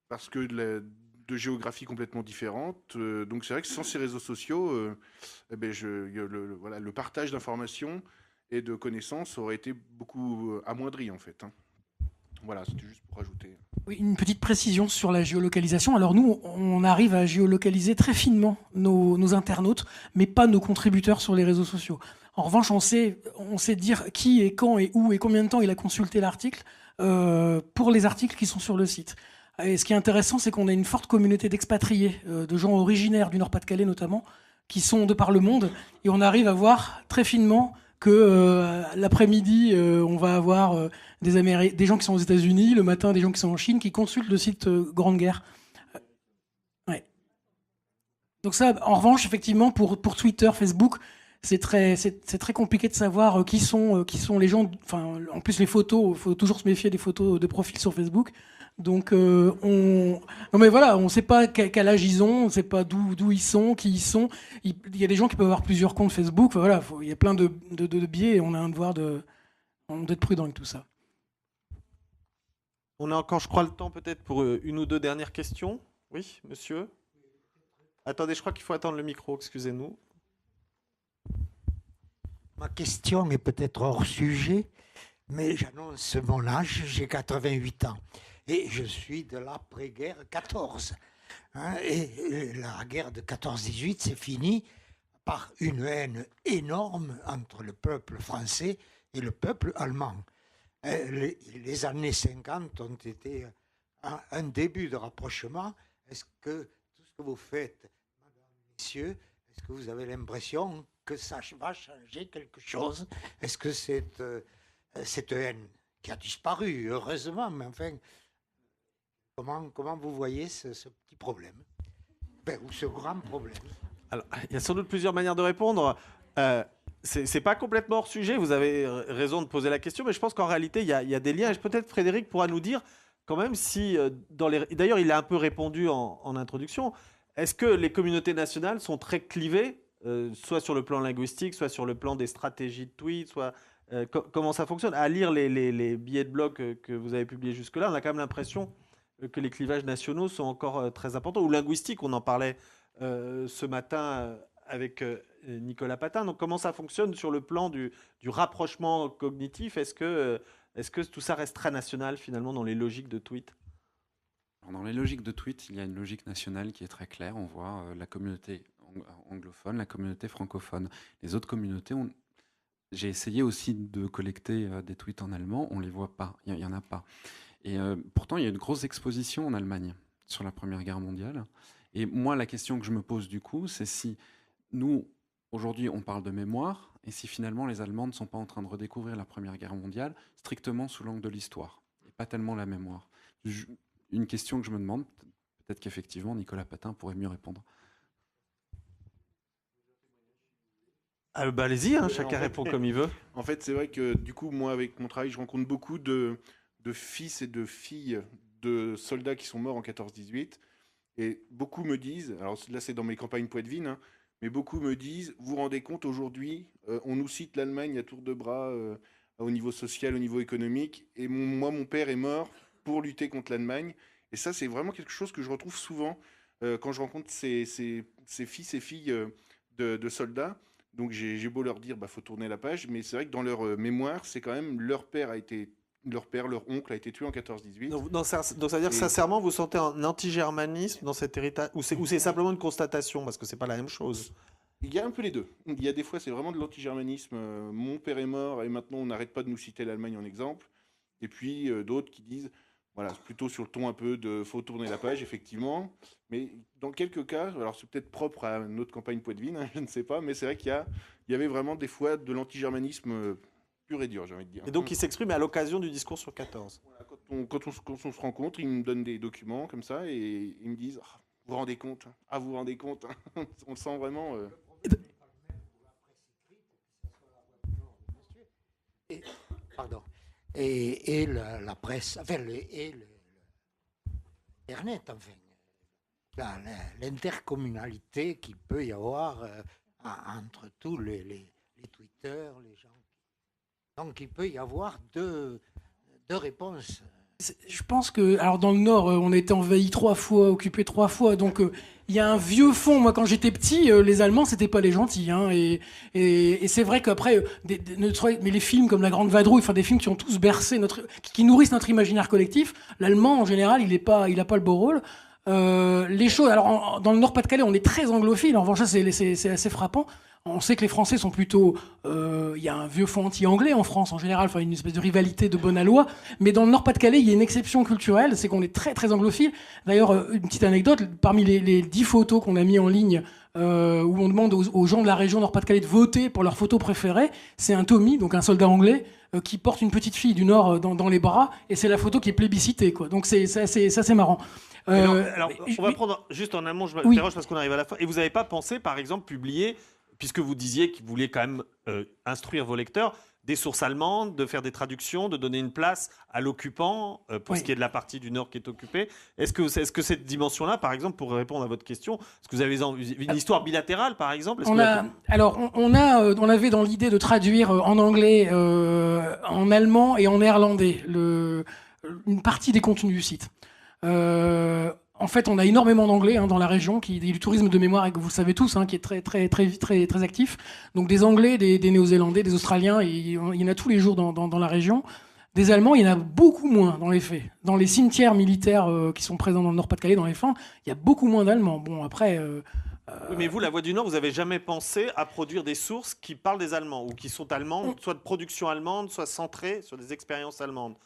parce que de géographie complètement différente. Donc c'est vrai que sans ces réseaux sociaux, le partage d'informations et de connaissances aurait été beaucoup amoindri en fait. Voilà, c'était juste pour rajouter. Oui, une petite précision sur la géolocalisation. Alors nous, on arrive à géolocaliser très finement nos internautes, mais pas nos contributeurs sur les réseaux sociaux. En revanche, on sait dire qui et quand et où et combien de temps il a consulté l'article pour les articles qui sont sur le site. Et ce qui est intéressant, c'est qu'on a une forte communauté d'expatriés, de gens originaires du Nord-Pas-de-Calais notamment, qui sont de par le monde, et on arrive à voir très finement que l'après-midi, on va avoir des gens qui sont aux États-Unis, le matin des gens qui sont en Chine, qui consultent le site Grande Guerre. Ouais. Donc ça, en revanche, effectivement, pour Twitter, Facebook, c'est très compliqué de savoir qui sont les gens. Enfin, en plus, les photos, il faut toujours se méfier des photos de profil sur Facebook. Donc, non mais voilà, on ne sait pas quel âge ils ont, on ne sait pas d'où ils sont, qui ils sont. Il y a des gens qui peuvent avoir plusieurs comptes Facebook. Enfin, voilà, il y a plein de biais et on a un devoir d'être prudent avec tout ça. On a encore, je crois, le temps peut-être pour une ou deux dernières questions. Oui, monsieur. Attendez, je crois qu'il faut attendre le micro, excusez-nous. Ma question est peut-être hors sujet, mais j'annonce mon âge, j'ai 88 ans. Et je suis de l'après-guerre 14. hein, et la guerre de 14-18 s'est finie par une haine énorme entre le peuple français et le peuple allemand. Les années 50 ont été un début de rapprochement. Est-ce que tout ce que vous faites, madame, messieurs, est-ce que vous avez l'impression que ça va changer quelque chose? Est-ce que cette haine qui a disparu, heureusement, mais enfin, comment vous voyez ce petit problème, ou ce grand problème? Alors, il y a sans doute plusieurs manières de répondre. C'est pas complètement hors sujet, vous avez raison de poser la question, mais je pense qu'en réalité, il y a des liens. Et peut-être Frédéric pourra nous dire quand même si, d'ailleurs, il a un peu répondu en introduction, est-ce que les communautés nationales sont très clivées, soit sur le plan linguistique, soit sur le plan des stratégies de tweet, soit comment ça fonctionne? À lire les billets de blog que vous avez publiés jusque-là, on a quand même l'impression que les clivages nationaux sont encore très importants, ou linguistiques, on en parlait ce matin avec Nicolas Patin. Donc comment ça fonctionne sur le plan du rapprochement cognitif? Est-ce que tout ça reste très national finalement dans les logiques de tweet? Alors, dans les logiques de tweet, il y a une logique nationale qui est très claire. On voit la communauté anglophone, la communauté francophone. Les autres communautés, j'ai essayé aussi de collecter des tweets en allemand, on ne les voit pas, il n'y en a pas. Et pourtant, il y a une grosse exposition en Allemagne sur la Première Guerre mondiale. Et moi, la question que je me pose du coup, c'est si nous, aujourd'hui, on parle de mémoire, et si finalement les Allemands ne sont pas en train de redécouvrir la Première Guerre mondiale strictement sous l'angle de l'histoire, et pas tellement la mémoire. Une question que je me demande, peut-être qu'effectivement Nicolas Patin pourrait mieux répondre. Allez-y, chacun répond comme il veut. En fait, c'est vrai que du coup, moi, avec mon travail, je rencontre beaucoup de fils et de filles de soldats qui sont morts en 14-18. Et beaucoup me disent, alors là c'est dans mes campagnes poitevines, mais beaucoup me disent, vous vous rendez compte aujourd'hui, on nous cite l'Allemagne à tour de bras au niveau social, au niveau économique, et moi mon père est mort pour lutter contre l'Allemagne. Et ça c'est vraiment quelque chose que je retrouve souvent quand je rencontre ces fils et filles de soldats. Donc j'ai beau leur dire, faut tourner la page, mais c'est vrai que dans leur mémoire, c'est quand même leur père, leur oncle a été tué en 14-18. Donc ça veut dire que sincèrement, vous sentez un anti-germanisme dans cet héritage, ou c'est simplement une constatation, parce que c'est pas la même chose? Il y a un peu les deux. Il y a des fois, c'est vraiment de l'anti-germanisme. Mon père est mort et maintenant on n'arrête pas de nous citer l'Allemagne en exemple. Et puis d'autres qui disent, voilà, plutôt sur le ton un peu de faut tourner la page, effectivement. Mais dans quelques cas, alors c'est peut-être propre à notre campagne poitevine, je ne sais pas, mais c'est vrai qu'il y avait vraiment des fois de l'anti-germanisme pur et dur, j'ai envie de dire. Et donc il s'exprime à l'occasion du discours sur 14. Voilà, quand on se rencontre, ils me donnent des documents comme ça et ils me disent vous vous rendez compte? Vous vous rendez compte? On le sent vraiment. Et la presse, enfin, Internet, enfin, l'intercommunalité qu'il peut y avoir entre tous les Twitter, les gens. Donc il peut y avoir deux réponses. Je pense que, alors dans le Nord, on a été envahi 3 fois, occupé 3 fois, donc il y a un vieux fond. Moi, quand j'étais petit, les Allemands, c'était pas les gentils, et c'est vrai qu'après, mais les films comme La Grande Vadrouille, enfin des films qui ont tous bercé qui nourrissent notre imaginaire collectif. L'Allemand, en général, il a pas le beau rôle. Les choses, alors dans le Nord-Pas-de-Calais, on est très anglophile. En revanche, ça c'est assez frappant. On sait que les Français sont plutôt... Il y a un vieux fond anti-anglais en France, en général, une espèce de rivalité de bonne aloi. Mais dans le Nord-Pas-de-Calais, il y a une exception culturelle, c'est qu'on est très, très anglophile. D'ailleurs, une petite anecdote, parmi les 10 photos qu'on a mis en ligne, où on demande aux gens de la région Nord-Pas-de-Calais de voter pour leur photo préférée, c'est un Tommy, donc un soldat anglais, qui porte une petite fille du Nord dans les bras, et c'est la photo qui est plébiscitée, quoi. Donc c'est marrant. Alors, on va prendre juste en amont, je m'interroge parce qu'on arrive à la fin. Et vous n'avez pas pensé, par exemple, publier, puisque vous disiez que vous vouliez quand même instruire vos lecteurs, des sources allemandes, de faire des traductions, de donner une place à l'occupant pour ce qui est de la partie du Nord qui est occupée. Est-ce que cette dimension-là, par exemple, pour répondre à votre question, est-ce que vous avez une histoire bilatérale, par exemple? On avait dans l'idée de traduire en anglais, en allemand et en néerlandais une partie des contenus du site. En fait, on a énormément d'anglais dans la région, du tourisme de mémoire, que vous le savez tous, qui est très, très, très, très, très actif. Donc des Anglais, des Néo-Zélandais, des Australiens, il y en a tous les jours dans la région. Des Allemands, il y en a beaucoup moins dans les faits. Dans les cimetières militaires qui sont présents dans le Nord-Pas-de-Calais, dans les Flandres, il y a beaucoup moins d'Allemands. Bon, après... Oui, mais vous, la Voix du Nord, vous n'avez jamais pensé à produire des sources qui parlent des Allemands ou qui sont allemandes, soit de production allemande, soit centrées sur des expériences allemandes?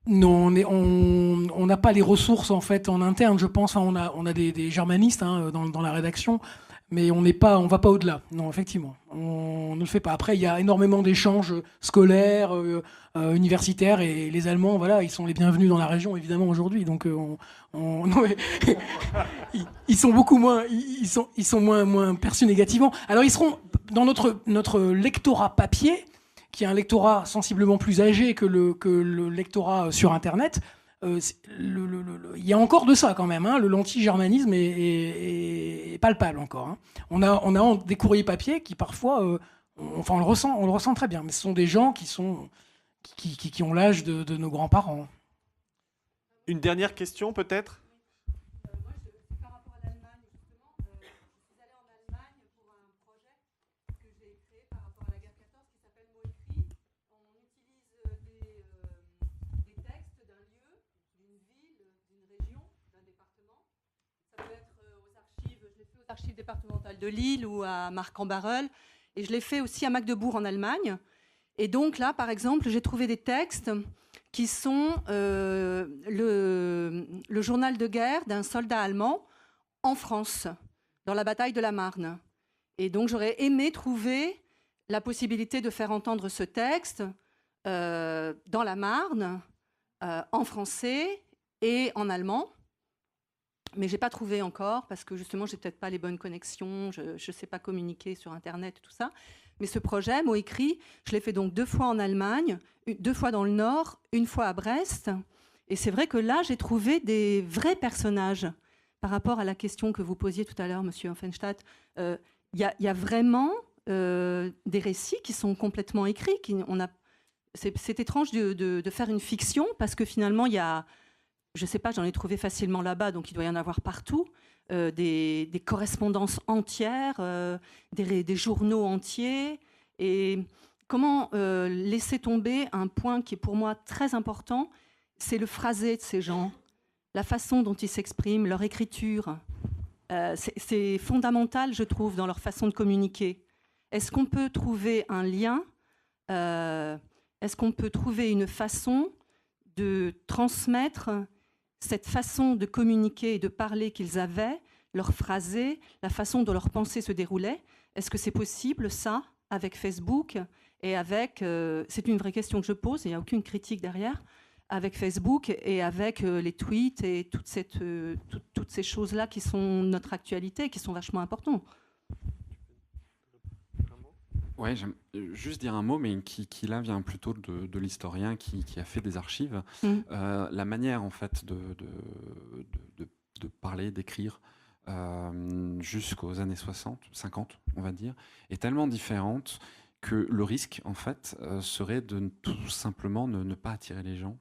Non, on n'a pas les ressources en fait en interne, je pense. Enfin, on a des germanistes dans la rédaction, mais on va pas au-delà. Non, effectivement, on ne le fait pas. Après, il y a énormément d'échanges scolaires, universitaires, et les Allemands, voilà, ils sont les bienvenus dans la région évidemment aujourd'hui. Donc, ils sont beaucoup moins, ils sont moins perçus négativement. Alors, ils seront dans notre lectorat papier, qui est un lectorat sensiblement plus âgé que le lectorat sur Internet. Il y a encore de ça quand même. Le l'anti-germanisme est palpable encore. On a des courriers papier qui parfois, on le ressent très bien. Mais ce sont des gens qui ont l'âge de nos grands-parents. Une dernière question peut-être? Archives départementales de Lille ou à Marc-en-Barœul, et je l'ai fait aussi à Magdebourg en Allemagne. Et donc là, par exemple, j'ai trouvé des textes qui sont le journal de guerre d'un soldat allemand en France, dans la bataille de la Marne. Et donc j'aurais aimé trouver la possibilité de faire entendre ce texte dans la Marne, en français et en allemand. Mais je n'ai pas trouvé encore, parce que justement, je n'ai peut-être pas les bonnes connexions, je ne sais pas communiquer sur Internet et tout ça. Mais ce projet, Mots écrits, je l'ai fait donc 2 fois en Allemagne, 2 fois dans le Nord, 1 fois à Brest. Et c'est vrai que là, j'ai trouvé des vrais personnages. Par rapport à la question que vous posiez tout à l'heure, Monsieur Offenstadt, il y a vraiment des récits qui sont complètement écrits. C'est étrange de faire une fiction, parce que finalement, il y a... Je ne sais pas, j'en ai trouvé facilement là-bas, donc il doit y en avoir partout, des correspondances entières, des journaux entiers. Et comment laisser tomber un point qui est pour moi très important, c'est le phrasé de ces gens, la façon dont ils s'expriment, leur écriture. C'est fondamental, je trouve, dans leur façon de communiquer. Est-ce qu'on peut trouver un lien? Est-ce qu'on peut trouver une façon de transmettre cette façon de communiquer et de parler qu'ils avaient, leur phrasé, la façon dont leur pensée se déroulait? Est-ce que c'est possible, ça, avec Facebook et avec... c'est une vraie question que je pose, il n'y a aucune critique derrière. Avec Facebook et avec les tweets et toutes ces choses-là qui sont notre actualité et qui sont vachement importantes. Ouais, j'aime juste dire un mot, mais qui là vient plutôt de l'historien qui a fait des archives. La manière en fait de parler, d'écrire jusqu'aux années 60, 50, on va dire, est tellement différente que le risque en fait serait de tout simplement ne pas attirer les gens.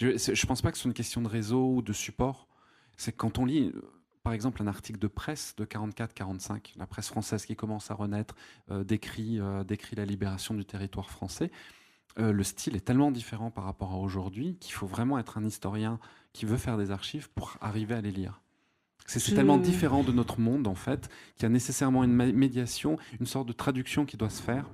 Je pense pas que c'est une question de réseau ou de support. C'est quand on lit... Par exemple, un article de presse de 44-45, la presse française qui commence à renaître, décrit la libération du territoire français. Le style est tellement différent par rapport à aujourd'hui qu'il faut vraiment être un historien qui veut faire des archives pour arriver à les lire. C'est tellement différent de notre monde, en fait, qu'il y a nécessairement une médiation, une sorte de traduction qui doit se faire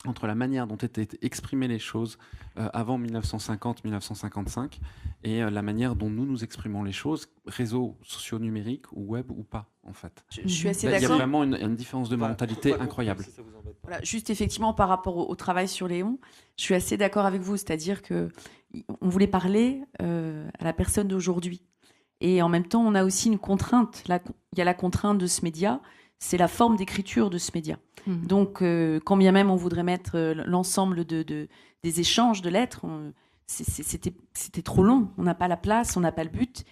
entre la manière dont étaient exprimées les choses avant 1950-1955 et la manière dont nous exprimons les choses, réseaux sociaux numériques ou web ou pas, en fait. Je suis assez d'accord. Il y a vraiment une différence de mentalité incroyable. Voilà, juste effectivement par rapport au travail sur Léon, je suis assez d'accord avec vous, c'est-à-dire qu'on voulait parler à la personne d'aujourd'hui. Et en même temps, on a aussi une contrainte. Il y a la contrainte de ce média, c'est la forme d'écriture de ce média. Donc, quand bien même on voudrait mettre l'ensemble des échanges de lettres, c'était trop long. On n'a pas la place, on n'a pas le but.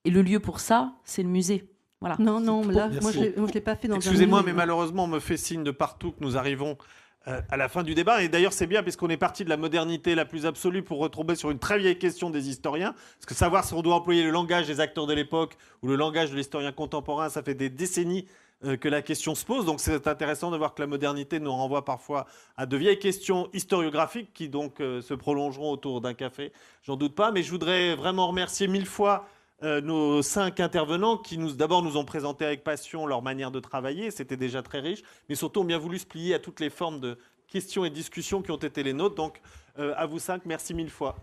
Et le lieu pour ça, c'est le musée. Voilà. Non, là, moi, je ne l'ai pas fait dans un musée. Excusez-moi, mais malheureusement, on me fait signe de partout que nous arrivons à la fin du débat. Et d'ailleurs, c'est bien, puisqu'on est parti de la modernité la plus absolue pour retomber sur une très vieille question des historiens. Parce que savoir si on doit employer le langage des acteurs de l'époque ou le langage de l'historien contemporain, ça fait des décennies que la question se pose. Donc c'est intéressant de voir que la modernité nous renvoie parfois à de vieilles questions historiographiques qui donc se prolongeront autour d'un café, j'en doute pas. Mais je voudrais vraiment remercier 1000 fois nos 5 intervenants qui d'abord nous ont présenté avec passion leur manière de travailler, c'était déjà très riche, mais surtout ont bien voulu se plier à toutes les formes de questions et discussions qui ont été les nôtres. Donc à vous 5, merci 1000 fois.